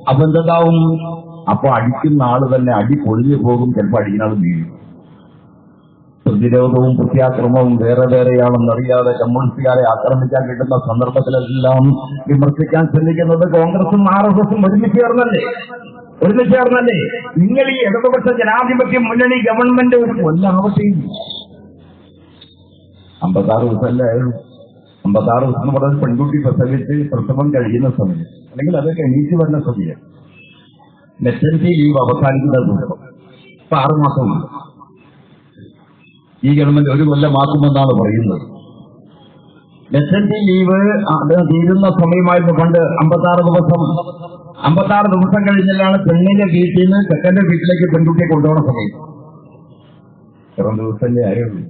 അപ്പൊ എന്തുണ്ടാവും? അപ്പൊ അടിക്കുന്ന ആള് തന്നെ അടി പൊളിഞ്ഞു പോകും, ചിലപ്പോൾ അടിക്കുന്ന ആൾ വീഴും. പ്രതിരോധവും പ്രത്യാക്രമണവും വേറെ വേറെയാണെന്നറിയാതെ കമ്മ്യൂണിസ്റ്റുകാരെ ആക്രമിക്കാൻ കിട്ടുന്ന സന്ദർഭത്തിലെല്ലാം വിമർശിക്കാൻ ശ്രമിക്കുന്നത് കോൺഗ്രസും RSSും ഒരുമിച്ച് ചേർന്നല്ലേ? നിങ്ങൾ ഈ ഇടതുപക്ഷ ജനാധിപത്യ മുന്നണി ഗവൺമെന്റ് ഒരു കൊല്ലാവസ്ഥയും 56 ദിവസമല്ലേ ആയുള്ളൂ. 56 ദിവസം എന്ന് പറഞ്ഞാൽ പെൺകുട്ടി പ്രസവം കഴിയുന്ന സമയം, അല്ലെങ്കിൽ അതൊക്കെ എണീറ്റ് വരുന്ന സമയം. മെറ്റർനിറ്റി ലീവ് അവസാനിക്കുന്ന ദിവസം. ഇപ്പൊ 6 മാസമാണ്. ഈ ഗവൺമെന്റ് 1 കൊല്ലമാക്കുമെന്നാണ് പറയുന്നത്. മെറ്റർനിറ്റി ലീവ് അത് തീരുന്ന സമയമായിരുന്നു പണ്ട് 56 ദിവസം. 56 ദിവസം കഴിഞ്ഞാലാണ് പെണ്ണിന്റെ വീട്ടിൽ നിന്ന് ചെക്കന്റെ വീട്ടിലേക്ക് പെൺകുട്ടിയെ കൊണ്ടുപോകുന്ന സമയം. എത്ര ദിവസമല്ലേ ആയുള്ളൂ.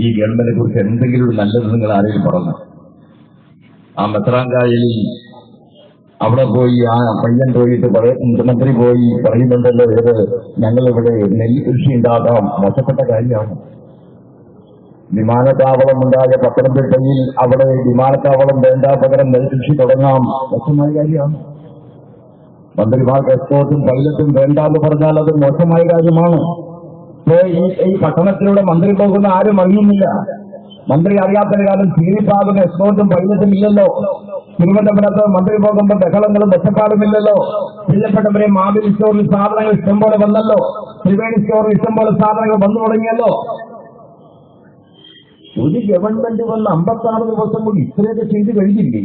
ഈ ഗവൺമെന്റിനെ കുറിച്ച് എന്തെങ്കിലും ഒരു നല്ലത് നിങ്ങൾ ആരെങ്കിലും പറഞ്ഞു? ആ മെത്രാങ്കായിൽ അവിടെ പോയി ആ പയ്യൻ പോയിട്ട് മുഖ്യമന്ത്രി പോയി പറയുന്നുണ്ടല്ലോ, ഞങ്ങളിവിടെ നെല്ല് കൃഷി ഉണ്ടാകാം, മോശപ്പെട്ട കാര്യമാണ്. വിമാനത്താവളം ഉണ്ടായ പത്തനംതിട്ടയിൽ അവിടെ വിമാനത്താവളം വേണ്ട, പകരം നെൽകൃഷി തുടങ്ങാം, മോശമായ കാര്യമാണ്. മന്ത്രിമാർക്ക് എക്സ്പോർട്ടും പൈലറ്റും വേണ്ട എന്ന് പറഞ്ഞാൽ അത് മോശമായ കാര്യമാണ്. ഈ പട്ടണത്തിലൂടെ മന്ത്രി പോകുന്ന ആരും അറിയുന്നില്ല. മന്ത്രി അറിയാത്തൊരു കാലം ചീരിപ്പാകുന്ന എക്സ്പോർട്ടും പൈലറ്റും ഇല്ലല്ലോ. തിരുവനന്തപുരത്ത് മന്ത്രി പോകുമ്പോൾ ബഹളങ്ങളും ഒറ്റപ്പാടുമില്ലല്ലോ. പ്രിയപ്പെട്ടവരെ, മാവേലി സ്റ്റോറിൽ സാധനങ്ങൾ ഇഷ്ടംപോലെ വന്നല്ലോ. ത്രിവേണി സ്റ്റോറിൽ ഇഷ്ടംപോലെ സാധനങ്ങൾ വന്നു തുടങ്ങിയല്ലോ. ഒരു ഗവൺമെന്റ് വന്ന് 56 ദിവസം കൂടി ഇത്രയൊക്കെ ചെയ്ത് കഴിഞ്ഞില്ലേ?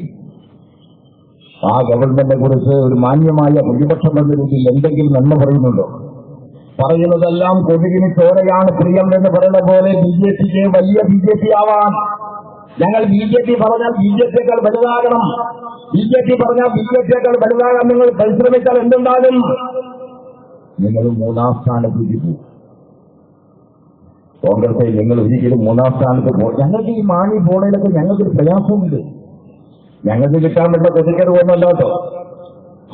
ആ ഗവൺമെന്റിനെ കുറിച്ച് ഒരു മാന്യമായ പ്രതിപക്ഷം എന്ന രീതിയിൽ എന്തെങ്കിലും നന്മ പറയുന്നുണ്ടോ? പറയുന്നതെല്ലാം കൊതുകിന് ചോരയാണ് പ്രിയം എന്ന് പറയുന്ന പോലെ BJPക്ക് വലിയ BJP ആവാൻ ഞങ്ങൾ BJP പറഞ്ഞാൽ BJPയേക്കാൾ വലുതാകണം. BJP പറഞ്ഞാൽ BJPയേക്കാൾ വലുതാകാൻ നിങ്ങൾ പരിശ്രമിച്ചാൽ എന്തുണ്ടാകും? നിങ്ങൾ 3ാം സ്ഥാനത്തേക്ക് പോകും. കോൺഗ്രസിൽ നിങ്ങൾ ഒരിക്കലും 3ാം സ്ഥാനത്ത് പോകും. ഞങ്ങൾക്ക് ഈ മാണി ബോർഡിലൊക്കെ ഞങ്ങൾക്കൊരു പ്രയാസമുണ്ട്. ഞങ്ങൾക്ക് കിട്ടാൻ പറ്റുന്ന കൊതിക്കറിവൊന്നുമല്ലോ.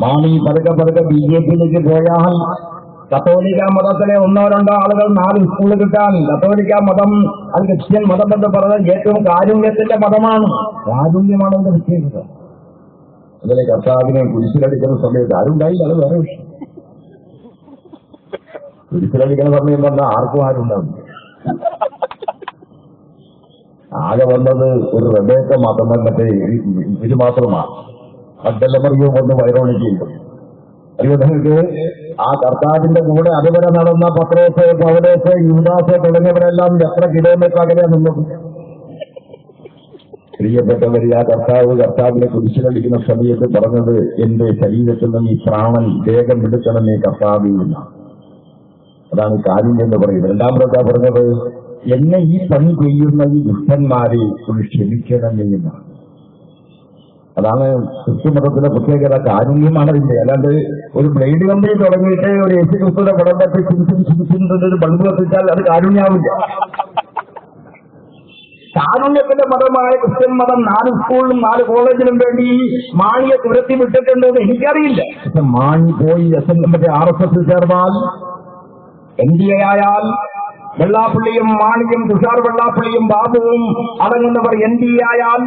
മാണി പതുക്കെ BJPയിലേക്ക് പോയാൽ കത്തോലിക്ക മതത്തിലെ 1-2 ആളുകൾ 4 സ്കൂളിൽ കിട്ടാൻ. കത്തോലിക്ക മതം അത് ക്രിസ്ത്യൻ മതം എന്ന് പറഞ്ഞാൽ ഏറ്റവും കാരുണ്യത്തിന്റെ മതമാണ്. കാരുണ്യമാണ് അതിന്റെ പ്രത്യേകത. അതിലെ കർത്താവിനെ കുരിശിലടിക്കുന്ന സമയത്ത് ആരുണ്ടായില്ല, അത് വേറെ വിഷയം. കുരിശിലടിക്കുന്ന സമയം പറഞ്ഞാൽ ആർക്കും ആരുണ്ടാവും. ആകെ വന്നത് ഒരു റബേക്ക മാത്രം, മറ്റേ ഇത് മാത്രമാണ്. മറ്റെല്ലാം ഒന്ന് വൈറോണിക്കുണ്ട്. അറിയോ നിങ്ങൾക്ക്? ആ കർത്താവിന്റെ കൂടെ അതുവരെ നടന്ന പത്രോസ്, പൗലോസ്, യൂദാസ് തുടങ്ങിയവരെല്ലാം എത്ര കിലോമീറ്റർ അകലെയാണ് നിന്നത്? പ്രിയപ്പെട്ടവർ, ആ കർത്താവിനെ കുരിശിലടിക്കുന്ന സമയത്ത് പറഞ്ഞത്, എന്റെ ശരീരത്തിൽ നിന്ന് ഈ പ്രാണൻ വേഗം എടുക്കണമേ കർത്താവിൽ നിന്ന്. അതാണ് കാര്യം എന്ന് പറയുന്നത്. രണ്ടാമതാ പറഞ്ഞത്, എന്നെ ഈ പണി ചെയ്യുന്ന ഈ ദുഷ്ടന്മാരെ ഒന്ന് ക്ഷമിക്കണമേ എന്നാണ്. അതാണ് ക്രിസ്തുമതത്തിലെ പ്രത്യേകത. കാരുണ്യമാണ് ഇതിന്റെ. അല്ലാണ്ട് ഒരു ബ്ലേഡ് കമ്പനി തുടങ്ങിയിട്ട് ഒരു യേശു ക്രിസ്തുവിന്റെ പടം തട്ടി ഒരു ബൾബ് കത്തിച്ചാൽ അത് കാരുണ്യാവില്ല. കാരുണ്യത്തിന്റെ മതമായ ക്രിസ്ത്യൻ മതം 4 സ്കൂളിലും 4 കോളേജിലും വേണ്ടി മാണിയെ തുരത്തി വിട്ടിട്ടുണ്ടെന്ന് എനിക്കറിയില്ല. പക്ഷെ മാണി പോയി മറ്റേ RSS ചേർന്നാൽ, NDA ആയാൽ, വെള്ളാപ്പള്ളിയും മാണിയും തുഷാർ വെള്ളാപ്പള്ളിയും ബാബുവും അടങ്ങുന്നവർ NDA ആയാൽ,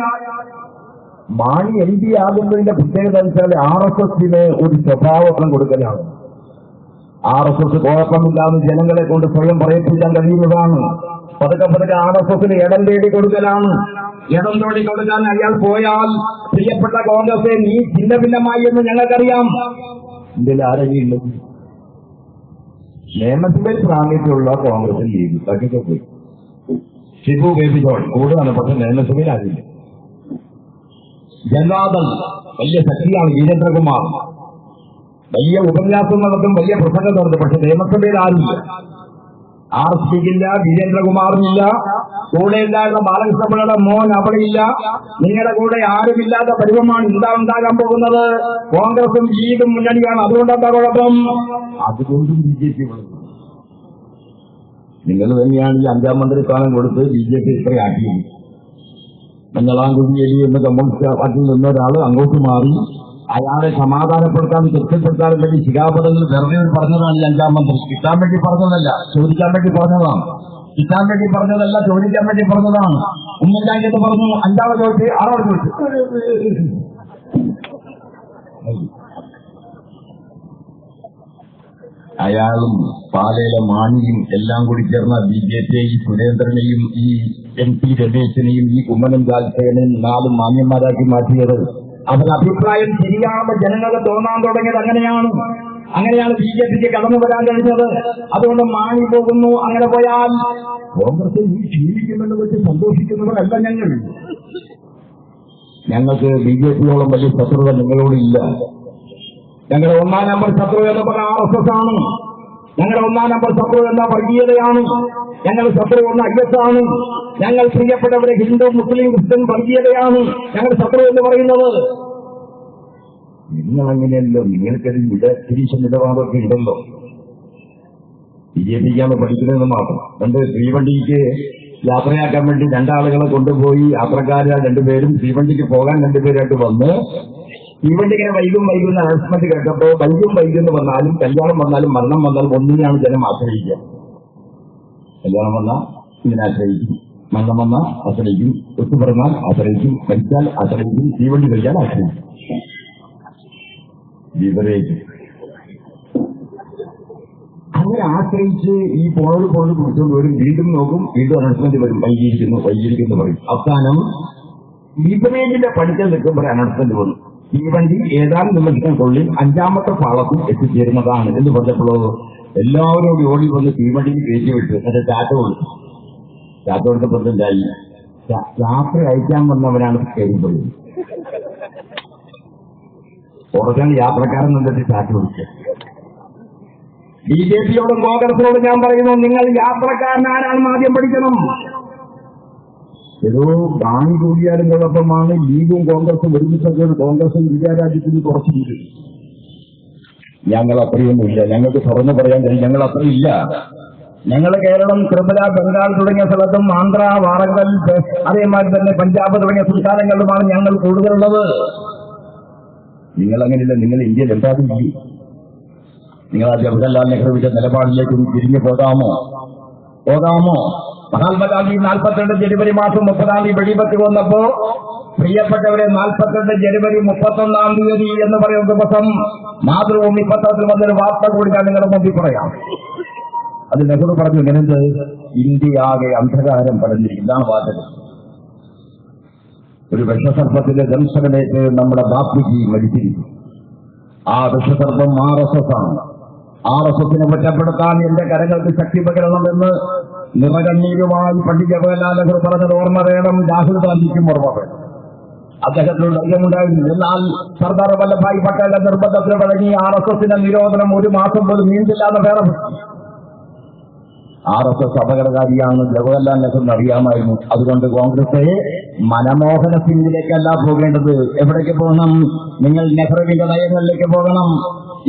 മാണി NDA ആകുന്നതിന്റെ പ്രത്യേകത വെച്ചാൽ RSSന് ഒരു സ്വഭാവം കൊടുക്കലാണ്. RSS കുഴപ്പമില്ലാന്ന് ജനങ്ങളെ കൊണ്ട് സ്വയം പറയിപ്പിക്കാൻ കഴിയുന്നതാണ്. പതുക്കെ RSSന് ഇടം തേടി കൊടുക്കലാണ്. ഇടം തേടി കൊടുക്കാൻ അയാൾ പോയാൽ, പ്രിയപ്പെട്ട കോൺഗ്രസ്, നീ ഭിന്ന ഭിന്നമായി എന്ന് ഞങ്ങൾക്കറിയാം. ഇതിൽ ആരെങ്കിലും നിയമസഭയിൽ പ്രാതിനിധ്യമുള്ള കോൺഗ്രസിൽ ലീഗ് തട്ടിക്കെ പോയി. ഷിബു ബേബി ജോൺ കൂടുതലാണ്, പക്ഷെ നിയമസഭയിൽ ആരില്ല. ജനതാദൾ വലിയ ശക്തിയാണ്. വീരേന്ദ്രകുമാർ വലിയ ഉപന്യാസം നടത്തും, വലിയ പ്രസംഗം നടത്തും, പക്ഷെ നിയമസഭയിൽ ആരില്ല. RSPക്കില്ല, വീരേന്ദ്രകുമാറിനില്ല, കൂടെ ഉണ്ടായിരുന്ന ബാലകൃഷ്ണപിള്ളയുടെ മോൻ അവിടെയില്ല. നിങ്ങളുടെ കൂടെ ആരുമില്ലാത്ത പരിവമാണ് എന്താ ഉണ്ടാകാൻ പോകുന്നത്? കോൺഗ്രസും ലീഗും മുന്നണിയാണ്. അതുകൊണ്ടെന്താ കുഴപ്പം? അതുകൊണ്ടും BJP വളർന്നു. നിങ്ങൾ തന്നെയാണ് ഈ 5ാം മന്ത്രിസ്ഥാനം കൊടുത്ത് BJP ഇത്രയാക്കിയത്. മഞ്ഞളാംകുഴിയേലി എന്ന് കമ്മ്യൂണിസ്റ്റ് പാർട്ടിയിൽ നിന്ന ഒരാൾ അങ്ങോട്ട് മാറി അയാളെ സമാധാനപ്പെടുത്താനും തൃപ്തിപ്പെടുത്താനും വേണ്ടി ശിഖാപദങ്ങൾ വെറുതെ പറഞ്ഞതാണ് ഈ 5ാം മന്ത്രി. കിട്ടാൻ വേണ്ടി പറഞ്ഞതല്ല, ചോദിക്കാൻ വേണ്ടി പറഞ്ഞതാണ്. കിട്ടാൻ വേണ്ടി പറഞ്ഞതല്ല, ചോദിക്കാൻ വേണ്ടി പറഞ്ഞതാണ്. ഉമ്മൻചാണ്ടി എന്ന് പറഞ്ഞു, 5ാമത് ചോദിച്ച് 6ാമത് ചോദിച്ചു. അയാളും പാലയിലെ മാണിയും എല്ലാം കൂടി ചേർന്ന BJP ഈ സുരേന്ദ്രനെയും ഈ MP രമേശിനെയും ഈ കുമ്മനം രാജശേഖരനെയും 4 മാന്യന്മാരാക്കി മാറ്റിയത്. അവരുടെ അഭിപ്രായം ശരിയാണെന്ന് ജനങ്ങൾക്ക് തോന്നാൻ തുടങ്ങിയത് അങ്ങനെയാണ്. BJPക്ക് കടന്നു വരാൻ കഴിഞ്ഞത്. അതുകൊണ്ട് മാണി പോകുന്നു. അങ്ങനെ പോയാൽ കോൺഗ്രസിൽ ഈ ക്ഷീണിക്കുമെന്ന് വെച്ച് സന്തോഷിക്കുന്നവരല്ല ഞങ്ങൾ. ഞങ്ങൾക്ക് BJPയോളം വലിയ ശത്രുത നിങ്ങളോടില്ല. ഞങ്ങളുടെ 1ാം നമ്പർ ശത്രു എന്ന് പറഞ്ഞ RSS ആണ്. ഞങ്ങളുടെ 1ാം നമ്പർ ശത്രു എന്ന വർഗീയതയാണ്. ഞങ്ങൾ ശത്രു എന്ന IS ആണ്. ഞങ്ങൾ പ്രിയപ്പെട്ടവരെ ഹിന്ദു, മുസ്ലിം, ക്രിസ്ത്യൻ വർഗീയതയാണ് ഞങ്ങൾ ശത്രു എന്ന് പറയുന്നത്. നിങ്ങളങ്ങനെയല്ലോ. നിങ്ങൾക്കൊരു തിരിച്ച നിലപാടൊക്കെ ഉണ്ടല്ലോ. BJPക്കാണ് പഠിക്കുന്നതെന്ന് മാത്രം. പണ്ട് ശ്രീവണ്ടിക്ക് യാത്രയാക്കാൻ വേണ്ടി 2 ആളുകളെ കൊണ്ടുപോയി യാത്രക്കാരാ 2 പേരും ശ്രീവണ്ടിക്ക് പോകാൻ 2 പേരായിട്ട് വന്ന് ശ്രീവണ്ടി ഇങ്ങനെ വൈകുന്ന അനൗൺസ്മെന്റ് കേട്ടപ്പോ വൈകുമെന്ന് വന്നാലും കല്യാണം വന്നാലും മരണം വന്നാലും ഒന്നിനെയാണ് ജനം ആശ്രയിക്കുക. കല്യാണം വന്നാൽ ഇതിനെ ആശ്രയിക്കും, മരണം വന്നാൽ ആശ്രയിക്കും, ഒത്തു പറഞ്ഞാൽ ആശ്രയിക്കും, കഴിച്ചാൽ ആശ്രയിക്കും, ശ്രീവണ്ടി കഴിച്ചാൽ ആശ്രയിക്കും. വിവരേക്കും അങ്ങനെ ആശ്രയിച്ച് ഈ പോണോട് കുറിച്ചുകൊണ്ട് വരും. വീണ്ടും നോക്കും, വീണ്ടും അനൗൺസ്മെന്റ് വരും. വൈകിയിരിക്കുന്നു പറയും. അവസാനം ബിവറേജിന്റെ പഠിക്കാൻ നിൽക്കുമ്പോൾ അനൗൺസ്മെന്റ് വന്നു. ഈ വണ്ടി ഏതാനും നിമിഷങ്ങൾക്കുള്ളിൽ 5ാമത്തെ പാളത്തിൽ എത്തിച്ചേരുന്നതാണ് എന്ന് പറഞ്ഞപ്പോഴോ എല്ലാവരും ഓടി വന്ന് തീവണ്ടിയിൽ കയറ്റി വിട്ട് എന്നിട്ട് ചാറ്റ കൊടുത്തപ്പോൾ എന്തായി? യാത്ര അയക്കാൻ വന്നവനാണ് കയറിപ്പോയത്. ഉറക്കാൻ യാത്രക്കാരൻ നിന്നിട്ട് ചാറ്റ കൊടുക്കുക. BJPയോടും കോൺഗ്രസിനോടും ഞാൻ പറയുന്നു, നിങ്ങൾ യാത്രക്കാരനാരാണെന്ന് ആദ്യം പഠിക്കണം. ഏതോ ബാണി കൂടിയാലും കുഴപ്പമാണ്. ലീഗും കോൺഗ്രസും ഒരുമിച്ചൊക്കെ കോൺഗ്രസും ഇന്ത്യ രാജ്യത്തിന് കുറച്ചിരിക്കും. ഞങ്ങൾ അത്രയൊന്നുമില്ല. ഞങ്ങൾക്ക് തുറന്നു പറയാൻ കഴിയും, ഞങ്ങൾ അത്രയില്ല. ഞങ്ങൾ കേരളം, ത്രിപുര, ബംഗാൾ തുടങ്ങിയ സ്ഥലത്തും ആന്ധ്ര, വാറങ്കൽ, അതേമാതിരി തന്നെ പഞ്ചാബ് തുടങ്ങിയ സംസ്ഥാനങ്ങളിലുമാണ് ഞങ്ങൾ കൂടുതലുള്ളത്. നിങ്ങളങ്ങനെയില്ല. നിങ്ങൾ ഇന്ത്യയിൽ എന്താകും ചെയ്യും? നിങ്ങൾ ആ ജവഹർലാൽ നെഹ്റുവിന്റെ നിലപാടിലേക്ക് തിരിഞ്ഞു പോകാമോ? മഹാത്മാഗാന്ധി 42 ജനുവരി മാസം 30-ാം തീയതി വെടിവെച്ച് കൊന്നപ്പോ പ്രിയപ്പെട്ടവരെ 42 ജനുവരി 31-ാം തീയതി എന്ന് പറയുന്ന ദിവസം മാതൃഭൂമി പത്രത്തിൽ വന്നൊരു വാർത്ത കൂടി ഞാൻ നിങ്ങളുടെ മുമ്പിൽ പറയാം. അത് നെഹ്റു പറഞ്ഞു ഇങ്ങനെന്ത് ഇന്ത്യയാകെ അന്ധകാരം പടഞ്ഞിരിക്കും. ഇതാണ് വാചകം. ഒരു വിഷസർപ്പത്തിന്റെ ദംശനമേറ്റ് നമ്മുടെ ബാപ്പുജി മരിച്ചിരിക്കും. ആ വിഷസർപ്പം RSS ആണ്. RSSനെ ഒറ്റപ്പെടുത്താൻ എന്റെ കരങ്ങൾക്ക് ശക്തി പകരണമെന്ന് നിറകണ്ണീരുമായി പണ്ഡിറ്റ് ജവഹർലാൽ നെഹ്റു പറഞ്ഞത് ഓർമ്മ വേണം. രാഹുൽ ഗാന്ധിക്കും ഓർമ്മ വേണം. അദ്ദേഹത്തിനുള്ള ധൈര്യമുണ്ടായിരുന്നു. എന്നാൽ സർദാർ വല്ലഭായ് പട്ടേലിന്റെ നിർബന്ധത്തിന് വഴങ്ങി RSSന്റെ നിരോധനം 1 മാസം പോലും നീണ്ടില്ലാതെ വേറെ RSS അപകടകാരിയാണ് ജവഹർലാൽ നെഹ്റുവിന് അറിയാമായിരുന്നു. അതുകൊണ്ട് കോൺഗ്രസ് മനമോഹന സിംഗിലേക്കല്ല പോകേണ്ടത്. എവിടേക്ക് പോകണം? നിങ്ങൾ നെഹ്റുവിന്റെ നയങ്ങളിലേക്ക് പോകണം.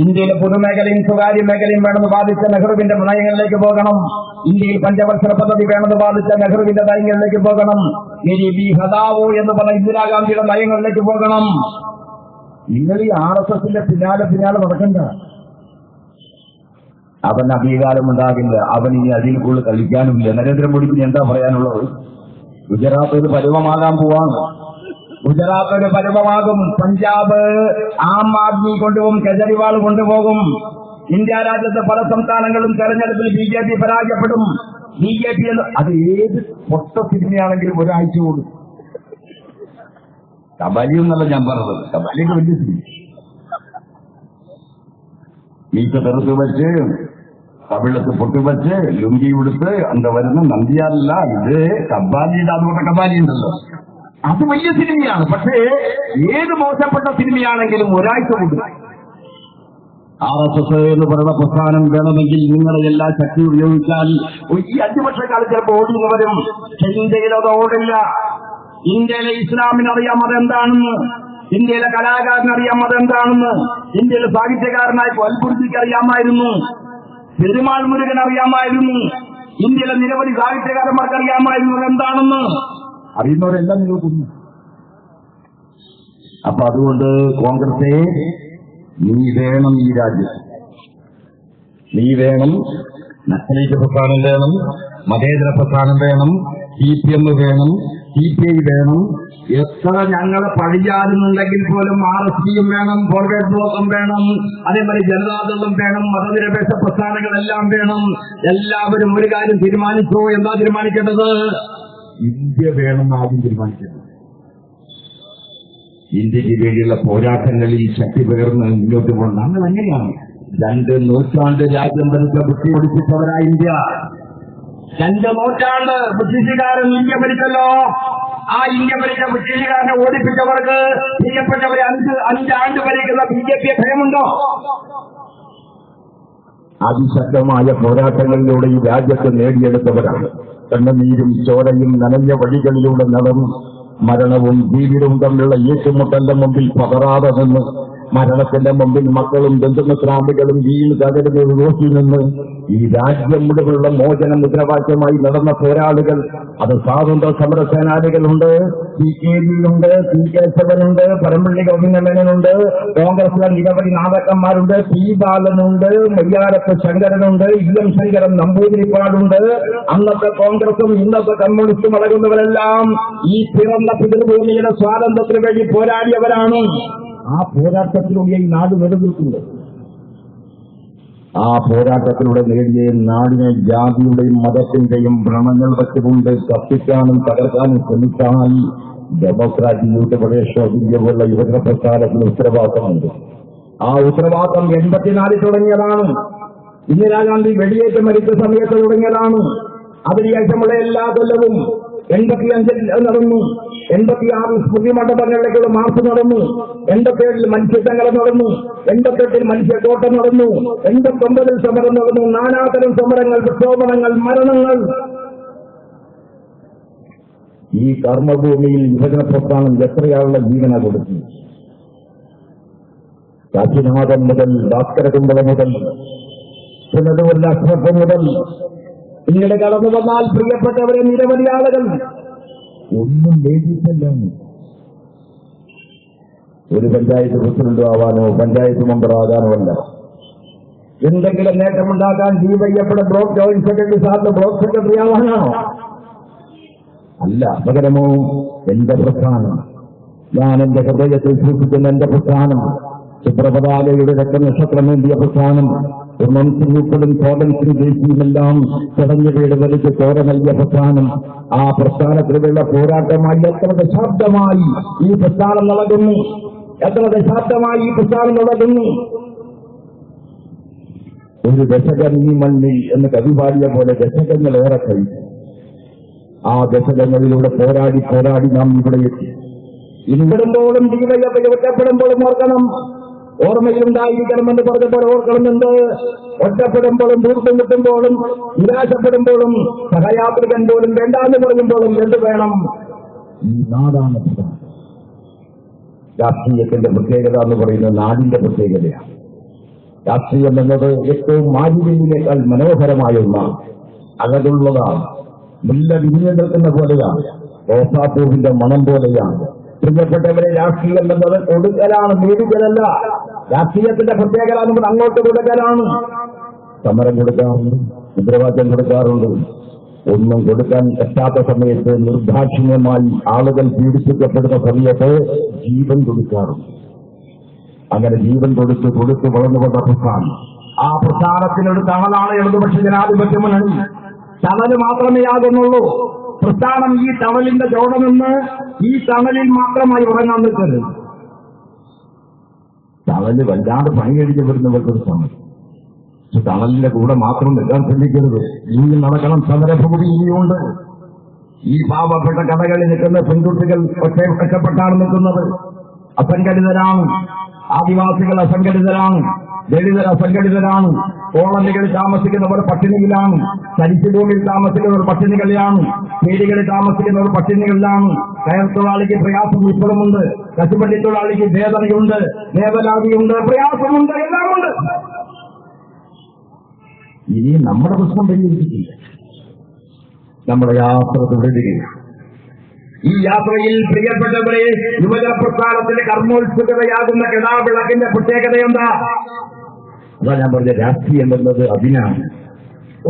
ഇന്ത്യയിലെ പൊതുമേഖലയും സ്വകാര്യ മേഖലയും വേണമെന്ന് ബാധിച്ച നെഹ്റുവിന്റെ നയങ്ങളിലേക്ക് പോകണം. ഇന്ത്യയിൽ പഞ്ചവത്സര പദ്ധതി വേണമെന്ന് ബാധിച്ച നെഹ്റുവിന്റെ നയങ്ങളിലേക്ക് പോകണം. ഗരീബി ഹദാവോ എന്ന് പറഞ്ഞ ഇന്ദിരാഗാന്ധിയുടെ നയങ്ങളിലേക്ക് പോകണം. നിങ്ങൾ ഈ RSSന്റെ പിന്നാലെ നടക്കണ്ട. അവൻ അംഗീകാരമുണ്ടാകില്ല. അവൻ ഇനി അതിൽ കൂടുതൽ കളിക്കാനുമില്ല. നരേന്ദ്രമോദിക്ക് എന്താ പറയാനുള്ളത്? ഗുജറാത്ത് ഒരു പരുവമാകാൻ പോവാണ്. ഗുജറാത്ത് ഒരു പരുവമാകും. പഞ്ചാബ് ആം ആദ്മി കൊണ്ടുപോകും, കേജ്രിവാൾ കൊണ്ടുപോകും. ഇന്ത്യ രാജ്യത്തെ പല സംസ്ഥാനങ്ങളും തെരഞ്ഞെടുപ്പിൽ BJP പരാജയപ്പെടും. BJP അത് ഏത് പൊട്ട സിനിമയാണെങ്കിലും ഒരാഴ്ച കൂടും. കബാലി എന്നല്ല ഞാൻ പറഞ്ഞത്. കബാലിക്ക് വലിയ സിനിമ മീറ്റ തെറുത്ത് വെച്ച് കവിളത്ത് പൊട്ടുവെച്ച് ലുങ്കി ഉടുത്ത് അന്ത വരുന്ന നന്ദിയാറില്ല. ഇത് കബാലിയുടെ അതുകൊണ്ട് കബാലി ഉണ്ടല്ലോ, അത് വലിയ സിനിമയാണ്. പക്ഷേ ഏത് മോശപ്പെട്ട സിനിമയാണെങ്കിലും ഒരാഴ്ച കൂടും. RSS എന്ന് പറയുന്ന പ്രസ്ഥാനം വേണമെങ്കിൽ നിങ്ങളെ എല്ലാ ശക്തി ഉപയോഗിച്ചാൽ ഈ 5 വർഷക്കാലം ചിലപ്പോൾ ഓടുന്നു വരും. ഇന്ത്യയിൽ അത് ഓടില്ല. ഇന്ത്യയിലെ ഇസ്ലാമിനറിയാം അതെന്താണെന്ന്, ഇന്ത്യയിലെ കലാകാരനറിയാം അതെന്താണെന്ന്, ഇന്ത്യയിലെ സാഹിത്യകാരനായ അൽബുർജിക്ക് അറിയാമായിരുന്നു, പെരുമാൾ മുരുകൻ അറിയാമായിരുന്നു, ഇന്ത്യയിലെ നിരവധി സാഹിത്യകാരന്മാർക്ക് അറിയാമായിരുന്നു അതെന്താണെന്ന്. അറിയുന്നവരെല്ലാം നിങ്ങൾക്കുന്നു. അപ്പൊ അതുകൊണ്ട് കോൺഗ്രസേ നീ വേണം, ഈ രാജ്യം നീ വേണം. നക്സലൈറ്റ് പ്രസ്ഥാനം വേണം, മതേതര പ്രസ്ഥാനം വേണം, CPM വേണം, CPI വേണം. എത്ര ഞങ്ങളെ പഴിയാറുന്നുണ്ടെങ്കിൽ പോലും RSPയും വേണം, ഫോർവേഡ് ബ്ലോക്കും വേണം, അതേപോലെ ജനതാദളും വേണം, മതനിരപേക്ഷ പ്രസ്ഥാനങ്ങളെല്ലാം വേണം. എല്ലാവരും ഒരു കാര്യം തീരുമാനിച്ചു. എന്താ തീരുമാനിക്കേണ്ടത്? ഇന്ത്യ വേണം ആദ്യം തീരുമാനിക്കേണ്ടത്. ഇന്ത്യക്ക് വേണ്ടിയുള്ള പോരാട്ടങ്ങളിൽ ശക്തി പകർന്ന് മുന്നോട്ട് പോകണം. നമ്മൾ എങ്ങനെയാണ് 2 നൂറ്റാണ്ട് രാജ്യം ഭരിച്ച ബുദ്ധി പഠിപ്പിച്ചവരാ ഇന്ത്യ. 2 നൂറ്റാണ്ട് ബ്രിട്ടീഷുകാരൻ ഇന്ത്യ ഭരിച്ചല്ലോ. ആ ഇന്ത്യ ഭരിച്ച ബ്രിട്ടീഷുകാരനെ ഓടിപ്പിച്ചവർക്ക് പ്രിയപ്പെട്ടവരെ 5 ആണ്ട് ഭരിക്കുന്ന BJP ഭയമുണ്ടോ? അതിശക്തമായ പോരാട്ടങ്ങളിലൂടെ ഈ രാജ്യത്ത് നേടിയെടുത്തവരാണ്. കണ്ണുനീരും ചോരയും നനഞ്ഞ വഴികളിലൂടെ നടന്നു മരണവും ജീവിതവും തമ്മിലുള്ള ഏറ്റുമുട്ടലിന്റെ മുമ്പിൽ പതറാതെ നിന്ന്, മരണത്തിന്റെ മുമ്പിൽ മക്കളും ബന്ധുമിത്രാദികളും വീണ് തകരുന്നത് നോക്കി നിന്ന് ഈ രാജ്യം മുഴുവനുള്ള മോചന മുദ്രാവാക്യമായി നടന്ന പോരാളികൾ, അത് സ്വാതന്ത്ര്യ സമര സേനാനികളുണ്ട്, CKD-യുണ്ട്, C. കേശവനുണ്ട്, പരമ്പള്ളി ഗോവിന്ദമേനോനുണ്ട്, കോൺഗ്രസിലെ നിരവധി നാടകന്മാരുണ്ട്, P. ബാലനുണ്ട്, മയ്യാരത്ത് ശങ്കരനുണ്ട്, EM ശങ്കരൻ നമ്പൂതിരിപ്പാടുണ്ട്. അന്നത്തെ കോൺഗ്രസും ഇന്നത്തെ കമ്മ്യൂണിസ്റ്റും അടങ്ങുന്നവരെല്ലാം ഈ പിറന്ന പിതൃഭൂമിയുടെ സ്വാതന്ത്ര്യത്തിന് വേണ്ടി പോരാടിയവരാണ്. ആ പോരാട്ടത്തിലൂടെ ഈ നാട് നിലനിൽക്കുന്നത്. ആ പോരാട്ടത്തിലൂടെ നേടിയ നാടിനെ ജാതിയുടെയും മതത്തിന്റെയും ഭ്രമങ്ങൾ വെച്ചുകൊണ്ട് കത്തിക്കാനും തകർക്കാനും ശ്രമിച്ചാൽ ഡെമോക്രാറ്റിക് യൂത്ത് പ്രദേശിലുള്ള യുവജന പ്രസ്ഥാനത്തിന് ഉത്തരവാദിത്തമുണ്ട്. ആ ഉത്തരവാദിത്തം 84 തുടങ്ങിയതാണ്. ഇന്ദിരാഗാന്ധി വെടിയേറ്റ് മരിച്ച സമയത്ത് തുടങ്ങിയതാണ്. അതിനുശേഷമുള്ള എല്ലാ കൊല്ലവും 85 നടന്നു, 86 സ്മൃതി മണ്ഡപങ്ങളിലേക്കുള്ള മാർച്ച് നടന്നു, 87 മനുഷ്യസംഘടന നടന്നു, 88 മനുഷ്യത്തോട്ടം നടന്നു, 89 സമരം നടന്നു. നാനാതരം സമരങ്ങൾ, പ്രക്ഷോഭങ്ങൾ, മരണങ്ങൾ. ഈ കർമ്മഭൂമിയിൽ വിഭജന പ്രസ്ഥാനം എത്രയാളുടെ ജീവന കൊടുത്തു. കാശിനാഥൻ മുതൽ ഭാസ്കരകുമ്പള മുതൽ പുനലൂരിലെ അഷ്റഫ് മുതൽ ഇങ്ങനെ കടന്നു വന്നാൽ പ്രിയപ്പെട്ടവരെ നിരവധി ആളുകൾ ഒന്നും വേദിയില്ല. ഒരു പഞ്ചായത്ത് പ്രസിഡന്റ് ആവാനോ പഞ്ചായത്ത് മെമ്പറാകാനോ അല്ല. എന്തെങ്കിലും നേട്ടമുണ്ടാക്കാൻ DYFയുടെ ബ്ലോക്ക് ജോയിന്റ് സെക്രട്ടറി സാറിന് ബ്ലോക്ക് സെക്രട്ടറി ആവാനാണോ? അല്ല. പകരമോ എന്റെ പ്രസ്ഥാനം, ഞാൻ എന്റെ ഹൃദയത്തിൽ സൂക്ഷിക്കുന്ന എന്റെ പ്രസ്ഥാനം, സുപ്രപതാലയുടെ രക്തനക്ഷത്രമേന്തിയ പ്രസ്ഥാനം, ഉൾപ്പെടും സ്വാതന്ത്ര്യം ദേശീയമെല്ലാം തുടങ്ങിയവയുടെ വലുത് ചോര നൽകിയ പ്രസ്ഥാനം. ആ പ്രസ്ഥാനത്തിലുള്ള പോരാട്ടമായി എത്ര ദശാബ്ദമായി ഈ പ്രസ്ഥാനം നടക്കുന്നു, എത്ര ദശാബ്ദമായി ഈ പ്രസ്ഥാനം നടക്കുന്നു. ഒരു ദശകം ഈ മണ്ണിൽ എന്ന് കവി പാടിയ പോലെ ദശകങ്ങളേറെ കഴിച്ചു. ആ ദശകങ്ങളിലൂടെ പോരാടി പോരാടി നാം ഇവിടെ എത്തി. ഇവിടുമ്പോഴും ജീവയെ ഒറ്റപ്പെടുമ്പോഴും ഓർക്കണം, ഓർമ്മയിലുണ്ടായിരിക്കണമെന്ന് പറഞ്ഞപ്പോൾ ഓർക്കണമെന്ന്. ഒറ്റപ്പെടുമ്പോഴും ദൂർത്തം കിട്ടുമ്പോഴും നിരാശപ്പെടുമ്പോഴും സഹയാത്രികൻ പോലും വേണ്ടാന്ന് പറയുമ്പോഴും എന്ത് വേണം? ഈ നാടാണ് പ്രധാനം. രാഷ്ട്രീയത്തിന്റെ പ്രത്യേകത എന്ന് പറയുന്നത് നാടിന്റെ പ്രത്യേകതയാണ്. രാഷ്ട്രീയം എന്നത് ഏറ്റവും മാലിന്യത്തിനേക്കാൾ മനോഹരമായ ഒന്നാണ്, അകതുള്ളതാണ്, മുല്ല വിരിഞ്ഞു നിൽക്കുന്ന പോലെയാണ്, റോസാപ്പൂവിന്റെ മണം പോലെയാണ്. പ്രിയപ്പെട്ടവരെ, രാഷ്ട്രീയം എന്നത് കൊടുക്കലാണ്, നേടിക്കലല്ല. രാഷ്ട്രീയത്തിന്റെ പ്രത്യേകത നമ്മൾ അങ്ങോട്ട് കൊടുക്കലാണ്. സമരം കൊടുക്കാറുണ്ട്, മുദ്രാവാക്യം കൊടുക്കാറുണ്ട്. ഒന്നും കൊടുക്കാൻ പറ്റാത്ത സമയത്ത്, നിർദാക്ഷിണ്യമായി ആളുകൾ പീഡിപ്പിക്കപ്പെടുന്ന സമയത്ത് ജീവൻ കൊടുക്കാറുണ്ട്. അങ്ങനെ ജീവൻ കൊടുത്ത് വളർന്നു വന്ന പ്രസ്ഥാനം. ആ പ്രസ്ഥാനത്തിനൊരു തണലാണ് ഇടതുപക്ഷ ജനാധിപത്യ മുന്നണി. തണല് മാത്രമേ ആകുന്നുള്ളൂ. പ്രസ്ഥാനം ഈ തണലിന്റെ ചോടെ നിന്ന് ഈ തണലിൽ മാത്രമായി ഉറങ്ങാൻ നിൽക്കരുത്. തണല് വല്ലാതെ പണി കഴിച്ച് വരുന്നവർക്കൊരു സമയം. തണലിന്റെ കൂടെ മാത്രം നിൽക്കാൻ ശ്രമിക്കരുത്. ഇനിയും നടക്കണം, സമരഭൂമി ഇനിയുണ്ട്. ഈ പാവപ്പെട്ട കടകളിൽ നിൽക്കുന്ന പെൺകുട്ടികൾ ഒറ്റപ്പെട്ടാണ് നിൽക്കുന്നത്. അസംഘടിതരാണ്. ആദിവാസികൾ അസംഘടിതരാണ്, ദളിതർ അസംഘടിതരാണ്. കോളനികളിൽ താമസിക്കുന്നവർ പട്ടിണിയിലാണ്, തരിശുഭൂമിയിൽ താമസിക്കുന്നവർ പട്ടിണികളിലാണ്, വീടുകളിൽ താമസിക്കുന്നവർ പട്ടിണികളിലാണ്. കയർ തൊഴിലാളിക്ക് പ്രയാസം ഇപ്പോഴുമുണ്ട്, കശുവണ്ടി തൊഴിലാളിക്ക് വേദനയുണ്ട്, വേവലാതിയുണ്ട്, പ്രയാസമുണ്ട്, എല്ലാമുണ്ട്. ഇനി നമ്മുടെ പ്രശ്നം പരിഹരിച്ചിട്ടില്ല. നമ്മുടെ യാത്ര തുടരുകയാണ്. ഈ യാത്രയിൽ പ്രിയപ്പെട്ടവരെ, യുവജന പ്രസ്ഥാനത്തിന്റെ കർമ്മോത്സുകതയാകുന്ന കെടാവിളക്കിന്റെ പ്രത്യേകത എന്താ? അതാ ഞാൻ പറഞ്ഞ രാഷ്ട്രീയം എന്നത് അതിനാണ്.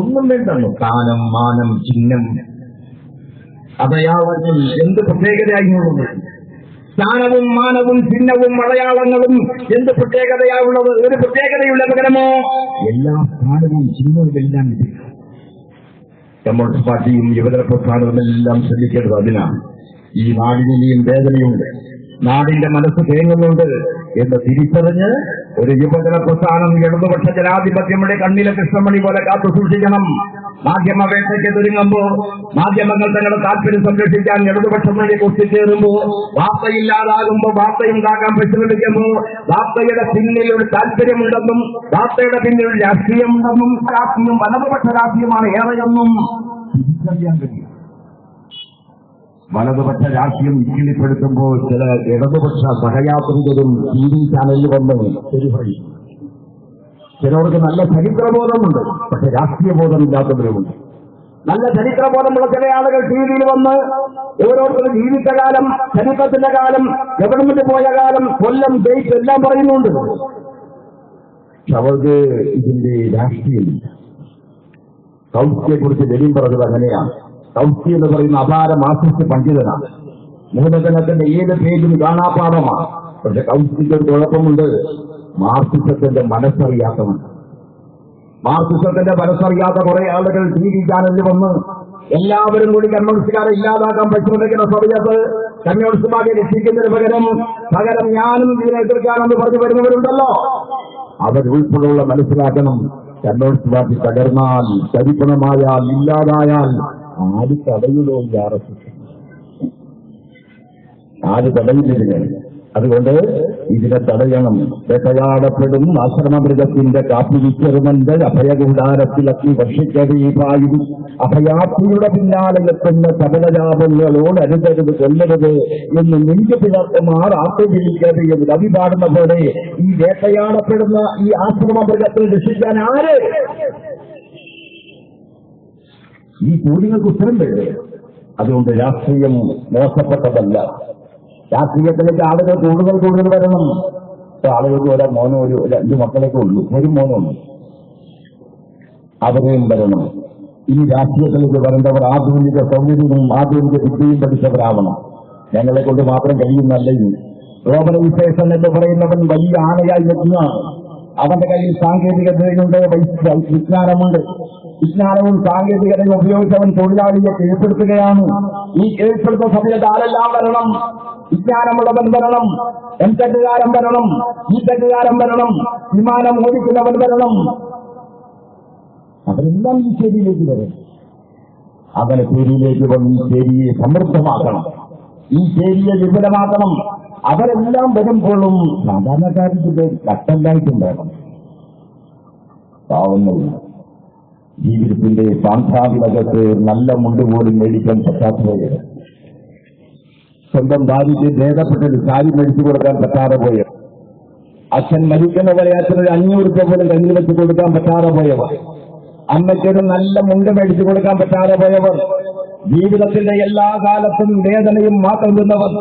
ഒന്നും വേണ്ടല്ലോ, സ്ഥാനം, മാനം, ചിഹ്നം, അടയാളങ്ങൾ എന്ത് പ്രത്യേകതയായിരുന്നത്? സ്ഥാനവും മാനവും ചിഹ്നവും അടയാളങ്ങളും എന്ത് പ്രത്യേകതയാവുള്ളത്? ഒരു പ്രത്യേകതയുള്ള പകരമോ എല്ലാ സ്ഥാനവും ചിഹ്നവും എല്ലാം കമ്മ്യൂണിസ്റ്റ് പാർട്ടിയും യുവജന പ്രസ്ഥാനവും എല്ലാം ശ്രദ്ധിക്കേണ്ടത് അതിനാണ്. ഈ നാടിനെയും വേദനയുണ്ട്, നാടിന്റെ മനസ്സ് തേങ്ങുന്നുണ്ട് എന്ന് തിരിച്ചറിഞ്ഞ് ഒരു യുവജന പ്രസ്ഥാനം ഇടതുപക്ഷ ജനാധിപത്യങ്ങളുടെ കണ്ണിലെ കൃഷ്ണമണി പോലെ കാത്തു സൂക്ഷിക്കണം. മാധ്യമ വേട്ടയ്ക്ക് തുടങ്ങുമ്പോൾ, മാധ്യമങ്ങൾ തങ്ങളുടെ താല്പര്യം സംരക്ഷിക്കാൻ ഇടതുപക്ഷം വേണ്ടി കുത്തിച്ചേറുമ്പോൾ, വാർത്തയില്ലാതാകുമ്പോൾ, വാർത്തയുണ്ടാക്കാൻ പരിശ്രമിക്കുമ്പോൾ, വാർത്തയുടെ പിന്നിൽ ഒരു താല്പര്യമുണ്ടെന്നും വാർത്തയുടെ പിന്നിൽ ഒരു രാഷ്ട്രീയമുണ്ടെന്നും രാഷ്ട്രീയം വലതുപക്ഷ രാഷ്ട്രീയമാണ് ഏറെയൊന്നും തിരിച്ചറിയാൻ കഴിയും. വലതുപക്ഷ രാഷ്ട്രീയം ഇക്കിളിപ്പെടുത്തുമ്പോൾ ചില ഇടതുപക്ഷ സഹയാത്രികരും TV ചാനലിൽ വന്ന് ശരി പറയും. ചിലവർക്ക് നല്ല ചരിത്രബോധമുണ്ട്, പക്ഷെ രാഷ്ട്രീയ ബോധമില്ലാത്തവരുമുണ്ട്. നല്ല ചരിത്രബോധമുള്ള ചില ആളുകൾ TV വന്ന് ഓരോരുത്തരും ജീവിച്ച കാലം, ചരിത്രത്തിന്റെ കാലം, ഗവൺമെന്റ് പോയ കാലം, കൊല്ലം, ഡേറ്റ് എല്ലാം പറയുന്നുണ്ട്. പക്ഷെ അവർക്ക് ഇതിന്റെ രാഷ്ട്രീയമില്ല. കൗസ്റ്റിയെക്കുറിച്ച് ലെനിൻ പറഞ്ഞത് അങ്ങനെയാണ്. കൗസ്റ്റി എന്ന് പറയുന്ന അപാര മാർക്സിസ്റ്റ് പണ്ഡിതനാണ്. മൂലധനത്തിന്റെ ഏത് പേജും കാണാപ്പാടമാണ്. പക്ഷെ കൗസ്റ്റിക്ക് ഒരു കുഴപ്പമുണ്ട്, മാർക്സിസത്തിന്റെ മനസ്സറിയാത്തവൻ. മാർക്സിസത്തിന്റെ മനസ്സറിയാത്ത കുറെ ആളുകൾ TV ചാനലിൽ വന്ന് എല്ലാവരും കൂടി കമ്മ്യൂണിസ്റ്റുകാരെ ഇല്ലാതാക്കാൻ പരിശ്രമിക്കുന്ന സമയത്ത് കമ്മ്യൂണിസ്റ്റ് പാർട്ടിയെ രക്ഷിക്കുന്നതിന് പകരം ഞാനും ഇതിനെ എതിർക്കാനെന്ന് പറഞ്ഞു വരുന്നവരുണ്ടല്ലോ. അവരുൾപ്പെടെയുള്ള മനസ്സിലാക്കണം, കമ്മ്യൂണിസ്റ്റ് പാർട്ടി തകർന്നാൽ, ചരിത്രമായാൽ, ഇല്ലാതായാൽ ആര് തടയുമോ? ആര് തടയുന്നതിന്? അതുകൊണ്ട് ഇതിനെ തടയണം. വേട്ടയാടപ്പെടും ആശ്രമമൃഗത്തിന്റെ കാപ്പിരിച്ചെറുമന്റെ അഭയകൂടാരത്തിലെത്തി വർഷിക്കരീപായും അഭയാത്രിയുടെ പിന്നാലെ എത്തുന്ന സകലജാപങ്ങളോട് അരുതരുത്, കൊല്ലരുത് എന്ന് നെഞ്ചു പിളർത്തുമാർ ആത്മജീവിക്കരുത് എന്ന് കവി പാടുന്ന പോലെ ഈ വേട്ടയാടപ്പെടുന്ന ഈ ആശ്രമമൃഗത്തെ രക്ഷിക്കാൻ ആര്? ഈ ചോദ്യങ്ങൾക്ക് ഉത്തരം വേണ്ടേ? അതുകൊണ്ട് രാഷ്ട്രീയം മോശപ്പെട്ടതല്ല. രാഷ്ട്രീയത്തിലേക്ക് ആളുകൾ കൂടുതൽ വരണം. ആളുകൾക്ക് ഓരോ മോനോ ഒരു 2 മക്കളൊക്കെ ഉള്ളൂ, ഒരു മോനുണ്ട്, അവരെയും വരണം. ഇനി രാഷ്ട്രീയത്തിലേക്ക് വരേണ്ടവർ ആധുനിക സൗകര്യവും ആധുനിക വിദ്യയും പഠിച്ചവരാവണം. ഞങ്ങളെ കൊണ്ട് മാത്രം കഴിയുന്നല്ല. ഗ്ലോബലൈസേഷൻ എന്ന് പറയുന്നവൻ വലിയ ആനയായി നിൽക്കുന്നതാണ്. അവന്റെ കയ്യിൽ സാങ്കേതികതയുണ്ട്, വിജ്ഞാനമുണ്ട്. വിജ്ഞാനവും സാങ്കേതികതയും ഉപയോഗിച്ച് അവൻ തൊഴിലാളിയെ കീഴ്പ്പെടുത്തുകയാണ്. ഈ കീഴ്പ്പെടുത്തുന്ന സമയത്ത് ആരെല്ലാം വരണം? വിജ്ഞാനമുള്ളവൻ വരണം, എംടെക്കുകാരൻ വരണം, ബിടെക്കുകാരൻ വരണം, വിമാനം ഓടിക്കുന്നവൻ വരണം. അവരെല്ലാം ഈ ശരിയിലേക്ക് വരും. അവനെ ശരിയിലേക്ക് വന്ന് ഈ ശരിയെ സമൃദ്ധമാക്കണം, ഈ ശരിയെ വിപുലമാക്കണം. അവരെല്ലാം വരുമ്പോഴും സാധാരണക്കാരുടെ കട്ടല്ലായിട്ടും വേണം. പാവുന്നില്ല, ജീവിതത്തിന്റെ സാന്ധാവികത്ത് നല്ല മുണ്ട് പോലും മേടിക്കാൻ പറ്റാത്ത പോയത്, സ്വന്തം ഭാര്യയ്ക്ക് ഭേദപ്പെട്ടൊരു സാരി മേടിച്ചു കൊടുക്കാൻ പറ്റാതെ പോയത്, അച്ഛൻ മരിക്കുന്നവരെ അച്ഛനൊരു 500 രൂപ പോലും കയ്യിൽ വെച്ച് കൊടുക്കാൻ പറ്റാതെ പോയവർ, അമ്മയ്ക്കൊരു നല്ല മുണ്ട് മേടിച്ചു കൊടുക്കാൻ പറ്റാതെ പോയവർ, ജീവിതത്തിന്റെ എല്ലാ കാലത്തും വേദനയും മാത്രം നിന്നവർ,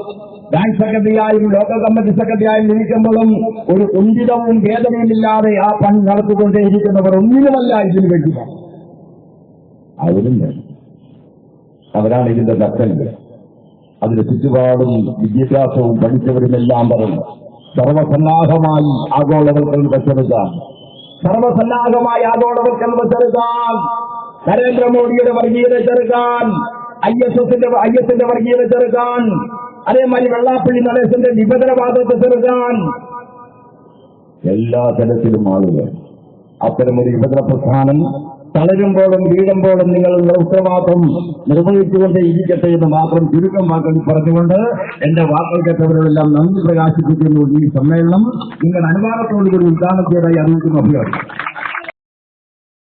ബാങ്ക് സെക്രട്ടറിയായും ലോക്കൽ കമ്മിറ്റി സെക്രട്ടറിയായും ഇരിക്കുമ്പോഴും ഒരു കുഞ്ചിതവും വേദനയുമില്ലാതെ ആ പണി നടത്തിക്കൊണ്ടേയിരിക്കുന്നവർ ഒന്നിനുമല്ല ഇതിന് വേണ്ടി. അവരും അവരാണ് ഇതിന്റെ കർത്തവ്യം. അതിന് ചുറ്റുപാടും വിദ്യാഭ്യാസവും പഠിച്ചവരുമെല്ലാം പറഞ്ഞു സർവസന്നാഹമായി ആഗോളവൽക്കരണം വെച്ചെടുക്കാൻ, സർവസന്നാഹമായി ആഗോളവൽക്കരണം വെച്ചെടുക്കാൻ, നരേന്ദ്രമോദിയുടെ വർഗീയത ചെറുക്കാൻ, ഐഎസ്എസിന്റെ വർഗീയത ചെറുക്കാൻ, അതേമാതിരി വെള്ളാപ്പള്ളി നടേശന്റെ വിഭജനവാദത്തെ ചെറുക്കാൻ എല്ലാ തരത്തിലും ആളുകൾ അത്തരമൊരു വിഭജന പ്രസ്ഥാനം തളരുമ്പോഴും വീഴുമ്പോഴും നിങ്ങളുടെ ഉത്തരവാദിത്വം നിർവഹിച്ചുകൊണ്ടേ ഇരിക്കട്ടെ എന്ന് മാത്രം ചുരുക്കം വാക്കുകൾ പറഞ്ഞുകൊണ്ട് എന്റെ വാക്കുകൾ കേട്ടവരെല്ലാം നന്ദി പ്രകാശിപ്പിക്കുന്നു. ഈ സമ്മേളനം നിങ്ങളുടെ അനുവാദത്തോടുകൂടി ഉദ്ഘാടനം ചെയ്തതായി അറിയിക്കുന്നു. അഭിവാദ്യം.